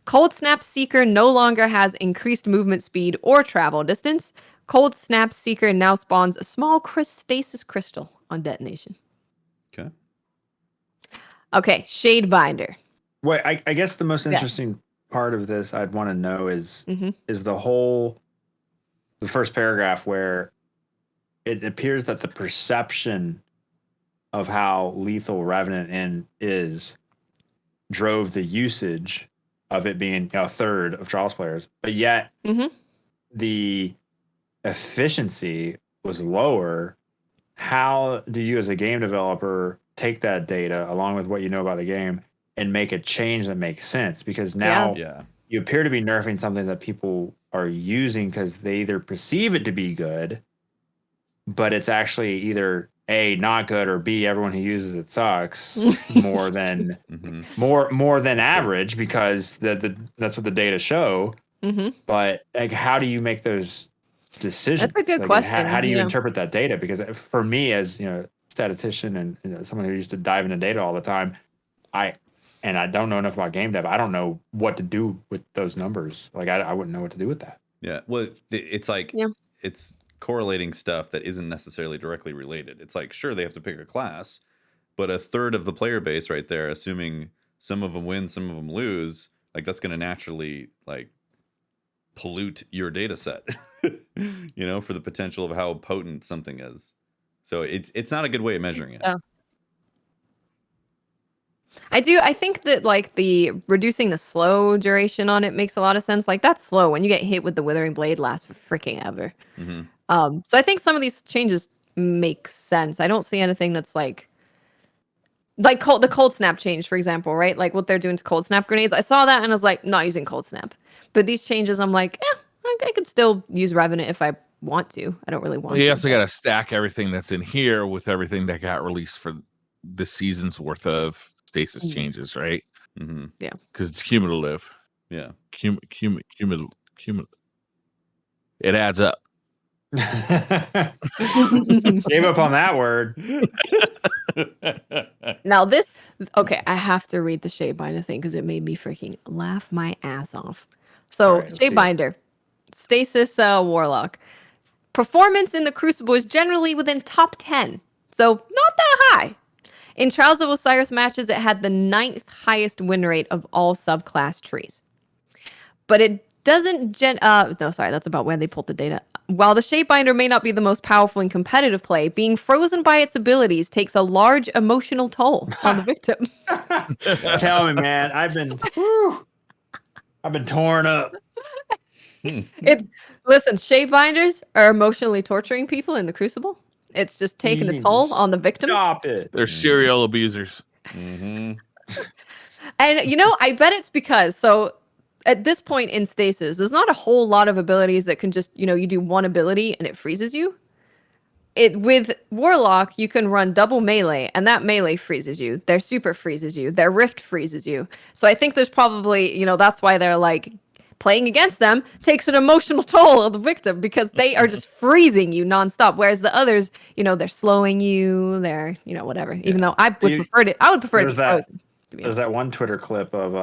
S2: Cold Snap Seeker no longer has increased movement speed or travel distance. Cold Snap Seeker now spawns a small stasis crystal on detonation.
S1: Okay.
S2: Okay, Shade Binder.
S3: Wait, I guess the most interesting part of this I'd want to know is the first paragraph where it appears that the perception of how lethal Revenant drove the usage of it being a third of Trials players, but yet the efficiency was lower. How do you as a game developer take that data along with what you know about the game and make a change that makes sense? Because now you appear to be nerfing something that people are using because they either perceive it to be good, but it's actually either A, not good, or B, everyone who uses it sucks more than more than average, because that's what the data show. But like, how do you make those decisions?
S2: That's a good
S3: like,
S2: question.
S3: How do you interpret that data? Because for me, as statistician and someone who used to dive into data all the time, I don't know enough about game dev. I don't know what to do with those numbers. Like, I wouldn't know what to do with that.
S1: Yeah. Well, it's like it's correlating stuff that isn't necessarily directly related. It's like, sure, they have to pick a class, but a third of the player base right there, assuming some of them win, some of them lose, like that's going to naturally like pollute your data set, for the potential of how potent something is. So it's not a good way of measuring it.
S2: I think that like the reducing the slow duration on it makes a lot of sense. Like that's slow. When you get hit with the Withering Blade, lasts for freaking ever. So I think some of these changes make sense. I don't see anything that's like the cold snap change, for example, right? Like what they're doing to cold snap grenades. I saw that and I was like, not using cold snap. But these changes, I'm like, I could still use Revenant if I want to. I don't really want to.
S4: You also got to stack everything that's in here with everything that got released for the season's worth of Stasis changes, right?
S2: Yeah,
S4: because it's cumulative.
S1: Yeah,
S4: cumulative. It adds up.
S3: Gave up on that word.
S2: Now I have to read the Shadebinder thing because it made me freaking laugh my ass off. So Shadebinder, Stasis Warlock. Performance in the Crucible is generally within top 10. So not that high. In Trials of Osiris matches, it had the 9th highest win rate of all subclass trees. But it doesn't that's about where they pulled the data. While the Shapebinder may not be the most powerful in competitive play, being frozen by its abilities takes a large emotional toll on the victim.
S3: Tell me, man, I've been torn up.
S2: Listen, Shapebinders are emotionally torturing people in the Crucible. It's just taking a toll on the victim.
S3: Stop it.
S4: They're serial abusers.
S2: And I bet it's because at this point in Stasis, there's not a whole lot of abilities that can just, you do one ability and it freezes you. With Warlock, you can run double melee, and that melee freezes you. Their super freezes you. Their rift freezes you. So I think there's probably, that's why they're like, playing against them takes an emotional toll on the victim because they are just freezing you nonstop. Whereas the others, they're slowing you. They're, whatever. Yeah. Even though I would prefer it. I would prefer it to frozen.
S3: There's that one Twitter clip of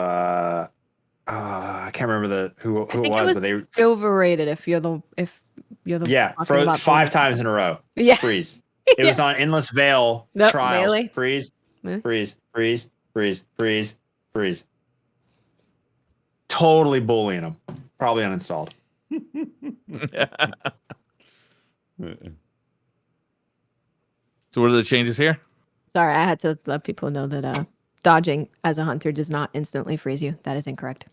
S3: I can't remember who it was, but they
S2: overrated if you're the
S3: froze 5 times in a row.
S2: Yeah,
S3: freeze. It was on Endless Veil trials.
S2: Melee.
S3: Freeze, freeze, freeze, freeze, freeze, freeze. Totally bullying them. Probably uninstalled.
S4: So what are the changes here?
S2: Sorry, I had to let people know that dodging as a hunter does not instantly freeze you. That is incorrect.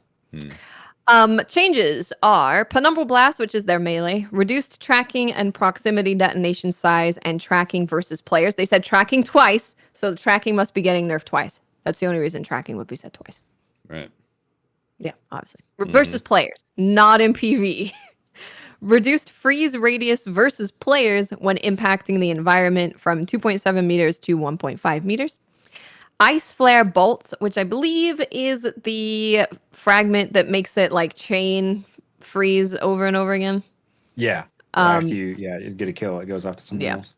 S2: Changes are Penumbral Blast, which is their melee, reduced tracking and proximity detonation size, and tracking versus players. They said tracking twice, so the tracking must be getting nerfed twice. That's the only reason tracking would be said twice.
S1: Right.
S2: Yeah, obviously. Versus players, not in PvE. Reduced freeze radius versus players when impacting the environment from 2.7 meters to 1.5 meters. Ice Flare Bolts, which I believe is the fragment that makes it like chain freeze over and over again.
S3: Yeah. After you get a kill, it goes off to somebody else.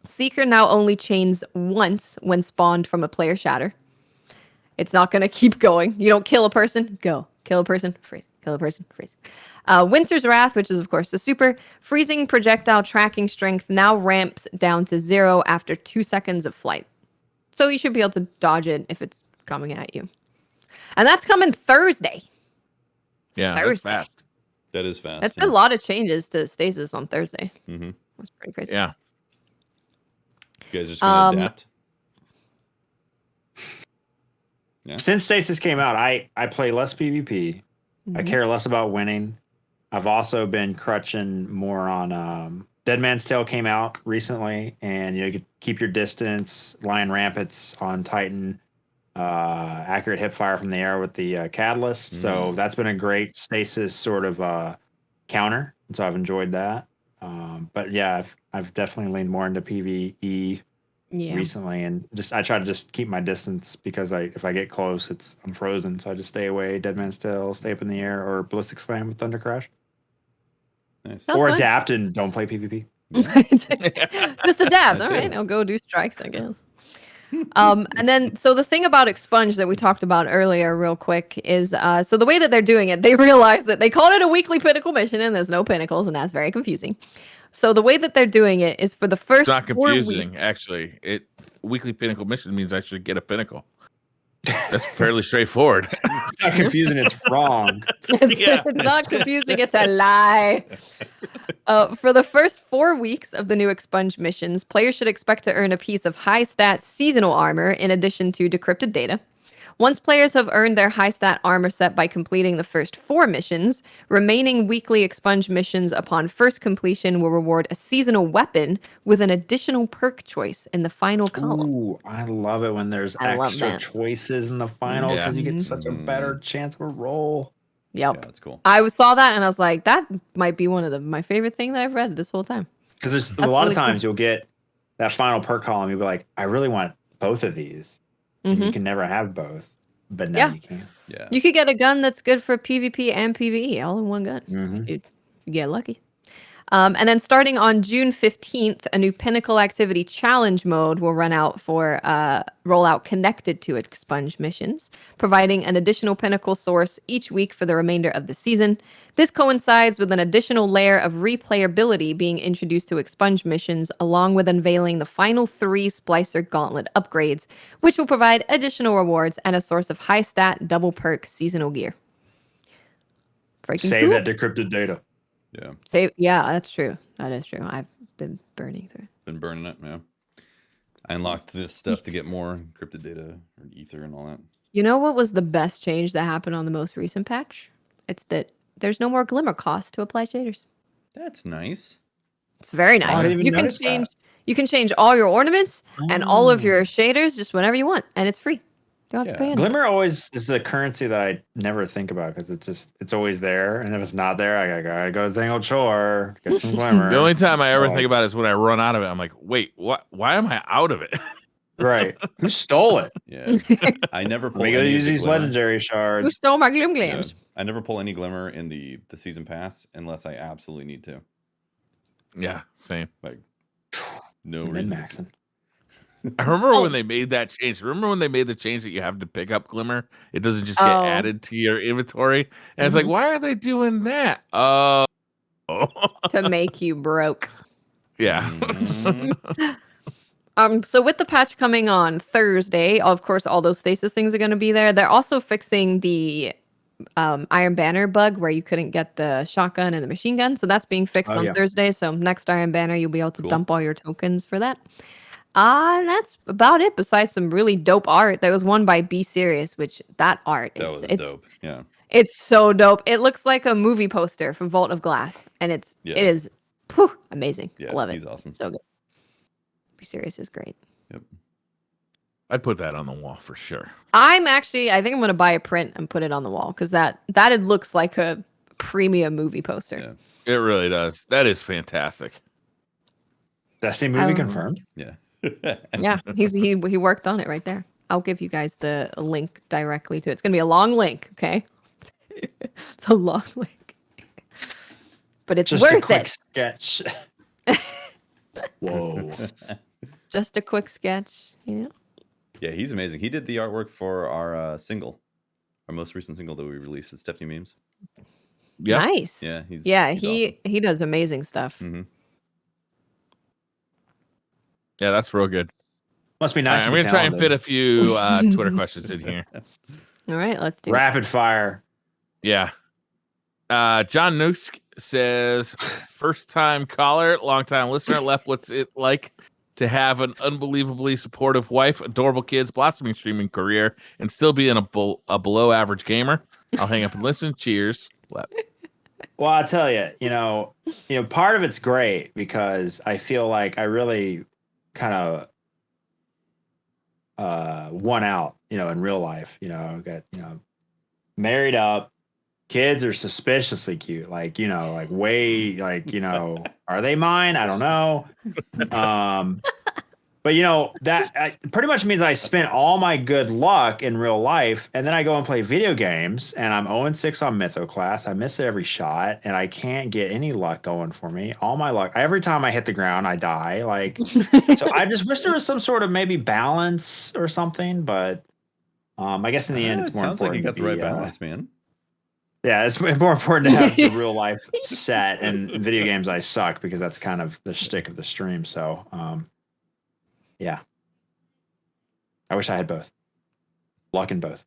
S2: Seeker now only chains once when spawned from a player shatter. It's not going to keep going. You don't kill a person, go. Kill a person, freeze. Kill a person, freeze. Winter's Wrath, which is, of course, the super. Freezing projectile tracking strength now ramps down to 0 after 2 seconds of flight. So you should be able to dodge it if it's coming at you. And that's coming Thursday.
S4: Yeah, Thursday. That's fast.
S1: That is fast.
S2: That's a lot of changes to Stasis on Thursday. That's pretty crazy.
S4: Yeah.
S1: You guys just going to adapt?
S3: Yeah. Since Stasis came out, I play less PvP. I care less about winning. I've also been crutching more on Dead Man's Tale came out recently, and you could keep your distance, Lion Rampants on Titan, accurate hip fire from the air with the catalyst. So that's been a great Stasis sort of counter. So I've enjoyed that. But yeah, I've definitely leaned more into PvE
S2: Yeah.
S3: recently, and I try to just keep my distance because if I get close, I'm frozen. So I just stay away, Dead Man Still, stay up in the air, or Ballistic Slam with Thunder Crash,
S1: Nice.
S2: Sounds
S3: or
S2: fun.
S3: adapt and don't play PvP.
S2: Just adapt.
S1: That's
S2: All right,
S1: it.
S2: I'll go do strikes, I guess. And then, so the thing about Expunge that we talked about earlier, real quick, is so the way that they're doing it, they realize that they called it a weekly pinnacle mission, and there's no pinnacles, and that's very confusing. So the way that they're doing it is for the
S4: It's
S2: first
S4: not
S2: 4
S4: confusing,
S2: weeks.
S4: actually. Weekly pinnacle mission means I should get a pinnacle. That's fairly straightforward.
S3: It's not confusing. It's wrong.
S2: It's not confusing. It's a lie. For the first 4 weeks of the new Expunge missions, players should expect to earn a piece of high stat seasonal armor in addition to decrypted data. Once players have earned their high stat armor set by completing the first 4 missions, remaining weekly Expunge missions upon first completion will reward a seasonal weapon with an additional perk choice in the final column.
S3: Ooh, I love it when there's
S2: I love
S3: extra
S2: that.
S3: choices in the final because you get such a better chance of a roll.
S2: Yep.
S1: Yeah, that's cool.
S2: I saw that and I was like, that might be one of my favorite thing that I've read this whole time.
S3: Because there's a
S2: That's
S3: lot
S2: really
S3: of times you'll get that final perk column. You'll be like, I really want both of these. And you can never have both, but now
S2: Yeah.
S3: you can.
S1: Yeah.
S2: You could get a gun that's good for PvP and PvE all in one gun.
S3: Mhm.
S2: You get lucky. And then starting on June 15th, a new Pinnacle Activity Challenge mode will run out for rollout connected to Expunge missions, providing an additional Pinnacle source each week for the remainder of the season. This coincides with an additional layer of replayability being introduced to Expunge missions, along with unveiling the final 3 Splicer Gauntlet upgrades, which will provide additional rewards and a source of high stat double perk seasonal gear. Freaking
S3: Save
S2: cool.
S3: that decrypted data.
S1: Yeah.
S2: Yeah, that's true. That is true. I've been burning through.
S1: Been burning it, yeah. I unlocked this stuff to get more encrypted data or ether and all that.
S2: You know what was the best change that happened on the most recent patch? It's that there's no more glimmer cost to apply shaders.
S1: That's nice.
S2: It's very
S3: I
S2: nice.
S3: didn't even
S2: You can
S3: notice
S2: change
S3: that.
S2: you can change all your ornaments and all of your
S3: Oh.
S2: shaders just whenever you want, and it's free. You don't have to pay anything.
S3: Glimmer always is a currency that I never think about because it's always there, and if it's not there, I gotta go to Tangled Shore, get some Glimmer.
S4: The only time I ever
S3: Like,
S4: think about it is when I run out of it. I'm like, wait, what? Why am I out of it?
S3: right? Who stole it?
S1: Yeah. I never pull
S3: We gotta
S1: any of
S3: use
S1: the
S3: these
S1: glimmer.
S3: legendary
S2: Who
S3: shards.
S2: stole my glim
S1: Yeah.
S2: glams?
S1: I never pull any glimmer in the season pass unless I absolutely need to.
S4: Yeah, same.
S1: Like no
S3: Min
S1: reason.
S3: maxing.
S4: I remember
S2: Oh.
S4: when they made that change. Remember when they made the change that you have to pick up Glimmer? It doesn't just get
S2: Oh.
S4: added to your inventory. And it's like, why are they doing that? Oh.
S2: To make you broke.
S4: Yeah.
S1: Mhm.
S2: So with the patch coming on Thursday, of course, all those stasis things are going to be there. They're also fixing the Iron Banner bug where you couldn't get the shotgun and the machine gun. So that's being fixed
S3: Oh,
S2: on
S3: yeah.
S2: Thursday. So next Iron Banner, you'll be able to
S1: Cool.
S2: dump all your tokens for that. That's about it. Besides some really dope art. There was one by Be Serious, which that art
S1: That
S2: is
S1: was
S2: it's
S1: dope. Yeah.
S2: it's so dope. It looks like a movie poster for Vault of Glass, and it is amazing.
S1: Yeah.
S2: I love it.
S1: He's awesome.
S2: So good. Be Serious is great.
S1: Yep.
S4: I'd put that on the wall for sure.
S2: I think I'm gonna buy a print and put it on the wall because that it looks like a premium movie poster.
S1: Yeah.
S4: It really does. That is fantastic.
S3: Destiny movie
S2: Um,
S3: confirmed.
S1: Yeah.
S2: Yeah, he worked on it right there. I'll give you guys the link directly to it. It's gonna be a long link, okay? It's a long link, but it's
S3: Just a
S2: worth
S3: quick
S2: it.
S3: sketch. Whoa.
S2: Just a quick sketch, you know.
S1: Yeah, he's amazing. He did the artwork for our single, our most recent single that we released. It's Stephanie Memes.
S4: Yeah.
S2: Nice.
S1: Yeah, he's
S2: he
S1: awesome.
S2: he does amazing stuff.
S1: Mm-hmm.
S4: Yeah, that's real good.
S3: Must be
S4: All
S3: nice.
S4: right,
S3: to
S4: I'm
S3: be
S4: going to try and fit
S3: talented.
S4: a few Twitter questions in here.
S2: All right, let's do it.
S3: Rapid fire.
S4: Yeah. John Nusk says, first time caller, long time listener, left what's it like to have an unbelievably supportive wife, adorable kids, blossoming streaming career, and still being a below average gamer. I'll hang up and listen. Cheers. Lep.
S3: Well, I'll tell you, part of it's great because I feel like I really kind of won out, in real life. Got, married up, kids are suspiciously cute, like way, are they mine? I don't know. But that pretty much means I spent all my good luck in real life, and then I go and play video games, and I'm 0-6 on Mytho class. I miss every shot, and I can't get any luck going for me. All my luck, every time I hit the ground, I die. Like, so I just wish there was some sort of maybe balance or something. But I guess in the end, it's
S1: it
S3: more
S1: sounds like
S3: important.
S1: you got the right balance, man.
S3: Yeah, it's more important to have the real life set, and in video games I suck because that's kind of the shtick of the stream. So. Yeah. I wish I had both. Luck in both.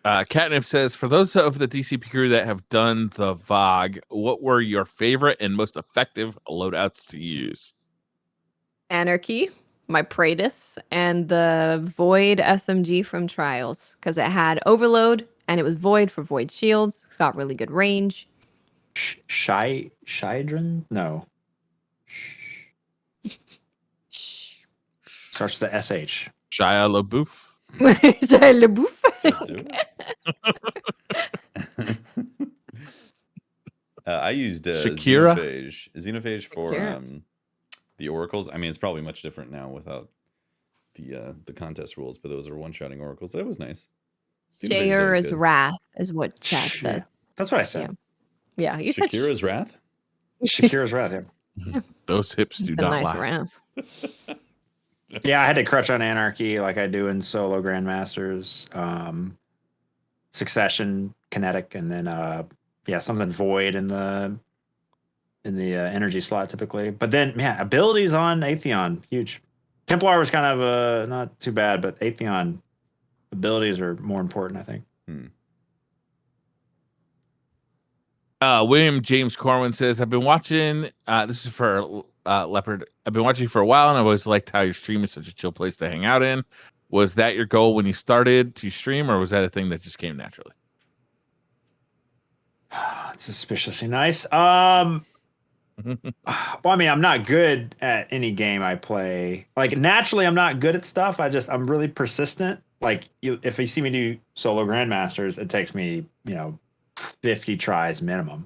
S4: Catnip says, for those of the DCP crew that have done the VOG, what were your favorite and most effective loadouts to use?
S2: Anarchy, my Pratis, and the Void SMG from Trials, because it had Overload and it was Void for Void shields. Got really good range.
S3: Shydrin? No. Starts with the SH.
S4: Shia LaBeouf.
S2: Shia LaBeouf.
S1: Just do it. I used
S4: Shakira?
S1: Xenophage for
S2: Shakira.
S1: The oracles. I mean, it's probably much different now without the contest rules, but those are one-shotting oracles. That was nice.
S2: Shayura's Wrath is what chat says.
S3: That's what I said.
S2: Yeah, you
S1: Shakira's Wrath?
S3: Shakira's Wrath, yeah.
S4: Those hips do
S2: said
S4: not
S2: nice
S4: lie.
S2: Wrath.
S3: Yeah, I had to crutch on Anarchy like I do in solo Grandmasters. Succession, Kinetic, and then something Void in the energy slot typically. But then abilities on Atheon, huge. Templar was kind of not too bad, but Atheon abilities are more important, I think.
S4: William James Corwin says, I've been watching, this is for Leopard. I've been watching for a while, and I've always liked how your stream is such a chill place to hang out in. Was that your goal when you started to stream, or was that a thing that just came naturally?
S3: It's suspiciously nice. Well, I mean, I'm not good at any game I play. Like, naturally, I'm not good at stuff. I'm really persistent. Like, if you see me do solo Grandmasters, it takes me, 50 tries minimum.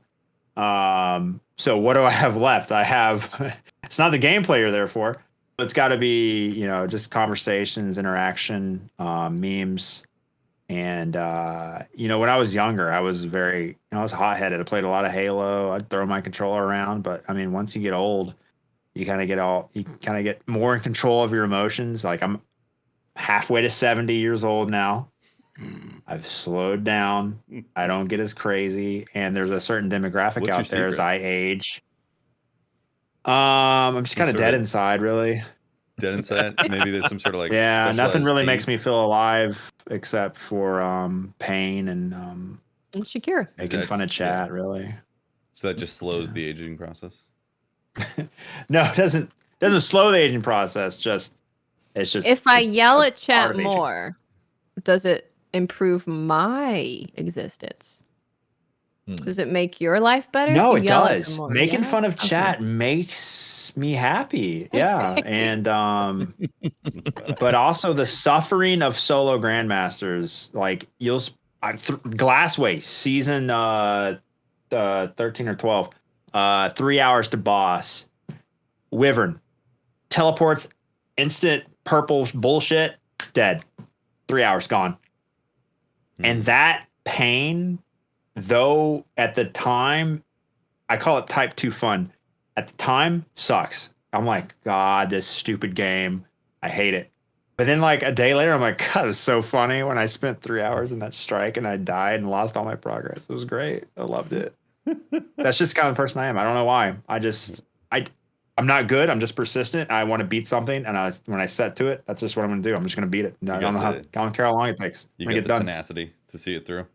S3: So what do I have left? I have, it's not the gameplay you're there for. It's got to be, just conversations, interaction, memes. And, when I was younger, I was I was hot-headed. I played a lot of Halo. I'd throw my controller around. But, I mean, once you get old, you kind of get more in control of your emotions. Like, I'm halfway to 70 years old now. I've slowed down. I don't get as crazy. And there's a certain demographic out there as I age. I'm just kind of dead inside, really.
S1: Dead inside? Maybe there's some sort of
S3: nothing really makes me feel alive except for pain and
S2: Shakira
S3: making fun of chat, really.
S1: So that just slows the aging process?
S3: No, it doesn't slow the aging process. It's just
S2: if I yell at chat more, does it improve my existence? Does it make your life better?
S3: No, it does. Making fun of chat makes me happy. Yeah. And but also the suffering of solo Grandmasters, like Glassway season 13 or 12, 3 hours to boss. Wyvern teleports, instant purple bullshit, dead. 3 hours gone. And that pain, though, at the time, I call it type 2 fun. At the time, sucks. I'm like, God, this stupid game. I hate it. But then, like, a day later, I'm like, God, it was so funny when I spent 3 hours in that strike and I died and lost all my progress. It was great. I loved it. That's just kind of the person I am. I don't know why. I'm not good. I'm just persistent. I want to beat something, and when I set to it, that's just what I'm going to do. I'm just going to beat it. I don't care how long it takes.
S1: You got the tenacity to see it through.
S2: I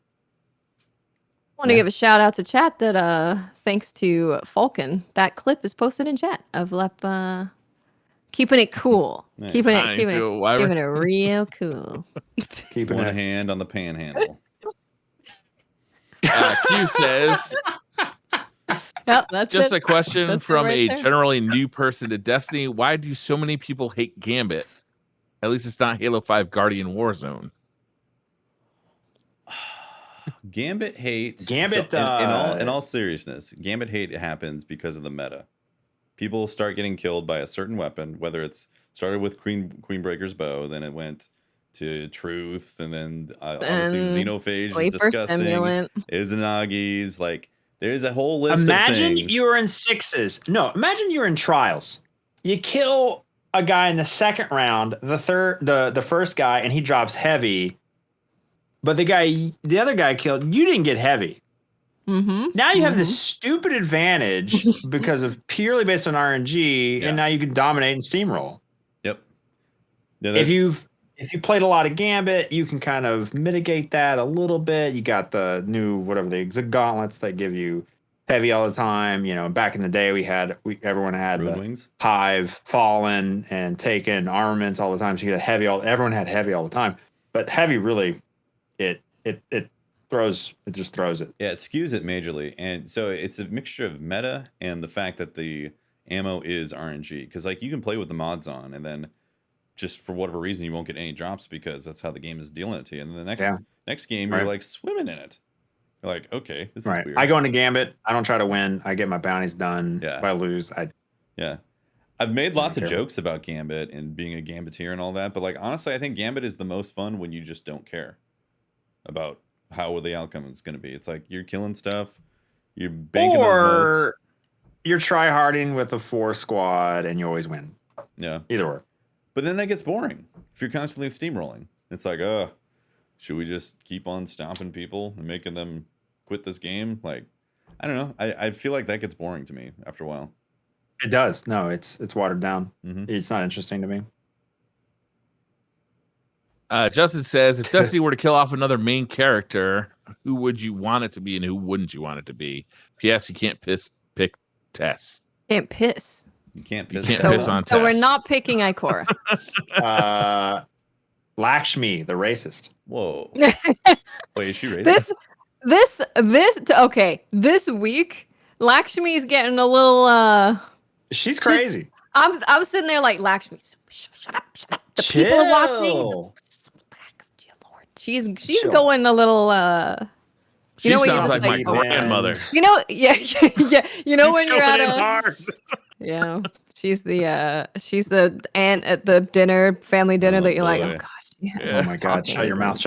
S2: want to give a shout out to chat that thanks to Falcon, that clip is posted in chat of Lep keeping it cool.
S1: Nice.
S2: Keeping it real cool.
S1: Keeping one hand on the panhandle.
S4: Q says,
S2: Yep, that's
S4: just
S2: it.
S4: a question
S2: That's
S4: from
S2: it right
S4: a
S2: there.
S4: generally new person to Destiny. Why do so many people hate Gambit? At least it's not Halo 5 Guardian Warzone.
S1: Gambit hate.
S3: Gambit.
S1: In all seriousness, Gambit hate happens because of the meta. people start getting killed by a certain weapon, whether it's started with Queenbreaker's bow, then it went to Truth, and then obviously
S2: And
S1: Xenophage is
S2: Sleeper
S1: disgusting.
S2: Stimulant.
S1: Izanagi's, like there's a whole list
S3: Imagine
S1: of things.
S3: you were in 6s. No, imagine you're in trials. You kill a guy in the second round, the first guy, and he drops heavy. But the other guy killed, you didn't get heavy. Now you have this stupid advantage because of purely based on RNG, and now you can dominate and steamroll.
S1: Yep. Yeah,
S3: If you played a lot of Gambit, you can kind of mitigate that a little bit. You got the new the gauntlets that give you heavy all the time. You know, back in the day, everyone had
S1: Rude
S3: the
S1: Wings.
S3: Hive, Fallen, and Taken armaments all the time. So you get heavy. Everyone had heavy all the time, but heavy really, it just throws it.
S1: Yeah, it skews it majorly, and so it's a mixture of meta and the fact that the ammo is RNG, because like you can play with the mods on, and then just for whatever reason you won't get any drops because that's how the game is dealing it to you. And then the next game you're like swimming in it. You're like, okay, this is weird.
S3: I go into Gambit. I don't try to win. I get my bounties done.
S1: Yeah.
S3: If I lose,
S1: I've made lots of jokes about Gambit and being a Gambiteer and all that, but like honestly, I think Gambit is the most fun when you just don't care about how the outcome is going to be. It's like you're killing stuff, you're banking those motes.
S3: You're try-harding with a 4 squad and you always win.
S1: Yeah.
S3: Either way.
S1: But then that gets boring if you're constantly steamrolling. It's like, should we just keep on stomping people and making them quit this game? Like, I don't know. I feel like that gets boring to me after a while.
S3: It does. No, it's watered down.
S1: Mm-hmm.
S3: It's not interesting to me.
S4: Justin says, if Destiny were to kill off another main character, who would you want it to be and who wouldn't you want it to be? P.S. You can't pick Tess.
S2: Can't piss.
S1: You can't piss,
S4: piss on Tess.
S2: So we're not picking Ikora.
S3: Lakshmi, the racist.
S1: Whoa. Wait, is she racist?
S2: Okay. This week, Lakshmi is getting a little.
S3: She's crazy.
S2: I was sitting there like, Lakshmi, shut up. The people are watching. She's going a little.
S4: She sounds like my grandmother.
S2: You know, yeah. You know when you're at a. Yeah, she's the aunt at the family dinner that you're like, oh gosh.
S3: Yeah. Oh my God! Shut your mouth!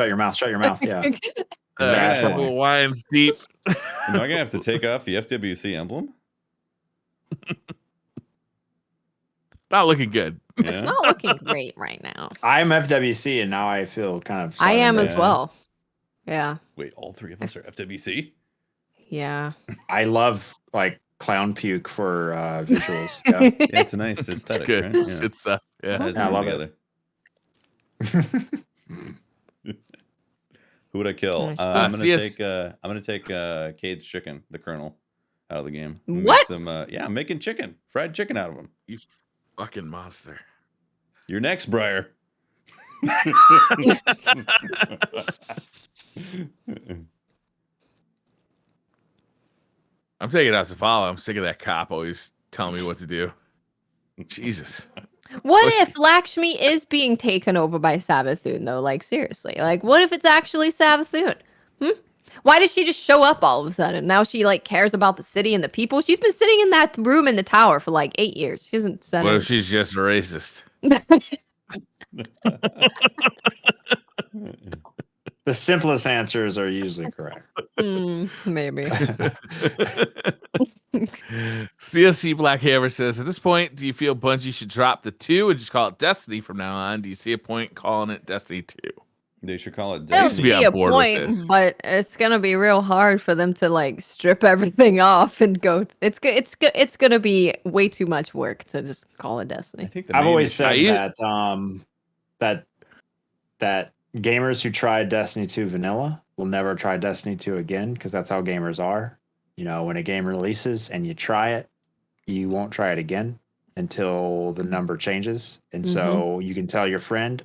S3: Yeah.
S4: Wine's deep.
S1: Am I gonna have to take off the FWC emblem?
S4: Not looking good.
S2: Yeah. It's not looking great right now.
S3: I'm FWC, and now I feel kind of.
S2: I am as well. Yeah.
S1: Wait, all three of us are FWC?
S2: Yeah.
S3: I love like clown puke for visuals. Yeah.
S1: Yeah, it's a nice aesthetic.
S4: It's good.
S1: Right?
S4: It's good stuff. Yeah.
S3: I love it.
S1: Who would I kill? I'm gonna take Cade's chicken, the Colonel, out of the game.
S2: What?
S1: I'm making chicken, fried chicken out of him.
S4: You fucking monster.
S1: You're next, Briar.
S4: I'm taking out Safala. I'm sick of that cop always telling me what to do. Jesus.
S2: What if Lakshmi is being taken over by Savathun, though? Like, seriously. Like, what if it's actually Savathun? Why does she just show up all of a sudden? Now she, like, cares about the city and the people? She's been sitting in that room in the tower for, like, 8 years. She hasn't said
S4: What if she's just a racist?
S3: The simplest answers are usually correct.
S2: Maybe.
S4: CSC Black Hammer says, at this point, do you feel Bungie should drop the 2 and just call it Destiny from now on? Do you see a point calling it Destiny 2?
S1: They should call it
S2: I don't
S1: Destiny.
S2: see a point, but it's gonna be real hard for them to like strip everything off and go. It's gonna be way too much work to just call it Destiny.
S1: I think
S3: I've always said that gamers who tried Destiny 2 vanilla will never try Destiny 2 again, because that's how gamers are. You know, when a game releases and you try it, you won't try it again until the number changes. And so you can tell your friend,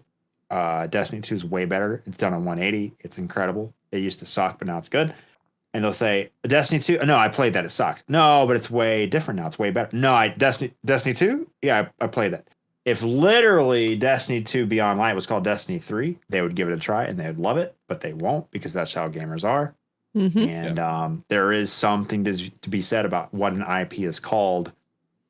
S3: Destiny 2 is way better. It's done on 180. It's incredible. It used to suck, but now it's good. And they'll say, Destiny 2? No, I played that. It sucked. No, but it's way different now. It's way better. No, Destiny 2? Yeah, I played that. If literally Destiny 2 Beyond Light was called Destiny 3, they would give it a try and they would love it, but they won't, because that's how gamers are. And there is something to be said about what an IP is called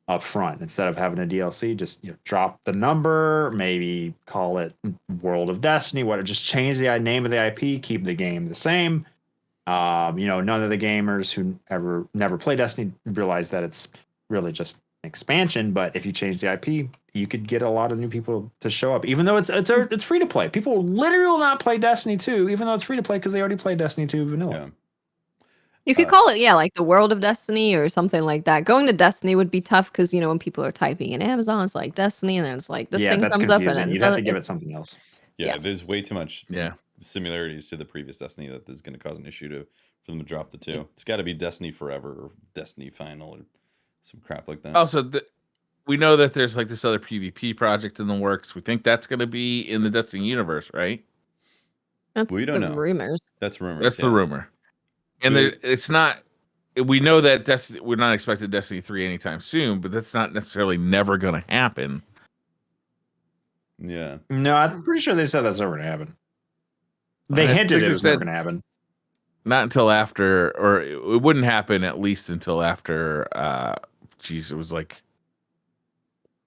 S3: up front instead of having a DLC. Just drop the number, maybe call it World of Destiny. Just change the name of the IP, keep the game the same. None of the gamers who never play Destiny realize that it's really just an expansion. But if you change the IP, you could get a lot of new people to show up, even though it's free to play. People literally will not play Destiny 2, even though it's free to play, because they already played Destiny 2 vanilla.
S1: Yeah.
S2: You could call it, like the World of Destiny or something like that. Going to Destiny would be tough because, when people are typing in Amazon, it's like Destiny, and then it's like this thing
S3: that's
S2: comes
S3: confusing.
S2: up, and then
S3: You'd have to give it something else.
S1: Yeah,
S2: Yeah.
S1: there's way too much similarities to the previous Destiny that is going to cause an issue for them to drop the two. It's got to be Destiny Forever or Destiny Final or some crap like that.
S4: Also, we know that there's like this other PvP project in the works. We think that's going to be in the Destiny universe, right?
S2: That's
S1: We don't know.
S2: rumors.
S1: That's rumors.
S4: That's the rumor. And it's not. We know that we're not expecting Destiny 3 anytime soon, but that's not necessarily never going to happen.
S1: Yeah.
S3: No, I'm pretty sure they said that's never going to happen. They hinted it was never going to happen.
S4: Not until after, or it wouldn't happen at least until after. It was like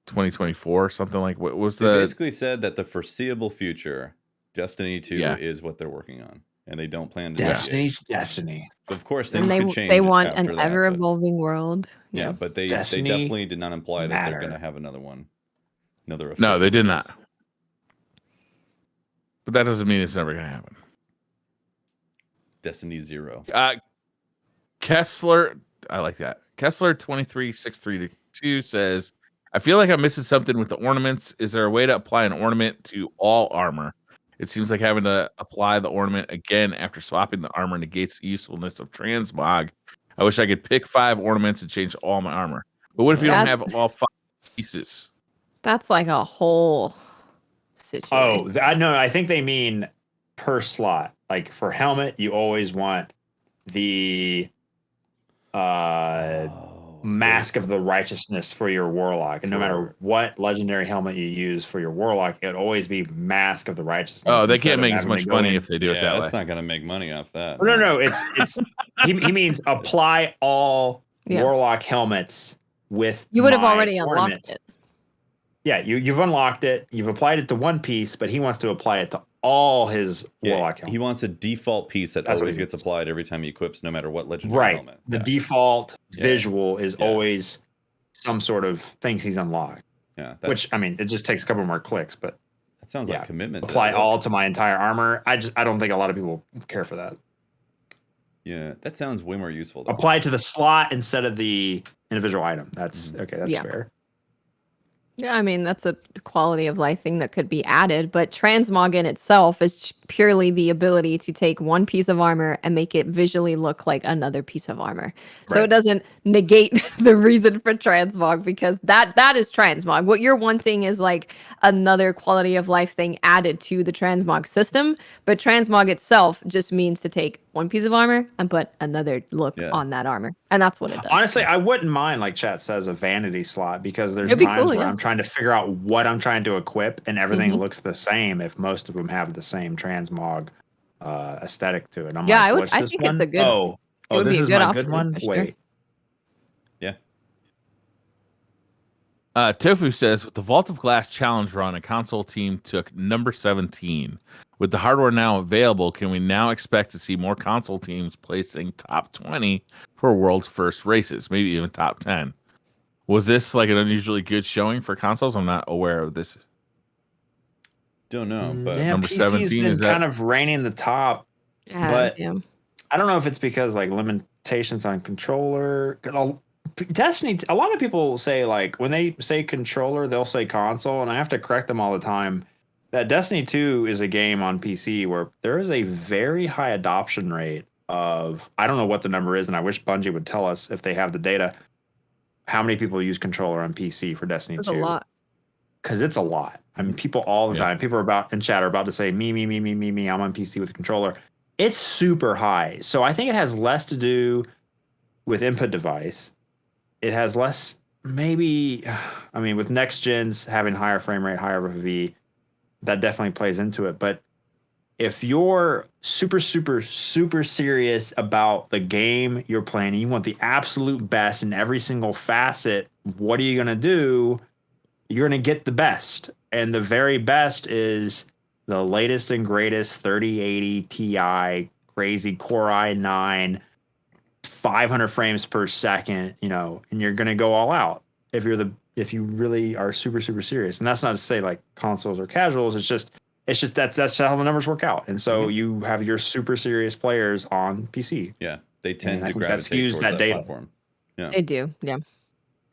S4: 2024 or something. Like what was
S1: They basically said that the foreseeable future, Destiny 2 is what they're working on, and they don't plan to.
S3: Destiny's Destiny.
S1: Of course,
S2: And
S1: things could change.
S2: they want
S1: after
S2: an
S1: that,
S2: ever evolving world.
S1: Yeah, but they definitely did not imply that they're going to have another one. No,
S4: they did not. But that doesn't mean it's never going to happen.
S1: Destiny 0.
S4: Kessler, I like that. Kessler 23632 says, I feel like I'm missing something with the ornaments. Is there a way to apply an ornament to all armor? It seems like having to apply the ornament again after swapping the armor negates the usefulness of transmog. I wish I could pick 5 ornaments and change all my armor. But what if you don't have all 5 pieces?
S2: That's like a whole situation.
S3: I think they mean per slot. Like for helmet, you always want the Mask of the Righteousness for your Warlock. And no matter what legendary helmet you use for your Warlock, it would always be Mask of the Righteousness.
S4: Oh, they can't make as much money if they do it that way.
S1: That's not going to make money off that.
S3: No. It's he means apply all Warlock helmets with.
S2: You would have already unlocked it.
S3: Yeah, you've unlocked it. You've applied it to one piece, but he wants to apply it to all his Warlock helmets.
S1: He wants a default piece that always gets applied every time he equips, no matter what legendary helmet.
S3: The default visual is always some sort of things he's unlocked.
S1: Yeah,
S3: which it just takes a couple more clicks, but
S1: that sounds like commitment.
S3: Apply all to my entire armor. I don't think a lot of people care for that.
S1: Yeah, that sounds way more useful. Though.
S3: Apply to the slot instead of the individual item. That's okay. That's fair.
S2: Yeah, that's a quality of life thing that could be added, but transmog in itself is purely the ability to take one piece of armor and make it visually look like another piece of armor. So it doesn't negate the reason for transmog, because that is transmog. What you're wanting is like another quality of life thing added to the transmog system, but transmog itself just means to take one piece of armor and put another look on that armor. And that's what it does.
S3: Honestly, I wouldn't mind, like chat says, a vanity slot, because there's times where I'm trying to figure out what I'm trying to equip and everything looks the same if most of them have the same transmog aesthetic to it.
S2: I think it's a good
S3: this is my good one? Wait.
S1: Yeah.
S4: Tofu says, with the Vault of Glass challenge run, a console team took number 17. With the hardware now available, can we now expect to see more console teams placing top 20 for world's first races, maybe even top 10? Was this like an unusually good showing for consoles? I'm not aware of this.
S1: Don't know, but
S4: number
S3: PC's
S4: 17
S3: been
S4: is that
S3: kind of reigning the top. But I don't know if it's because like limitations on controller. Destiny, a lot of people say, like, when they say controller, they'll say console, and I have to correct them all the time. That Destiny 2 is a game on PC where there is a very high adoption rate of, I don't know what the number is, and I wish Bungie would tell us if they have the data, how many people use controller on PC for Destiny 2.
S2: That's a lot.
S3: Because it's a lot. People all the time. People are in chat are about to say, me, I'm on PC with a controller. It's super high. So I think it has less to do with input device. It has less, maybe, with next gens having higher frame rate, higher FOV, that definitely plays into it. But if you're super, super, super serious about the game you're playing, and you want the absolute best in every single facet, what are you going to do? You're going to get the best. And the very best is the latest and greatest 3080 Ti, crazy Core i9, 500 frames per second, and you're going to go all out if you really are super, super serious. And that's not to say like consoles or casuals. It's just that's how the numbers work out. And so you have your super serious players on PC.
S1: Yeah, they tend to
S3: that
S1: gravitate
S3: skews
S1: towards
S3: that data.
S1: platform. Yeah,
S2: They do. Yeah.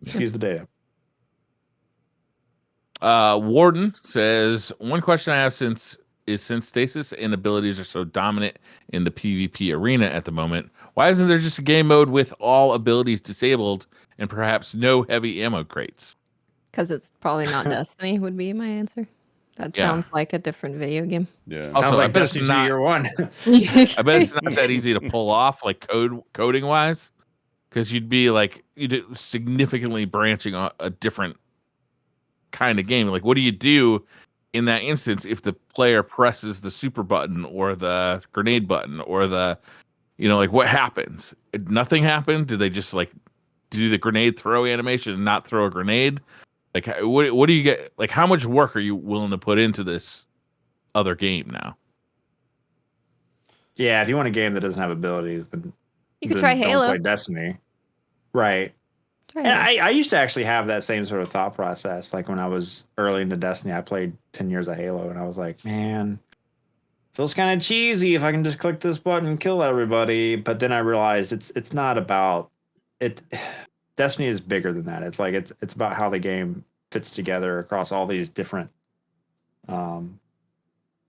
S3: Skews the data.
S4: Warden says, one question I have since Stasis and abilities are so dominant in the PvP arena at the moment, why isn't there just a game mode with all abilities disabled and perhaps no heavy ammo crates?
S2: Because it's probably not Destiny would be my answer. That sounds like a different video game.
S1: yeah.
S4: Also,
S3: Sounds like
S4: I bet it's
S3: Destiny 2
S4: not
S3: year one.
S4: I bet it's not that easy to pull off, like coding wise, because you'd significantly branching a different kind of game. Like, what do you do in that instance if the player presses the super button or the grenade button or the, like what happens? Nothing happened. Do they just like do the grenade throw animation and not throw a grenade? Like, what do you get? Like, how much work are you willing to put into this other game now?
S3: Yeah, if you want a game that doesn't have abilities, then
S2: You could try Halo.
S3: Don't play Destiny. Right.
S2: Try
S3: And
S2: Halo.
S3: I used to actually have that same sort of thought process. Like when I was early into Destiny, I played 10 years of Halo, and I was like, man, feels kind of cheesy if I can just click this button and kill everybody. But then I realized it's not about it. Destiny is bigger than that. It's like it's about how the game fits together across all these different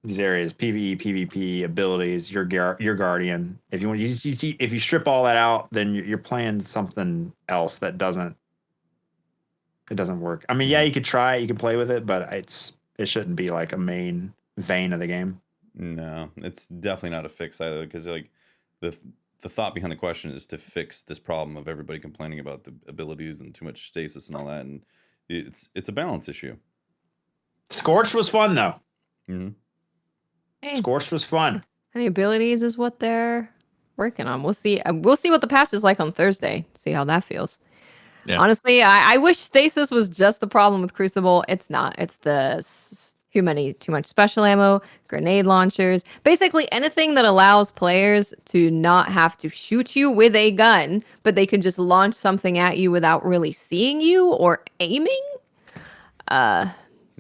S3: these areas: PvE, PvP, abilities, your guardian. If you strip all that out, then you're playing something else that doesn't work. I mean, yeah, you could try it, you could play with it, but it shouldn't be like a main vein of the game.
S1: No, it's definitely not a fix either, because like the thought behind the question is to fix this problem of everybody complaining about the abilities and too much stasis and all that, and it's a balance issue.
S3: Scorched was fun though.
S1: Mm-hmm.
S2: Hey,
S3: Scorched was fun.
S2: the abilities is what they're working on. We'll see. We'll see what the patch is like on Thursday. See how that feels.
S4: Yeah.
S2: Honestly, I wish stasis was just the problem with Crucible. It's not. It's too much special ammo, grenade launchers, basically anything that allows players to not have to shoot you with a gun, but they can just launch something at you without really seeing you or aiming.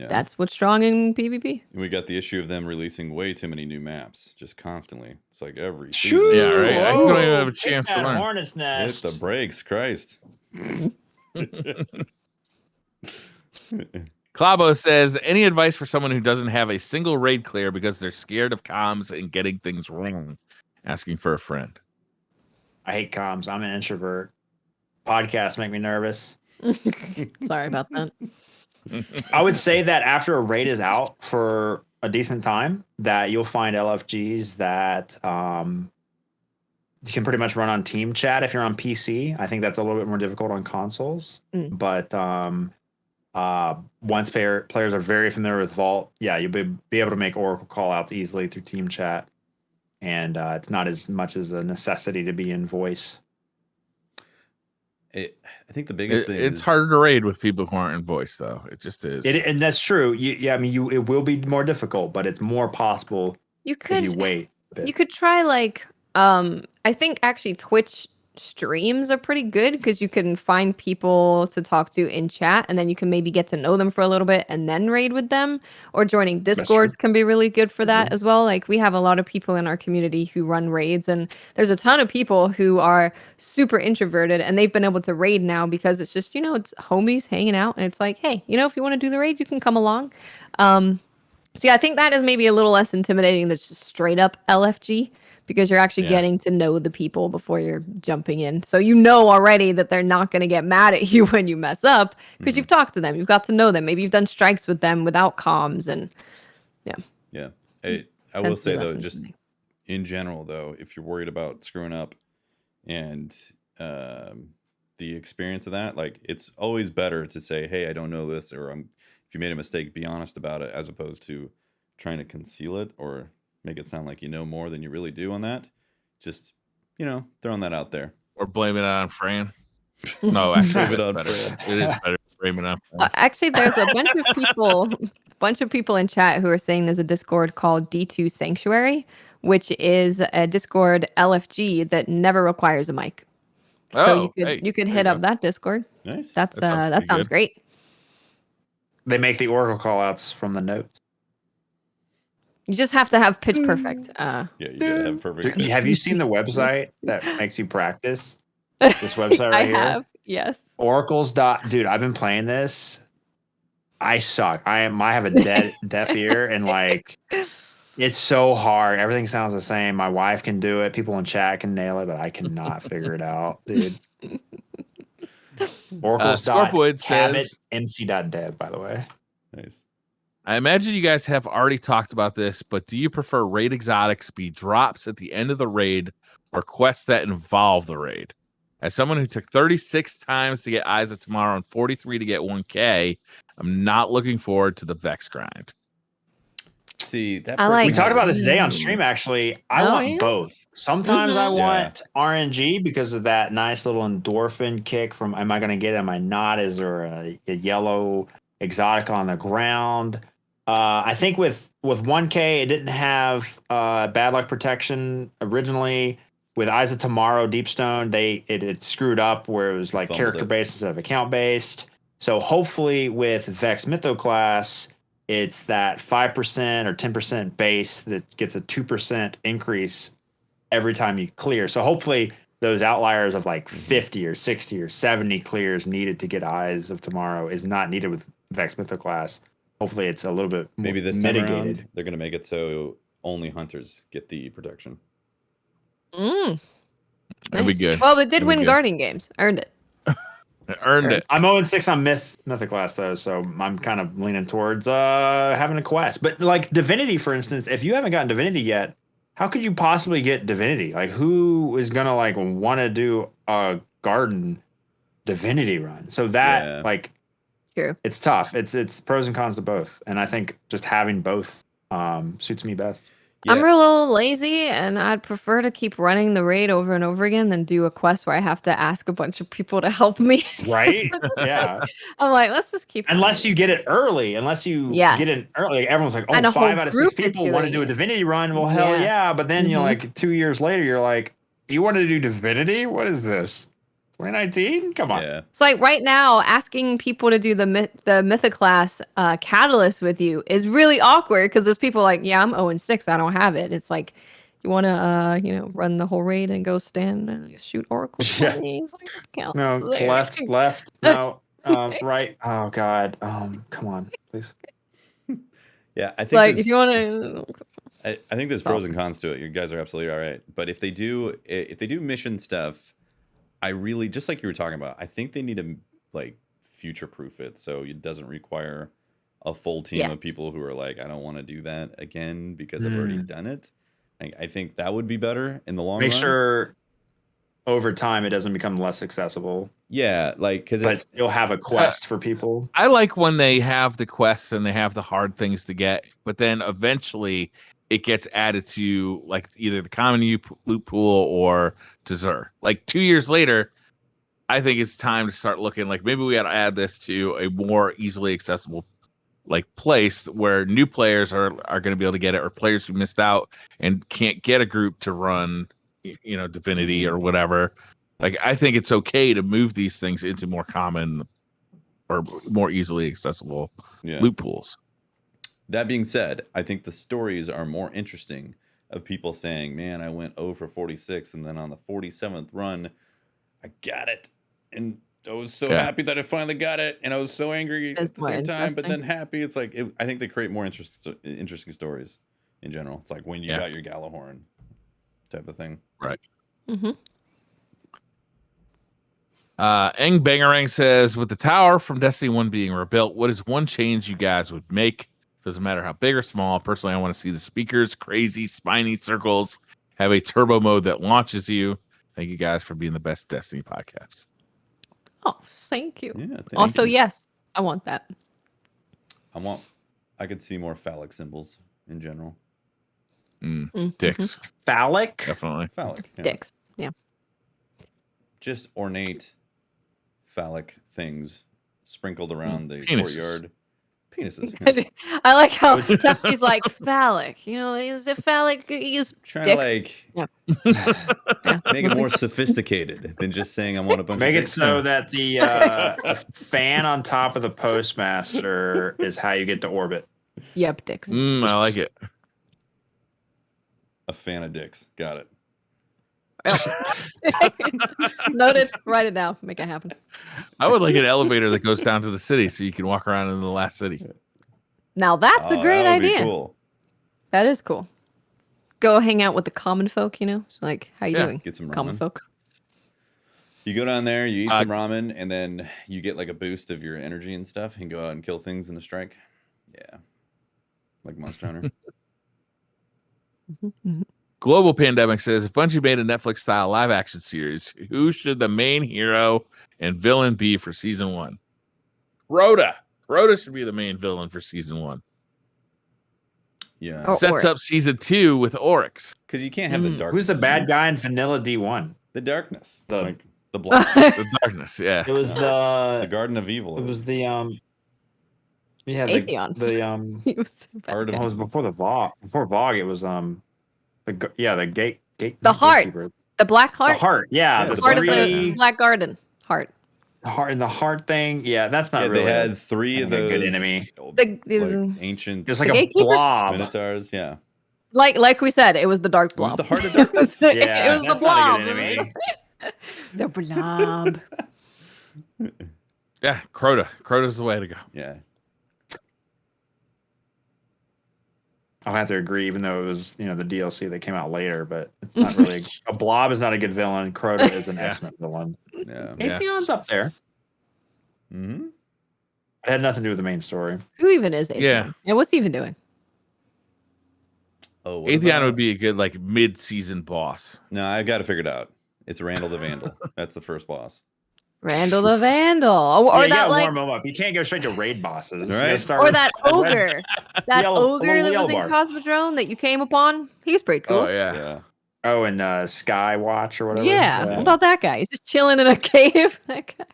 S2: That's what's strong in PvP.
S1: We got the issue of them releasing way too many new maps, just constantly. It's like every
S3: Shoo!
S1: season.
S4: Yeah, right. I don't even have a chance to learn.
S3: Hornet's nest.
S1: Hit the brakes, Christ.
S4: Clabo says, any advice for someone who doesn't have a single raid clear because they're scared of comms and getting things wrong? Asking for a friend.
S3: I hate comms. I'm an introvert. Podcasts make me nervous.
S2: Sorry about that.
S3: I would say that after a raid is out for a decent time, that you'll find LFGs that you can pretty much run on team chat if you're on PC. I think that's a little bit more difficult on consoles. But once players are very familiar with Vault, you'll be able to make Oracle callouts easily through team chat. And it's not as much as a necessity to be in voice.
S1: I think the biggest thing
S4: it's
S1: is
S4: harder to raid with people who aren't in voice, though. It just is.
S3: And that's true. It will be more difficult, but it's more possible if you wait.
S2: You could try like I think actually Twitch streams are pretty good because you can find people to talk to in chat, and then you can maybe get to know them for a little bit and then raid with them. Or joining Discords can be really good for that as well. Like we have a lot of people in our community who run raids, and there's a ton of people who are super introverted, and they've been able to raid now because it's just, it's homies hanging out, and it's like, hey, if you want to do the raid, you can come along. So yeah, I think that is maybe a little less intimidating than just straight up LFG, because you're actually getting to know the people before you're jumping in. So already that they're not going to get mad at you when you mess up because you've talked to them. You've got to know them. Maybe you've done strikes with them without comms. And
S1: Yeah. I will say, though, just in general, though, if you're worried about screwing up and the experience of that, like, it's always better to say, hey, I don't know this, or if you made a mistake, be honest about it, as opposed to trying to conceal it or make it sound like you know more than you really do on that. Just, throwing that out there.
S4: Or blame it on Fran. No, actually,
S1: Blame it on
S4: better.
S1: Fran.
S4: It is better. Blame it on Fran.
S2: Actually, there's a bunch of people in chat who are saying there's a Discord called D2 Sanctuary, which is a Discord LFG that never requires a mic. So you could hit up that Discord.
S1: Nice.
S2: That sounds great.
S3: They make the Oracle callouts from the notes.
S2: You just have to have pitch perfect.
S1: Yeah, you gotta have perfect.
S3: Dude, have you seen the website that makes you practice? This website right here?
S2: I have, yes.
S3: Oracles. Dude, I've been playing this. I suck. I have a deaf ear, and like, it's so hard. Everything sounds the same. My wife can do it. People in chat can nail it, but I cannot figure it out, dude. Oracles.
S4: Scorpwood says
S3: mc.dev, by the way.
S1: Nice.
S4: I imagine you guys have already talked about this, but do you prefer raid exotics be drops at the end of the raid or quests that involve the raid? As someone who took 36 times to get Eyes of Tomorrow and 43 to get 1K, I'm not looking forward to the Vex grind.
S1: See, that
S3: we talked about this today on stream, actually. I want both. Sometimes I want RNG because of that nice little endorphin kick from am I going to get it, am I not? Is there a yellow exotic on the ground? I think with 1K, it didn't have bad luck protection originally. With Eyes of Tomorrow, Deepstone, it screwed up where it was like character based instead of account based. So hopefully with Vex Mytho class, it's that 5% or 10% base that gets a 2% increase every time you clear. So hopefully those outliers of like 50 or 60 or 70 clears needed to get Eyes of Tomorrow is not needed with Vex Mytho class. Hopefully it's a little bit
S1: maybe this
S3: mitigated.
S1: time around, they're going to make it so only hunters get the protection.
S2: Nice.
S4: That'd be good.
S2: Well, it did win Guardian games. Earned it.
S4: Earned it.
S3: I'm 0-6 on Mythic class though, so I'm kind of leaning towards having a quest. But like Divinity, for instance, if you haven't gotten Divinity yet, how could you possibly get Divinity? Like, who is gonna like want to do a Garden Divinity run? So that
S2: true.
S3: It's tough. It's pros and cons to both, and I think just having both suits me best.
S2: Yeah. I'm a little lazy, and I'd prefer to keep running the raid over and over again than do a quest where I have to ask a bunch of people to help me.
S3: Right? Yeah.
S2: I'm like, let's just keep.
S3: Unless you get it early. Unless you get it early. Like, everyone's like, oh, 5 out of 6 people want to do a Divinity run. Well, hell yeah. But then you're like, 2 years later, you're like, you want to do Divinity? What is this? 2019? Come on.
S1: Yeah.
S2: It's like right now, asking people to do the Mythic class Catalyst with you is really awkward because there's people like, yeah, I'm 0-6, I don't have it. It's like, you want to, run the whole raid and go stand and shoot oracles?
S3: Yeah.
S2: Like,
S3: no, left, no, right. Oh God, come on, please.
S1: Yeah, I think
S2: like if you want to.
S1: I think there's pros and cons to it. You guys are absolutely all right. But if they do mission stuff, I really, just like you were talking about, I think they need to like future-proof it so it doesn't require a full team of people who are like, I don't want to do that again because I've already done it. I think that would be better in the long run.
S3: Make sure over time it doesn't become less accessible.
S1: Yeah, like
S3: but you'll have a quest for people.
S4: I like when they have the quests and they have the hard things to get, but then eventually it gets added to like either the common loot pool or to Xur. Like 2 years later, I think it's time to start looking like maybe we got to add this to a more easily accessible like place where new players are going to be able to get it, or players who missed out and can't get a group to run, Divinity or whatever. Like, I think it's okay to move these things into more common or more easily accessible loot pools.
S1: That being said, I think the stories are more interesting of people saying, man, I went 0 for 46, and then on the 47th run, I got it. And I was so happy that I finally got it, and I was so angry at the same time, but then happy. It's like, I think they create more interesting stories in general. It's like when you got your Galahorn type of thing.
S4: Right.
S2: Mm-hmm.
S4: Eng Bangarang says, with the tower from Destiny 1 being rebuilt, what is one change you guys would make? Doesn't matter how big or small. Personally, I want to see the speakers, crazy, spiny circles, have a turbo mode that launches you. Thank you guys for being the best Destiny podcast.
S2: Oh, thank you.
S1: Yeah,
S2: also, yes, I want that.
S1: I could see more phallic symbols in general.
S4: Dicks,
S3: Phallic.
S4: definitely.
S1: Phallic. Yeah.
S2: Dicks. Yeah.
S1: Just ornate phallic things sprinkled around the
S4: Penises.
S1: courtyard. Penises. Yeah.
S2: I like how
S3: It's-
S2: Dusty's like phallic. You know, is it phallic? He's
S1: Trying
S2: dicks.
S1: to
S2: Yeah.
S1: make it more sophisticated than just saying I want a bunch
S3: Make
S1: of
S3: it
S1: dicks.
S3: so that the fan on top of the postmaster is how you get to orbit.
S2: Yep, dicks.
S4: I like it.
S1: A fan of dicks. Got it.
S2: Noted. Write it down. Make it happen.
S4: I would like an elevator that goes down to the city so you can walk around in the last city.
S2: Now that's a great
S1: that would be
S2: idea.
S1: cool.
S2: That is cool. Go hang out with the common folk, you know? It's like, how you
S4: Yeah,
S2: doing?
S1: Get some
S2: Common
S1: ramen.
S2: folk.
S1: You go down there, you eat some ramen, and then you get like a boost of your energy and stuff, and go out and kill things in a strike. Yeah, like Monster Hunter.
S4: Global Pandemic says, if Bungie made a Netflix-style live-action series, who should the main hero and villain be for season 1? Crota. Crota should be the main villain for season 1.
S1: Yeah,
S2: Oh,
S4: Sets
S2: Oryx.
S4: up season 2 with Oryx.
S1: because you can't have the darkness.
S3: Who's the bad guy in Vanilla D1?
S1: The darkness.
S3: The-
S1: Like the black.
S4: The darkness, yeah.
S3: It was
S1: The Garden of Evil.
S3: It was the yeah,
S2: Atheon.
S3: the
S2: He was the bad
S1: Art of-
S2: guy.
S3: it was before the Vogue. Before Vogue, it was the gate
S2: The heart.
S3: Gatekeeper.
S2: The black heart.
S3: The heart, yeah,
S1: Yeah,
S3: the
S1: the
S2: Heart of the
S3: three
S2: Black Garden. Heart.
S3: the heart thing. Yeah, that's not
S1: Yeah,
S3: really
S1: they had three of
S3: a
S1: those
S3: good enemy.
S2: The-
S1: ancient
S3: just like
S2: The
S3: a
S2: Gatekeeper?
S3: blob.
S1: minotaurs. Yeah,
S2: like we said, it was the dark
S1: it was
S2: blob.
S1: the heart of darkness.
S3: Yeah,
S2: it was
S3: that's
S2: the
S3: not
S2: blob.
S3: a good enemy.
S2: The blob.
S4: Yeah, Crota. Crota's the way to go.
S1: Yeah,
S3: I'll have to agree, even though it was the DLC that came out later, but it's not really a blob is not a good villain. Crota is an
S4: Yeah.
S3: excellent villain.
S1: yeah.
S4: Yeah.
S3: Atheon's up there.
S1: Mm-hmm.
S3: It had nothing to do with the main story.
S2: Who even is Atheon?
S4: Yeah.
S2: And what's he even doing?
S1: Oh, what
S4: Atheon
S1: about-
S4: would be a good like mid-season boss.
S1: No, I got to figure it out. It's Randall the Vandal. That's the first boss.
S2: Randall the Vandal. Or
S3: Yeah, you
S2: that
S3: gotta
S2: like
S3: warm them up. You can't go straight to raid bosses. You
S1: Right.
S3: gotta start
S2: or
S3: with-
S2: that ogre. That
S3: Yellow-
S2: ogre that
S3: yellow
S2: was in
S3: bar.
S2: Cosmodrome that you came upon. He's pretty cool.
S4: Oh yeah.
S1: Yeah.
S3: Oh, and Skywatch or whatever.
S2: Yeah. What about that guy? He's just chilling in a cave. That guy.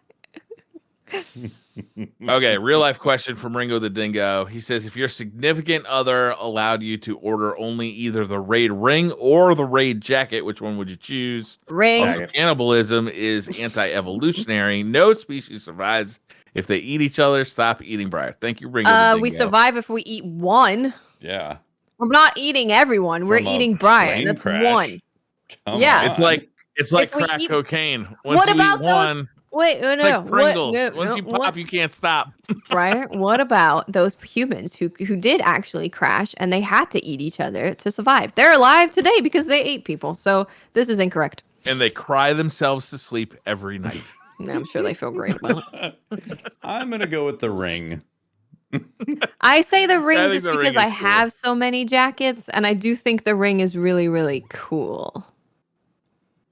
S4: Okay, real life question from Ringo the Dingo. He says, if your significant other allowed you to order only either the raid ring or the raid jacket, which one would you choose?
S2: Ring.
S4: Also, cannibalism is anti-evolutionary. No species survives if they eat each other. Stop eating Briar. Thank you, Ringo the Dingo.
S2: We survive if we eat one.
S1: Yeah.
S2: We're not eating everyone. We're
S1: From a
S2: eating Brian.
S1: plane
S2: That's
S1: crash.
S2: one.
S1: Come
S2: Yeah.
S1: on.
S4: It's like
S2: If we
S4: crack
S2: eat-
S4: cocaine. Once
S2: What
S4: you
S2: about
S4: eat
S2: those-
S4: one,
S2: Wait, no,
S4: it's
S2: no.
S4: like Pringles.
S2: What, no,
S4: Once
S2: no,
S4: you pop,
S2: what,
S4: you can't stop.
S2: Brian, what about those humans who did actually crash and they had to eat each other to survive? They're alive today because they ate people. So this is incorrect.
S4: And they cry themselves to sleep every night.
S2: And I'm sure they feel great about it.
S1: I'm gonna go with the ring.
S2: I say the ring
S4: think
S2: just
S4: the ring
S2: because I
S4: is cool.
S2: have so many jackets, and I do think the ring is really, really cool.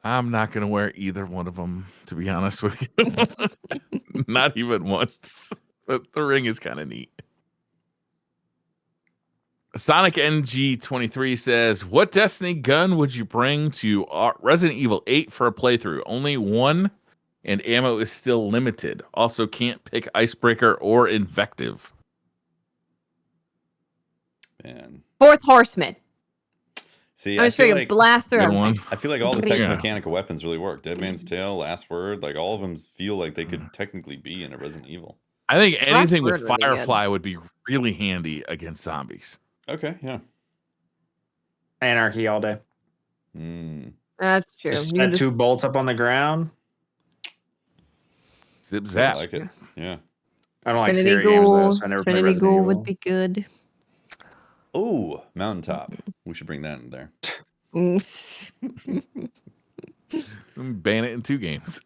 S4: I'm not going to wear either one of them, to be honest with you. Not even once. But the ring is kind of neat. Sonic NG23 says, what Destiny gun would you bring to Resident Evil 8 for a playthrough? Only one, and ammo is still limited. Also can't pick Icebreaker or Invective.
S1: Man.
S2: Fourth Horseman.
S1: See,
S2: I'm
S1: I
S2: just sure
S1: feel
S2: you
S1: like
S2: blast through
S4: Good
S2: everything.
S4: one.
S1: I feel like all the text
S4: Yeah.
S1: mechanical weapons really work. Dead Man's Tale, Last Word, like all of them feel like they could technically be in a Resident Evil.
S4: I think anything
S2: Word
S4: with
S2: would be good.
S4: Firefly would be really handy against zombies.
S1: Okay, yeah.
S3: Anarchy all day.
S1: Mm.
S2: That's true.
S3: Just
S2: You
S3: set
S2: just-
S3: two bolts up on the ground.
S4: Zip
S1: I
S4: zap.
S1: like it. Yeah.
S3: I don't like
S2: Trinity
S3: Syria games though,
S2: Ghoul.
S3: so I never played
S2: Trinity
S3: Resident
S2: Ghoul
S3: Evil.
S2: would be good.
S1: Oh, Mountaintop. We should bring that in there.
S4: Ban it in 2 games.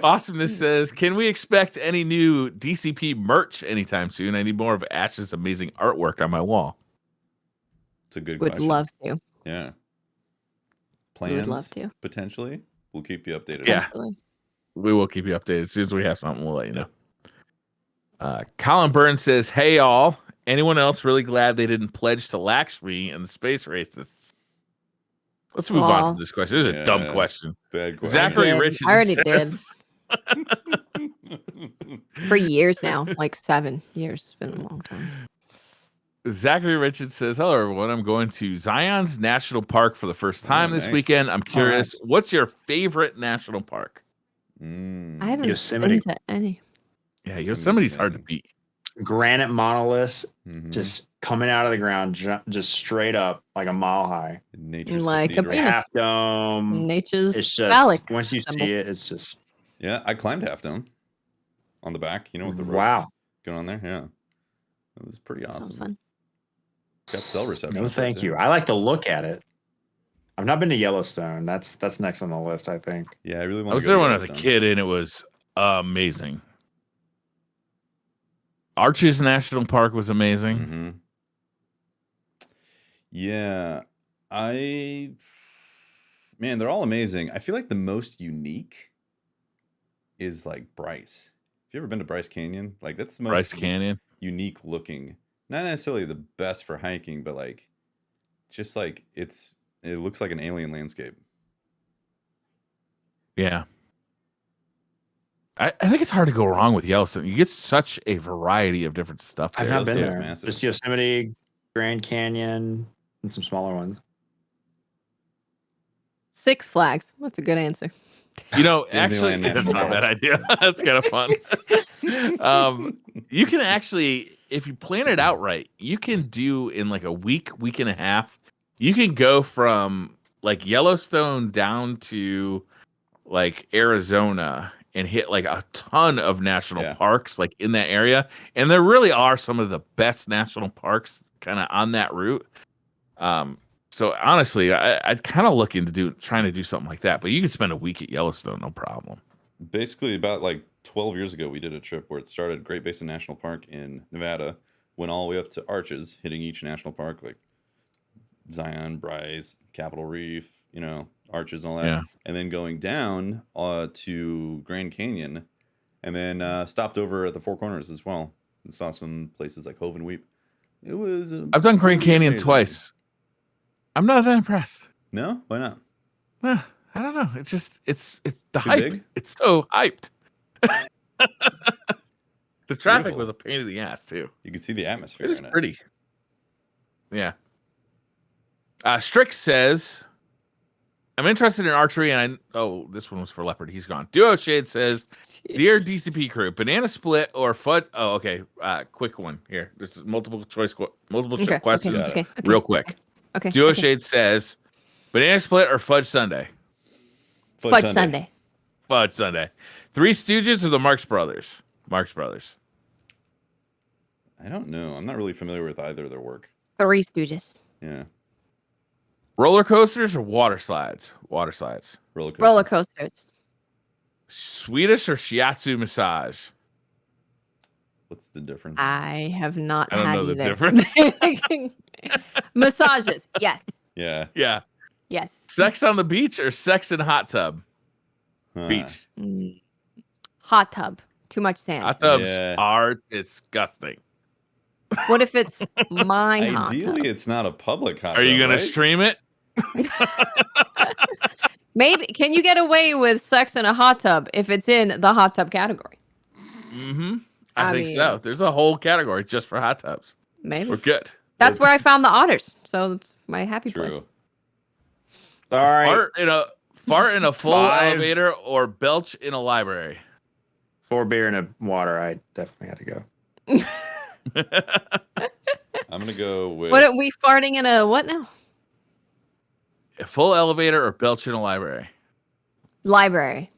S4: Awesomeness says, can we expect any new DCP merch anytime soon? I need more of Ash's amazing artwork on my wall.
S1: It's a good
S2: Would
S1: question.
S2: love to.
S1: Yeah.
S2: Would
S1: Plans
S2: love to.
S1: potentially. We'll keep you updated.
S4: Yeah.
S2: Absolutely.
S4: We will keep you updated. As soon as we have something, we'll let you know. Colin Burns says, hey, all. Anyone else really glad they didn't pledge to Lakshmi in the space races? Let's move on
S2: Well,
S4: from this question. This is a dumb
S1: Yeah.
S4: question.
S1: Bad question.
S4: Zachary
S2: did.
S4: Richards
S2: I already did.
S4: says,
S2: For years now, like 7 years. It's been a long time.
S4: Zachary Richards says, hello, everyone. I'm going to Zion's National Park for the first time this
S1: nice.
S4: weekend. I'm curious,
S3: nice.
S4: what's your favorite national park?
S2: I haven't
S3: Yosemite.
S2: been to any.
S4: Yeah,
S1: Yosemite's
S4: Yosemite's hard to
S1: amazing.
S4: beat.
S3: Granite monoliths
S1: Mhm.
S3: just coming out of the ground, just straight up like a mile high.
S1: Nature's
S2: Like a
S1: cathedral.
S2: penis.
S3: Half dome.
S2: Nature's
S3: It's just
S2: phallic
S3: once you
S2: symbol.
S3: see it, it's just
S1: Yeah, I climbed Half Dome on the back. You know, with the ropes
S3: wow.
S1: going on there. Yeah, it was pretty
S2: Sounds
S1: awesome.
S2: fun.
S1: Got cell reception.
S3: No,
S1: up there,
S3: thank
S1: too.
S3: you. I like to look at it. I've not been to Yellowstone. That's next on the list, I think.
S1: Yeah, I really want
S4: I was
S1: to go
S4: there
S1: to
S4: when I was a
S1: Yellowstone.
S4: kid, and it was amazing. Arches National Park was amazing.
S1: Mhm. Yeah, man, they're all amazing. I feel like the most unique is like Bryce. Have you ever been to Bryce Canyon? Like that's the most
S4: Bryce Canyon.
S1: unique looking. Not necessarily the best for hiking, but like just like it looks like an alien landscape.
S4: Yeah. I think it's hard to go wrong with Yellowstone. You get such a variety of different stuff
S3: I've
S4: there.
S3: not been
S1: Yellowstone's
S3: there.
S1: massive.
S3: Just Yosemite, Grand Canyon, and some smaller ones.
S2: Six Flags. That's a good answer.
S4: You know, actually,
S1: Disneyland
S4: that's not a bad idea. That's kind of fun. You can actually, if you plan it out right, you can do in like a week and a half. You can go from like Yellowstone down to like Arizona and hit like a ton of national
S1: Yeah.
S4: parks like in that area. And there really are some of the best national parks kind of on that route. So honestly, I'd kind of look into trying to do something like that. But you could spend a week at Yellowstone, no problem.
S1: Basically, about like 12 years ago, we did a trip where it started at Great Basin National Park in Nevada, went all the way up to Arches, hitting each national park like Zion, Bryce, Capitol Reef, you know, Arches, and all that.
S4: Yeah.
S1: And then going down to Grand Canyon, and then stopped over at the Four Corners as well and saw some places like Hove and Weep. It was.
S4: I've done Grand
S1: pretty
S4: Canyon
S1: amazing.
S4: twice. I'm not that impressed.
S1: No, why not?
S4: I don't know. It's just it's the
S1: Too
S4: hype.
S1: big?
S4: It's so hyped. The traffic
S1: Beautiful.
S4: was a pain in the ass too.
S1: You can see the atmosphere
S4: It is
S1: in it.
S4: pretty. Yeah. Strix says, I'm interested in archery, and this one was for Leopard. He's gone. Duo Shade says, dear DCP crew, banana split or fudge? Oh, okay. Quick one here. There's multiple choice questions.
S2: Okay.
S4: Real quick.
S2: Okay.
S4: Duo
S2: okay.
S4: Shade says, banana split or fudge sundae?
S2: Fudge Sunday.
S4: Fudge Sunday. Three Stooges or the Marx Brothers? Marx Brothers.
S1: I don't know. I'm not really familiar with either of their work.
S2: Three Stooges.
S1: Yeah.
S4: Roller coasters or water slides? Water slides.
S1: Roller coaster.
S2: Roller coasters.
S4: Swedish or shiatsu massage?
S1: What's the difference?
S2: I have not
S4: I don't
S2: had
S4: know the
S2: either. Massages. Yes.
S1: Yeah.
S4: Yeah.
S2: Yes.
S4: Sex on the beach or sex in hot tub?
S1: Huh.
S4: Beach.
S2: Hot tub. Too much sand.
S4: Hot tubs
S1: Yeah.
S4: are disgusting.
S2: What if it's my hot
S1: Ideally,
S2: tub?
S1: it's not a public hot
S4: Are you
S1: tub,
S4: going
S1: right?
S4: to stream it?
S2: Maybe. Can you get away with sex in a hot tub if it's in the hot tub category?
S4: Mm-hmm. I
S2: I
S4: think
S2: mean-
S4: so. There's a whole category just for hot tubs.
S2: Maybe.
S4: We're good.
S2: That's where I found the otters. So it's my happy place.
S1: True.
S3: All right.
S4: Fart in a full
S3: Five.
S4: elevator or belch in a library?
S3: 4 beer and a water. I definitely had to go.
S1: I'm gonna go with.
S2: What are we farting in a what now?
S4: A full elevator or belch in a library?
S2: Library.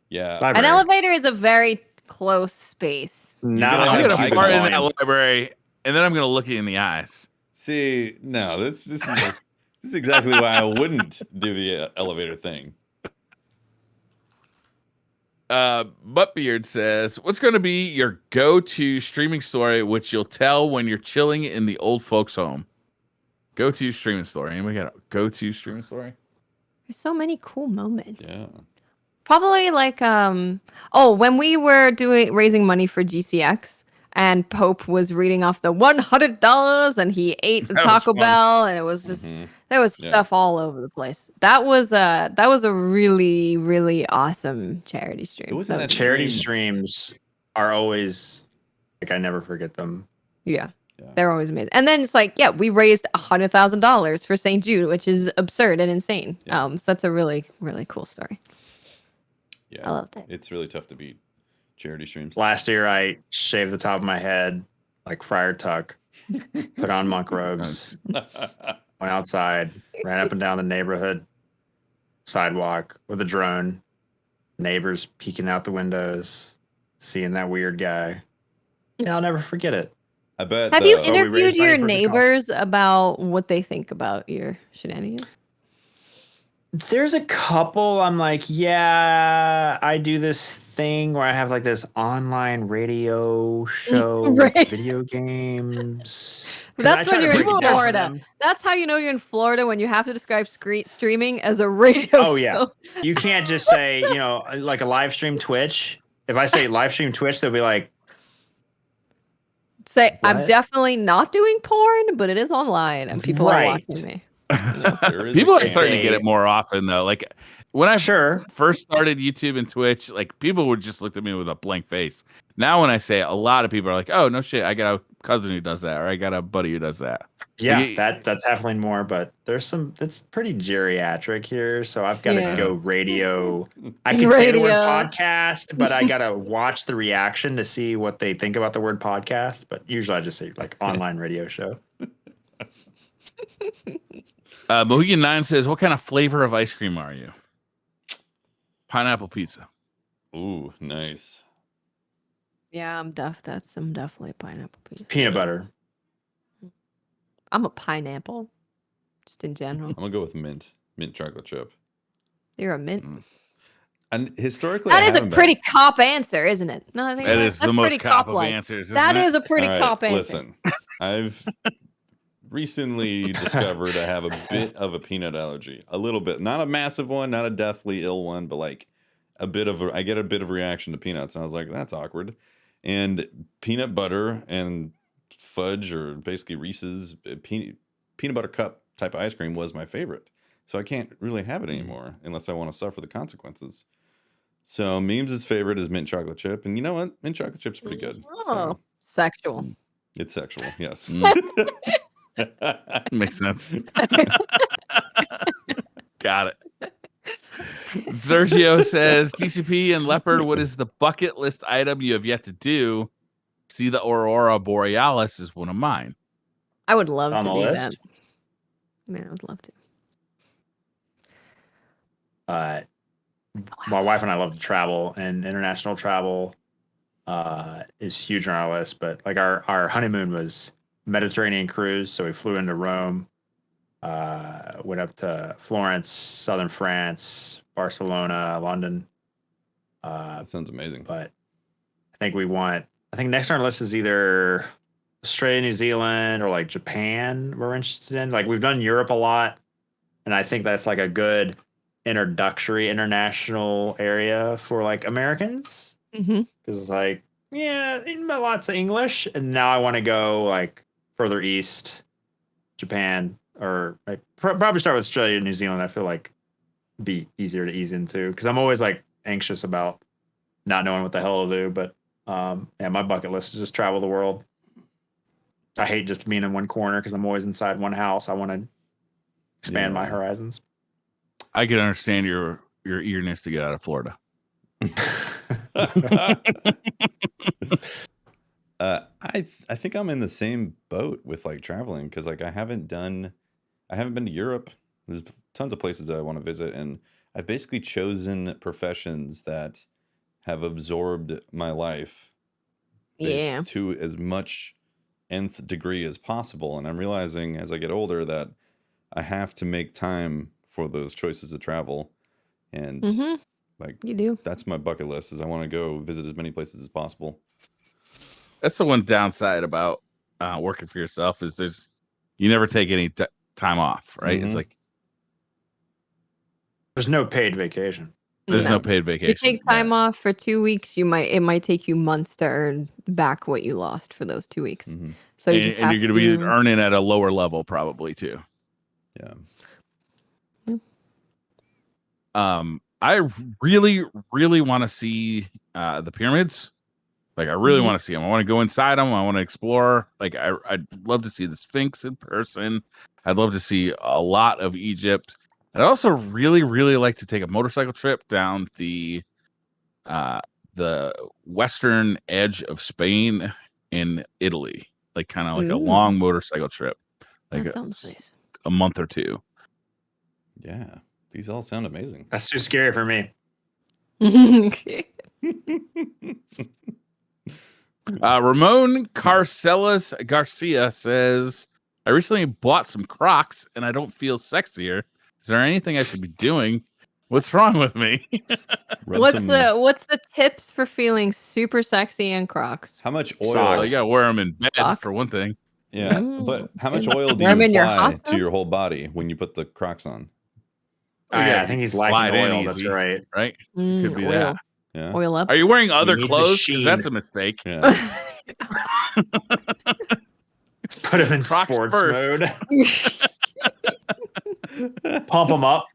S1: Yeah.
S2: An
S3: Library.
S2: elevator is a very close space.
S3: Not
S1: gotta
S4: I'm
S1: have
S4: going to
S1: high
S4: fart in
S1: volume.
S4: that library, and then I'm going to look you in the eyes.
S1: See, no, this is exactly why I wouldn't do the elevator thing.
S4: Buttbeard says, what's going to be your go-to streaming story, which you'll tell when you're chilling in the old folks' home? Go-to streaming story. Anybody got a go-to streaming story?
S2: There's so many cool moments.
S1: Yeah.
S2: Probably like when we were raising money for GCX, and Pope was reading off the $100, and he ate the
S4: That was
S2: Taco
S4: fun.
S2: Bell, and it was just there was stuff all over the place. That was a really, really awesome charity stream.
S1: It wasn't
S2: That
S1: that
S3: Charity
S1: stream-
S3: streams are always like I never forget them.
S2: Yeah.
S1: Yeah.
S2: They're always amazing. And then it's like, yeah, we raised $100,000 for St. Jude, which is absurd and insane.
S1: Yeah.
S2: So that's a really, really cool story.
S1: Yeah,
S2: I loved it.
S1: It's really tough to beat charity streams.
S3: Last year, I shaved the top of my head like Friar Tuck, put on monk robes, went outside, ran up and down the neighborhood sidewalk with a drone, neighbors peeking out the windows, seeing that weird guy. Yeah, I'll never forget it.
S1: I bet.
S2: Have you
S3: we
S2: interviewed
S3: raised money
S2: your
S3: for the
S2: neighbors about what they think about your shenanigans?
S3: There's a couple I'm like, yeah, I do this thing where I have like this online radio show
S2: Right.
S3: with video games. 'Cause
S2: That's
S3: I try
S2: when
S3: to
S2: you're in
S3: break it down for
S2: Florida.
S3: them.
S2: That's how you know you're in Florida, when you have to describe streaming as a radio
S3: Oh, yeah.
S2: show.
S3: You can't just say, like a live stream Twitch. If I say live stream Twitch, they'll be like,
S2: Say, I'm
S3: What?
S2: definitely not doing porn, but it is online, and people are
S3: Right.
S2: watching me.
S1: There is
S4: People
S1: a
S4: are starting to get
S3: case.
S4: it more often though. Like when I
S3: sure.
S4: first started YouTube and Twitch, like people would just look at me with a blank face. Now when I say it, a lot of people are like, "Oh no shit, I got a cousin who does that, or I got a buddy who does that."
S3: Yeah,
S4: Like,
S3: that's definitely more, but there's some that's pretty geriatric here, so I've got to
S2: Yeah.
S3: go radio. I can say the word
S2: Radio.
S3: podcast, but I gotta watch the reaction to see what they think about the word podcast. But usually I just say like online radio show.
S4: Mohegan 9 says, "What kind of flavor of ice cream are you?" Pineapple pizza.
S1: Ooh, nice.
S2: Yeah, I'm definitely pineapple pizza.
S3: Peanut butter.
S2: I'm a pineapple, just in general.
S1: I'm gonna go with mint chocolate chip.
S2: You're a mint.
S1: And historically,
S2: That
S1: I
S2: is a
S1: haven't been.
S2: pretty cop answer, isn't it? No, I think
S4: That is the
S2: that's
S4: most
S2: pretty
S4: cop of
S2: cop-like.
S4: answers.
S2: That is a pretty
S1: All right,
S2: cop answer.
S1: Listen, I've recently discovered I have a bit of a peanut allergy. A little bit, not a massive one, not a deathly ill one, but like a bit of I get a bit of reaction to peanuts. And I was like, that's awkward. And peanut butter and fudge, or basically Reese's peanut butter cup type of ice cream, was my favorite. So I can't really have it anymore unless I want to suffer the consequences. So Memes' favorite is mint chocolate chip, and you know what? Mint chocolate chip's pretty good.
S2: Oh,
S1: So
S2: sexual.
S1: it's sexual, yes.
S4: Makes sense. Got it. Sergio says, DCP and Leopard, what is the bucket list item you have yet to do? See the Aurora Borealis is one of mine.
S2: I would love
S3: On
S2: to
S3: the
S2: do
S3: list?
S2: that. Man, I would love to.
S3: My wife and I love to travel, and international travel is huge on our list. But like our honeymoon was Mediterranean cruise, so we flew into Rome, went up to Florence, southern France, Barcelona, London.
S1: That sounds amazing.
S3: But I think next on our list is either Australia, New Zealand, or like Japan. We're interested in. Like we've done Europe a lot, and I think that's like a good introductory international area for like Americans,
S2: Mm-hmm.
S3: because it's like, yeah, lots of English, and now I want to go like further east, Japan, or like probably start with Australia and New Zealand. I feel like be easier to ease into, because I'm always like anxious about not knowing what the hell to do. But yeah, my bucket list is just travel the world. I hate just being in one corner because I'm always inside one house. I want to expand my horizons.
S4: I can understand your eagerness to get out of Florida.
S1: I think I'm in the same boat with like traveling, because like I haven't been to Europe. There's tons of places that I want to visit, and I've basically chosen professions that have absorbed my life
S2: Yeah.
S1: to as much nth degree as possible. And I'm realizing as I get older that I have to make time for those choices of travel. And
S2: Mm-hmm.
S1: like
S2: You do.
S1: that's my bucket list, is I want to go visit as many places as possible.
S4: That's the one downside about working for yourself, is you never take any time off, right? It's
S1: Mhm.
S4: like,
S3: There's no paid vacation.
S4: There's no
S2: No.
S4: paid
S2: You
S4: vacation.
S2: take time off for 2 weeks, it might take you months to earn back what you lost for those 2 weeks.
S1: Mm-hmm.
S2: So you
S4: and,
S2: just
S4: and
S2: have
S4: you're going to
S2: to
S4: be earning at a lower level probably too.
S1: Yeah.
S4: I really, really want to see the pyramids. Like, I really want to see them. I want to go inside them. I want to explore. Like, I'd love to see the Sphinx in person. I'd love to see a lot of Egypt. I'd also really, really like to take a motorcycle trip down the western edge of Spain in Italy. Like, kind of like a long motorcycle trip. Like
S2: that sounds nice.
S4: a month or two.
S1: Yeah. These all sound amazing.
S3: That's too scary for me.
S4: Ramon Carcelas Garcia says, I recently bought some Crocs and I don't feel sexier. Is there anything I should be doing? What's wrong with me?
S2: What's the tips for feeling super sexy in Crocs?
S1: How much oil?
S3: Socks.
S4: You gotta wear them in bed
S2: Socks.
S4: for one thing.
S1: Yeah, but how much
S2: And
S1: oil do
S2: wear
S1: you
S2: 'em in your
S1: apply
S2: hot
S1: to
S2: tub?
S1: your whole body when you put the Crocs on?
S3: I think he's
S4: slide
S3: lacking
S4: in
S3: oil. That's
S4: easy.
S3: right.
S4: Right? Could be
S2: Oil.
S4: that.
S1: Yeah.
S2: Oil up.
S4: Are you wearing other
S3: need the
S4: clothes?
S3: sheen.
S4: Because that's a mistake.
S1: Yeah.
S3: Put him in
S4: Crocs
S3: sports
S4: first.
S3: mode. Pump him up.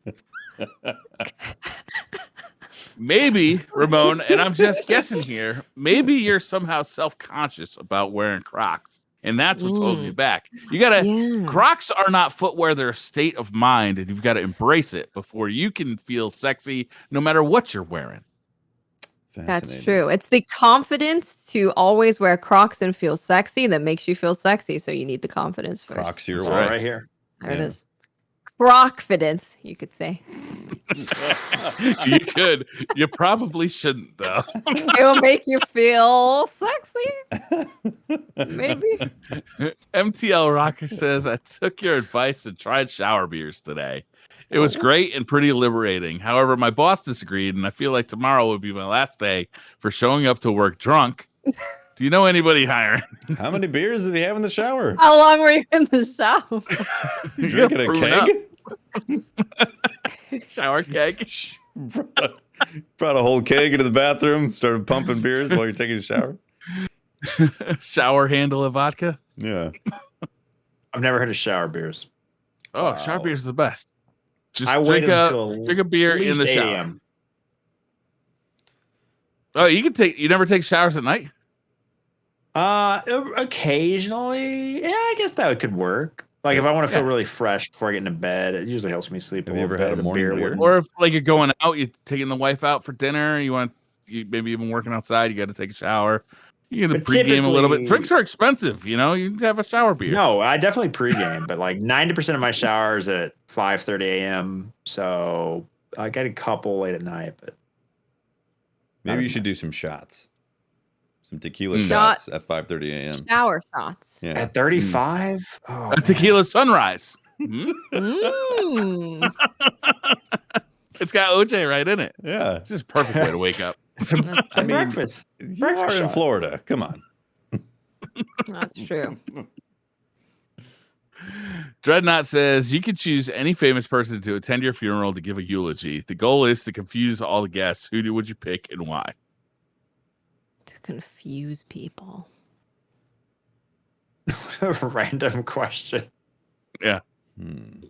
S4: Maybe, Ramon, and I'm just guessing here, maybe you're somehow self-conscious about wearing Crocs. And that's what's holding you back. You gotta Crocs are not footwear, they're a state of mind, and you've got to embrace it before you can feel sexy no matter what you're wearing.
S2: That's true. It's the confidence to always wear Crocs and feel sexy that makes you feel sexy. So you need the confidence first.
S1: Crocs your
S3: All
S1: way.
S3: right here.
S2: There it is. Crocfidence, you could say.
S4: You could. You probably shouldn't, though.
S2: It will make you feel sexy. Maybe.
S4: MTL Rocker says, I took your advice and tried shower beers today. It was great and pretty liberating. However, my boss disagreed, and I feel like tomorrow would be my last day for showing up to work drunk. Do you know anybody hiring?
S1: How many beers did he have in the shower?
S2: How long were you in the shower?
S1: You drinking a keg?
S4: Shower keg.
S1: Brought a whole keg into the bathroom, started pumping beers while you're taking a shower.
S4: Shower handle of vodka.
S1: Yeah.
S3: I've never heard of shower beers.
S4: Oh, shower beers is the best. Just
S3: I
S4: drink
S3: waited until
S4: a beer
S3: at
S4: in
S3: least
S4: the
S3: 8
S4: shower.
S3: a.m.
S4: Oh, you never take showers at night?
S3: Occasionally. Yeah, I guess that could work. Like if I want to feel really fresh before I get into bed, it usually helps me sleep.
S1: Have you ever had a morning beer?
S4: Or if like you're going out, you're taking the wife out for dinner, you maybe even working outside, you got to take a shower. You got to pregame a little bit. Drinks are expensive, you have a shower beer.
S3: No, I definitely pregame, but like 90% of my showers at 5:30 a.m. So I get a couple late at night, but
S1: maybe you should do some shots. Some tequila shots at 5:30 a.m.
S2: Shower shots.
S1: Yeah.
S3: at 35? Oh,
S4: A tequila sunrise.
S2: Mm.
S4: It's got OJ right in it.
S1: Yeah.
S4: It's just a perfect way to wake up.
S3: it's a breakfast.
S1: You are in Florida. Come on.
S2: That's true.
S4: Dreadnought says you can choose any famous person to attend your funeral to give a eulogy. The goal is to confuse all the guests. Who would you pick and why?
S2: To confuse people.
S3: A random question.
S4: Yeah.
S1: Hmm.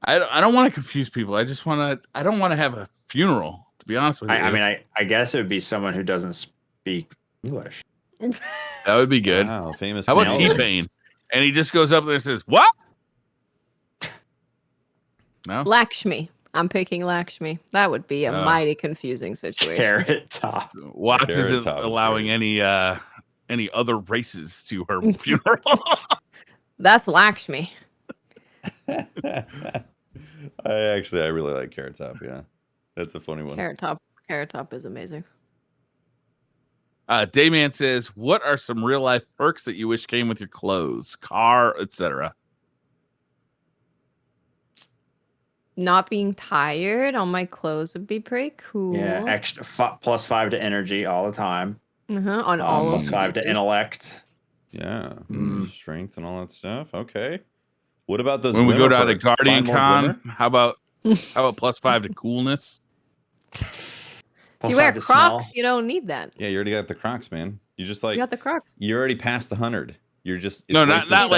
S4: I don't want to confuse people. I don't want to have a funeral, to be honest with you.
S3: I guess it would be someone who doesn't speak English.
S4: That would be good.
S1: Wow, famous.
S4: How about
S1: Canadian.
S4: T-Pain? And he just goes up there and says, "What?" No.
S2: Lakshmi. I'm picking Lakshmi. That would be a mighty confusing situation.
S3: Carrot Top.
S4: Watts
S1: Carrot
S4: isn't
S1: Top is
S4: allowing
S1: great.
S4: any other races to her funeral.
S2: That's Lakshmi.
S1: I really like Carrot Top. Yeah, that's a funny one.
S2: Carrot Top is amazing.
S4: Dayman says, "What are some real life perks that you wish came with your clothes, car, etc.?"
S2: Not being tired on my clothes would be pretty cool.
S3: Yeah, extra +5 to energy all the time.
S2: On all of
S3: +5 to intellect.
S1: Yeah, strength and all that stuff. Okay. What about those
S4: When we go
S1: glimmer
S4: down to
S1: perks?
S4: Guardian
S1: Find more
S4: Con,
S1: glimmer?
S4: how about +5 to coolness?
S2: If you wear Crocs, you don't need that.
S1: Yeah, you already got the Crocs, man. You just
S2: You got the Crocs.
S1: you're already past the 100. You're just
S4: No, not
S1: stats.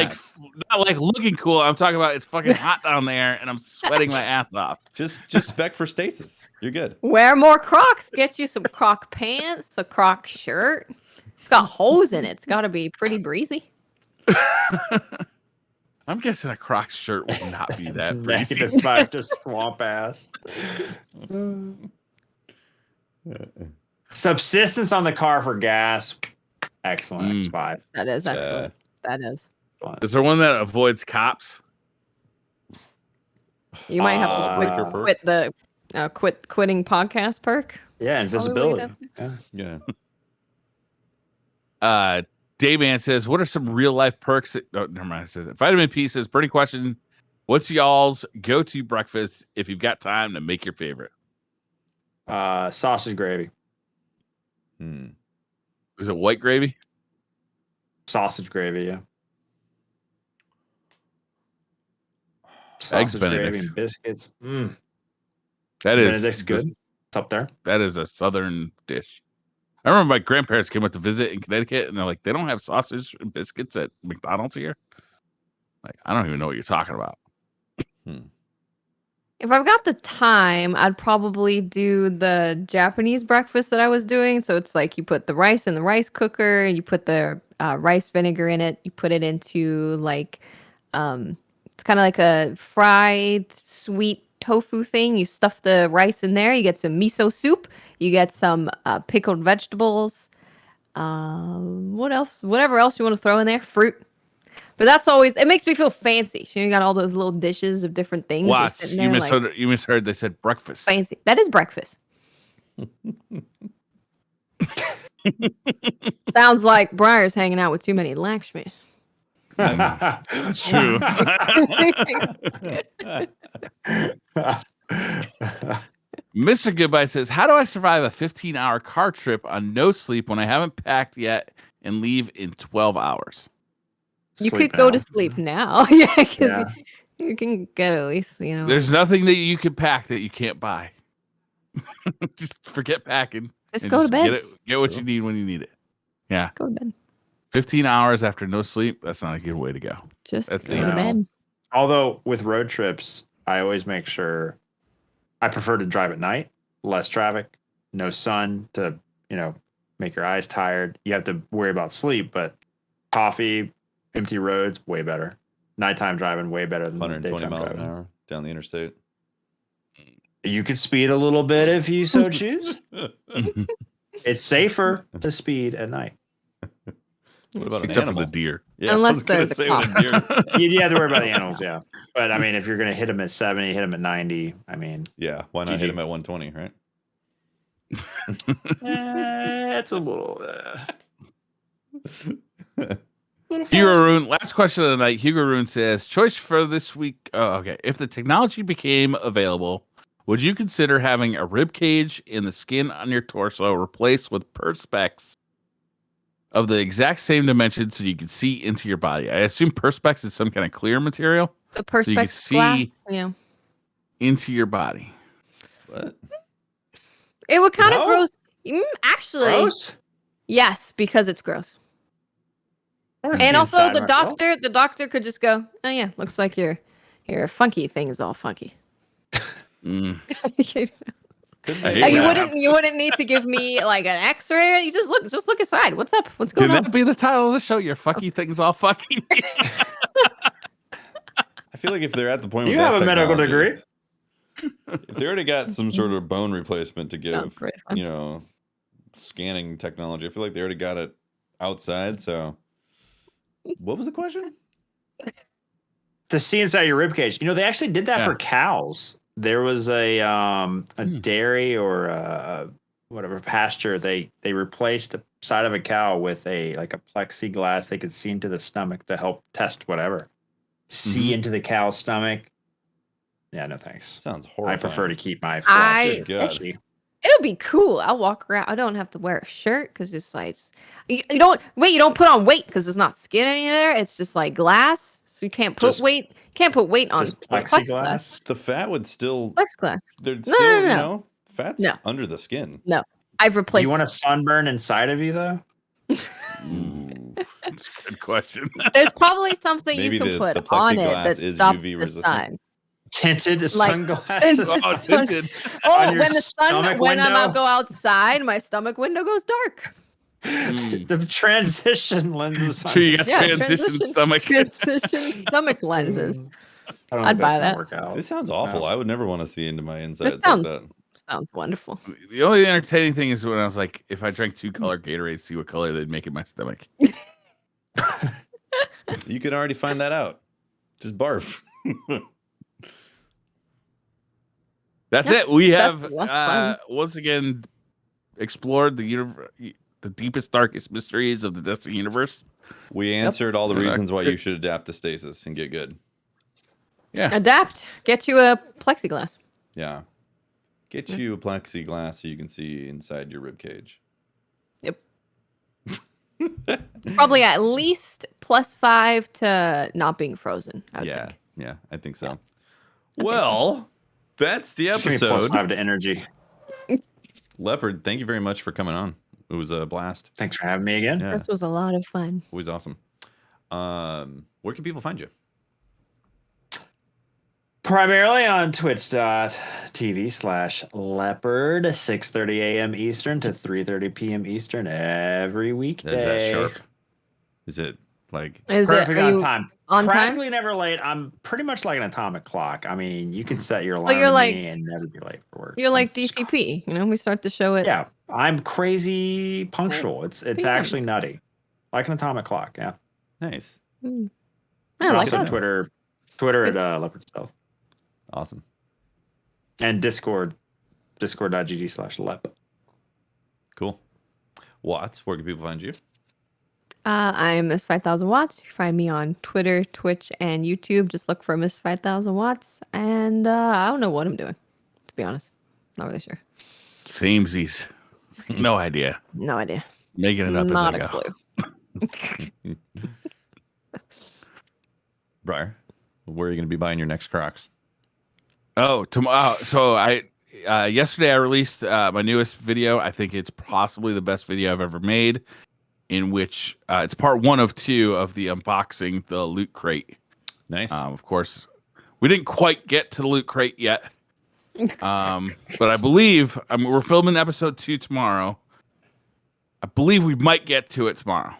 S4: like looking cool. I'm talking about it's fucking hot down there and I'm sweating my ass off.
S1: just spec for stasis. You're good.
S2: Wear more Crocs. Get you some Croc pants, a Croc shirt. It's got holes in it. It's got to be pretty breezy.
S4: I'm guessing a Crocs shirt would not be that breezy.
S3: -5 to swamp ass. Subsistence on the car for gas. Excellent. X5.
S2: That is excellent. That is.
S4: Is there one that avoids cops?
S2: You might have to quit the quitting podcast perk.
S3: Yeah, invisibility.
S1: Yeah.
S4: Dayman says, "What are some real life perks?" Oh, never mind. It says, Vitamin P says, "Burning question. What's y'all's go-to breakfast if you've got time to make your favorite?"
S3: Sausage gravy.
S4: Is it white gravy?
S3: Sausage gravy, yeah.
S4: Eggs
S3: Sausage
S4: Benedict.
S3: gravy and biscuits.
S4: That is
S3: Benedict's good. It's up there.
S4: That is a southern dish. I remember my grandparents came up to visit in Connecticut, and they're like, "They don't have sausage and biscuits at McDonald's here." Like, I don't even know what you're talking about.
S2: If I've got the time, I'd probably do the Japanese breakfast that I was doing. So it's like you put the rice in the rice cooker, you put the rice vinegar in it, you put it into like, it's kind of like a fried sweet tofu thing. You stuff the rice in there, you get some miso soup, you get some pickled vegetables. What else? Whatever else you want to throw in there, fruit. But that's always, it makes me feel fancy. So you got all those little dishes of different things.
S4: Watch, you misheard.
S2: Like,
S4: You misheard. They said breakfast.
S2: Fancy. That is breakfast. Sounds like Briar's hanging out with too many Lakshmis.
S4: That's true. Mr. Goodbye says, "How do I survive a 15-hour car trip on no sleep when I haven't packed yet and leave in 12 hours?"
S2: You could go to sleep now. Yeah, because you can get at least,
S4: There's nothing that you can pack that you can't buy. Just forget packing.
S2: Just go to bed.
S4: Get what you need when you need it. Yeah.
S2: Just go to bed.
S4: 15 hours after no sleep, that's not a good way to go.
S2: Just
S4: go
S2: to bed.
S3: Although with road trips, I always make sure I prefer to drive at night, less traffic, no sun to, make your eyes tired. You have to worry about sleep, but coffee, empty roads, way better. Nighttime driving, way better than
S1: 120 miles
S3: driving.
S1: an hour down the interstate.
S3: You could speed a little bit if you so choose. It's safer to speed at night.
S1: What about an
S4: Except
S1: animal?
S4: for the deer.
S1: Yeah,
S2: Unless
S1: I was gonna
S2: they're the
S1: say with a deer.
S3: You have to worry about the animals, yeah. But I mean, if you're going to hit them at 70, hit them at 90, I mean,
S1: Yeah, why not
S3: GG.
S1: hit him at 120, right?
S3: it's a little.
S4: Hugo Rune, last question of the night. Hugo Rune says, "Choice for this week." Oh, okay. If the technology became available, would you consider having a rib cage in the skin on your torso replaced with perspex of the exact same dimensions so you can see into your body? I assume perspex is some kind of clear material.
S2: The
S4: So you can
S2: perspex glass,
S4: see into your body.
S1: What?
S2: It would kind of
S3: No?
S2: gross. Actually,
S3: Gross?
S2: yes, because it's gross. And also the doctor could just go, "Oh yeah, looks like your funky thing is all funky."
S4: Mm.
S1: Could
S4: I
S1: be.
S4: hate
S2: You
S4: that.
S2: wouldn't need to give me like an X-ray. You just look aside. What's up? What's
S4: Can
S2: going on?
S4: that be the title of the show? Your fucky thing's all fucky.
S1: I feel like if they're at the point
S3: You
S1: with that
S3: have a medical
S1: technology,
S3: degree.
S1: if they already got some sort of bone replacement to
S2: Sounds
S1: give,
S2: pretty fun.
S1: scanning technology, I feel like they already got it outside. So, what was the question?
S3: To see inside your rib cage. They actually did that
S4: Yeah.
S3: for cows. There was a dairy or whatever pasture. They replaced the side of a cow with a plexiglass. They could see into the stomach to help test whatever. See into the cow's stomach. Yeah, no thanks.
S1: Sounds horrible.
S3: I prefer to keep my
S2: I-
S3: flesh.
S1: Good God.
S3: fleshy.
S2: It'll be cool. I'll walk around. I don't have to wear a shirt because it's like you don't put on weight because there's not skin in there. It's just like glass. So you can't put
S3: Just-
S2: weight. Can't put weight on
S3: Just plexiglass.
S1: The fat would still.
S2: Plexiglass.
S1: There'd
S2: No,
S1: still,
S2: no,
S1: you
S2: no.
S1: know, fat's
S2: No.
S1: under the skin.
S2: I've
S3: Do
S2: replaced.
S3: you want a sunburn inside of you though?
S1: Ooh.
S4: That's a good question.
S2: There's probably something
S1: Maybe
S2: you can
S1: the
S2: put on it
S1: plexiglass
S2: that
S1: is
S2: stops
S1: UV
S2: the
S1: resistant.
S2: sun.
S3: Tinted sunglasses.
S4: Oh, tinted.
S2: Oh,
S3: On your
S2: when the sun,
S3: stomach
S2: when I'm
S3: window?
S2: out go outside, my stomach window goes dark.
S3: The transition lenses.
S4: So you got
S2: Yeah,
S4: transition stomach.
S2: transition stomach lenses.
S3: I don't
S2: I'd
S3: think
S2: buy
S3: that's gonna
S2: that.
S3: work out.
S1: This sounds awful.
S3: No.
S1: I would never want to see into my insides like
S2: sounds-
S1: that.
S2: Sounds wonderful.
S4: The only entertaining thing is when I was like, if I drank 2 color Gatorade, see what color they'd make in my stomach.
S1: You could already find that out. Just barf.
S4: That's
S2: Yeah,
S4: it. We
S2: that's-
S4: have
S2: that's fun.
S4: once again explored the deepest, darkest mysteries of the Destiny universe.
S1: We answered all the
S4: Yeah.
S1: reasons why you should adapt to stasis and get good.
S4: Yeah.
S2: Adapt. Get you a plexiglass.
S1: Yeah. Get
S2: Yeah.
S1: you a plexiglass so you can see inside your rib cage.
S2: Yep. Probably at least +5 to not being frozen. I would
S1: Yeah.
S2: think.
S1: Yeah, I think so.
S2: think
S1: Well, that's the
S3: Just give me
S1: episode.
S3: +5 to energy.
S1: Leopard, thank you very much for coming on. It was a blast.
S3: Thanks for having me again.
S1: Yeah,
S2: This was a lot of fun.
S1: always awesome. Where can people find you?
S3: Primarily on twitch.tv/leopard, 6:30 a.m. Eastern to 3:30 p.m. Eastern every weekday.
S1: Is that sharp? Is it like
S2: Is
S3: Perfect
S2: it are
S3: on
S2: you
S3: time.
S2: on time?
S3: Practically never late. I'm pretty much like an atomic clock. I mean, you can set your
S2: So
S3: alarm
S2: you're
S3: to
S2: like-
S3: me and never be late for work.
S2: You're like
S3: I'm just-
S2: DCP. You know, we start the show at
S3: Yeah, I'm crazy punctual. It's
S2: PM.
S3: actually nutty, like an atomic clock. Yeah.
S1: nice?
S2: Hmm.
S3: And
S2: I like
S3: also
S2: that.
S3: Twitter at Leopard Stealth
S1: Awesome.
S3: and discord.gg/lep.
S1: Cool. Watts, where can people find you?
S2: I'm Miss 5000 Watts. You can find me on Twitter, Twitch, and YouTube. Just look for Miss 5000 Watts. And I don't know what I'm doing, to be honest. Not really sure.
S4: Samesies. No idea.
S2: No idea.
S4: Making it up
S2: Not
S4: as I
S2: a
S4: go.
S2: clue.
S1: Briar, where are you going to be buying your next Crocs?
S4: Oh, tomorrow. So yesterday I released my newest video. I think it's possibly the best video I've ever made, in which it's part 1 of 2 of the unboxing the loot crate.
S1: Nice.
S4: Of course, we didn't quite get to the loot crate yet, but I believe we're filming episode 2 tomorrow. I believe we might get to it tomorrow.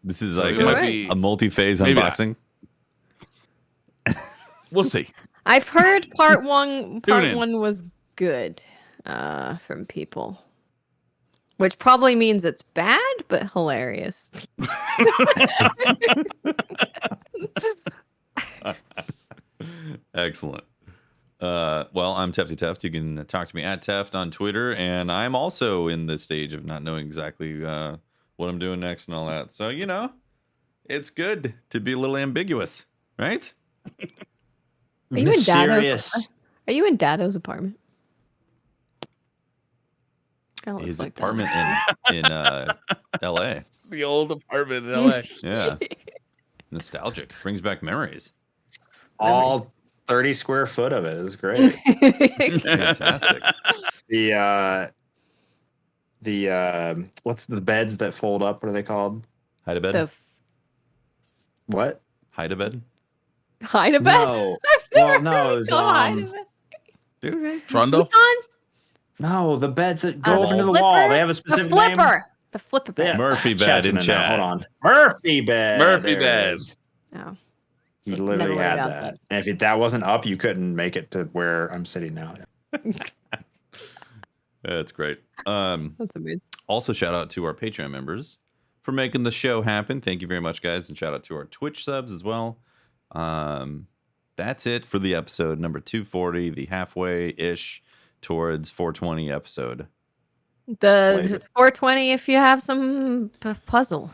S1: This is
S4: So
S1: like
S4: it might
S2: Alright.
S4: be.
S1: a multi-phase
S4: Maybe not.
S1: unboxing.
S4: We'll see.
S2: I've heard part one
S4: in.
S2: was good from people. Which probably means it's bad, but hilarious.
S1: Excellent. Well, I'm Tefty Teft. You can talk to me at Teft on Twitter, and I'm also in the stage of not knowing exactly what I'm doing next and all that. So, you know, it's good to be a little ambiguous, right?
S2: Are you in Dado's? Are you in Dado's apartment? Kinda looks
S1: His
S2: like that.
S1: apartment in L.A.
S4: The old apartment in LA.
S1: Yeah, nostalgic. Brings back memories.
S3: All 30 square foot of it is great.
S1: Fantastic.
S3: the what's the beds that fold up? What are they called?
S1: Hide a bed.
S2: The
S3: What?
S1: Hide a bed.
S2: hide a bed.
S3: No.
S2: I've never
S3: Well, no,
S2: heard
S3: it
S2: it
S3: was,
S2: called hide a bed.
S1: Dude,
S4: Trundle.
S2: Futon?
S3: No, the beds that go
S2: The
S3: up into the
S2: flipper?
S3: wall. They have a
S2: The
S3: specific name.
S2: flipper. The flipper bed.
S3: Yeah.
S1: Murphy bed
S3: Chat's
S1: in
S3: in there.
S1: chat.
S3: Hold on. Murphy bed.
S4: Murphy
S3: There it
S4: bed.
S3: is.
S2: Oh.
S3: He
S2: Never
S3: literally
S2: worried
S3: had
S2: about
S3: that. And if that wasn't up, you couldn't make it to where I'm sitting now.
S1: That's great.
S2: That's amazing.
S1: Also, shout out to our Patreon members for making the show happen. Thank you very much, guys. And shout out to our Twitch subs as well. That's it for the episode number 240, the halfway-ish towards 420 episode.
S2: The
S3: Later.
S2: 420 if you have some puzzle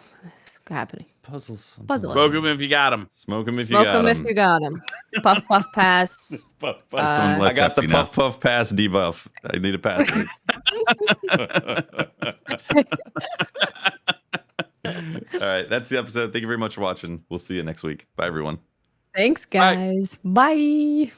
S2: happening.
S1: Puzzles.
S2: Puzzle.
S4: Smoke them if you got them.
S1: Smoke them if
S2: Smoke
S1: you got
S2: them
S1: them.
S2: if you got them. Puff, puff, pass.
S1: Puff, puff.
S4: Don't let
S1: I got the
S4: Pepsi know.
S1: puff puff pass debuff. I need a pass. right, that's the episode. Thank you very much for watching. We'll see you next week. Bye, everyone.
S2: Thanks, guys. Bye.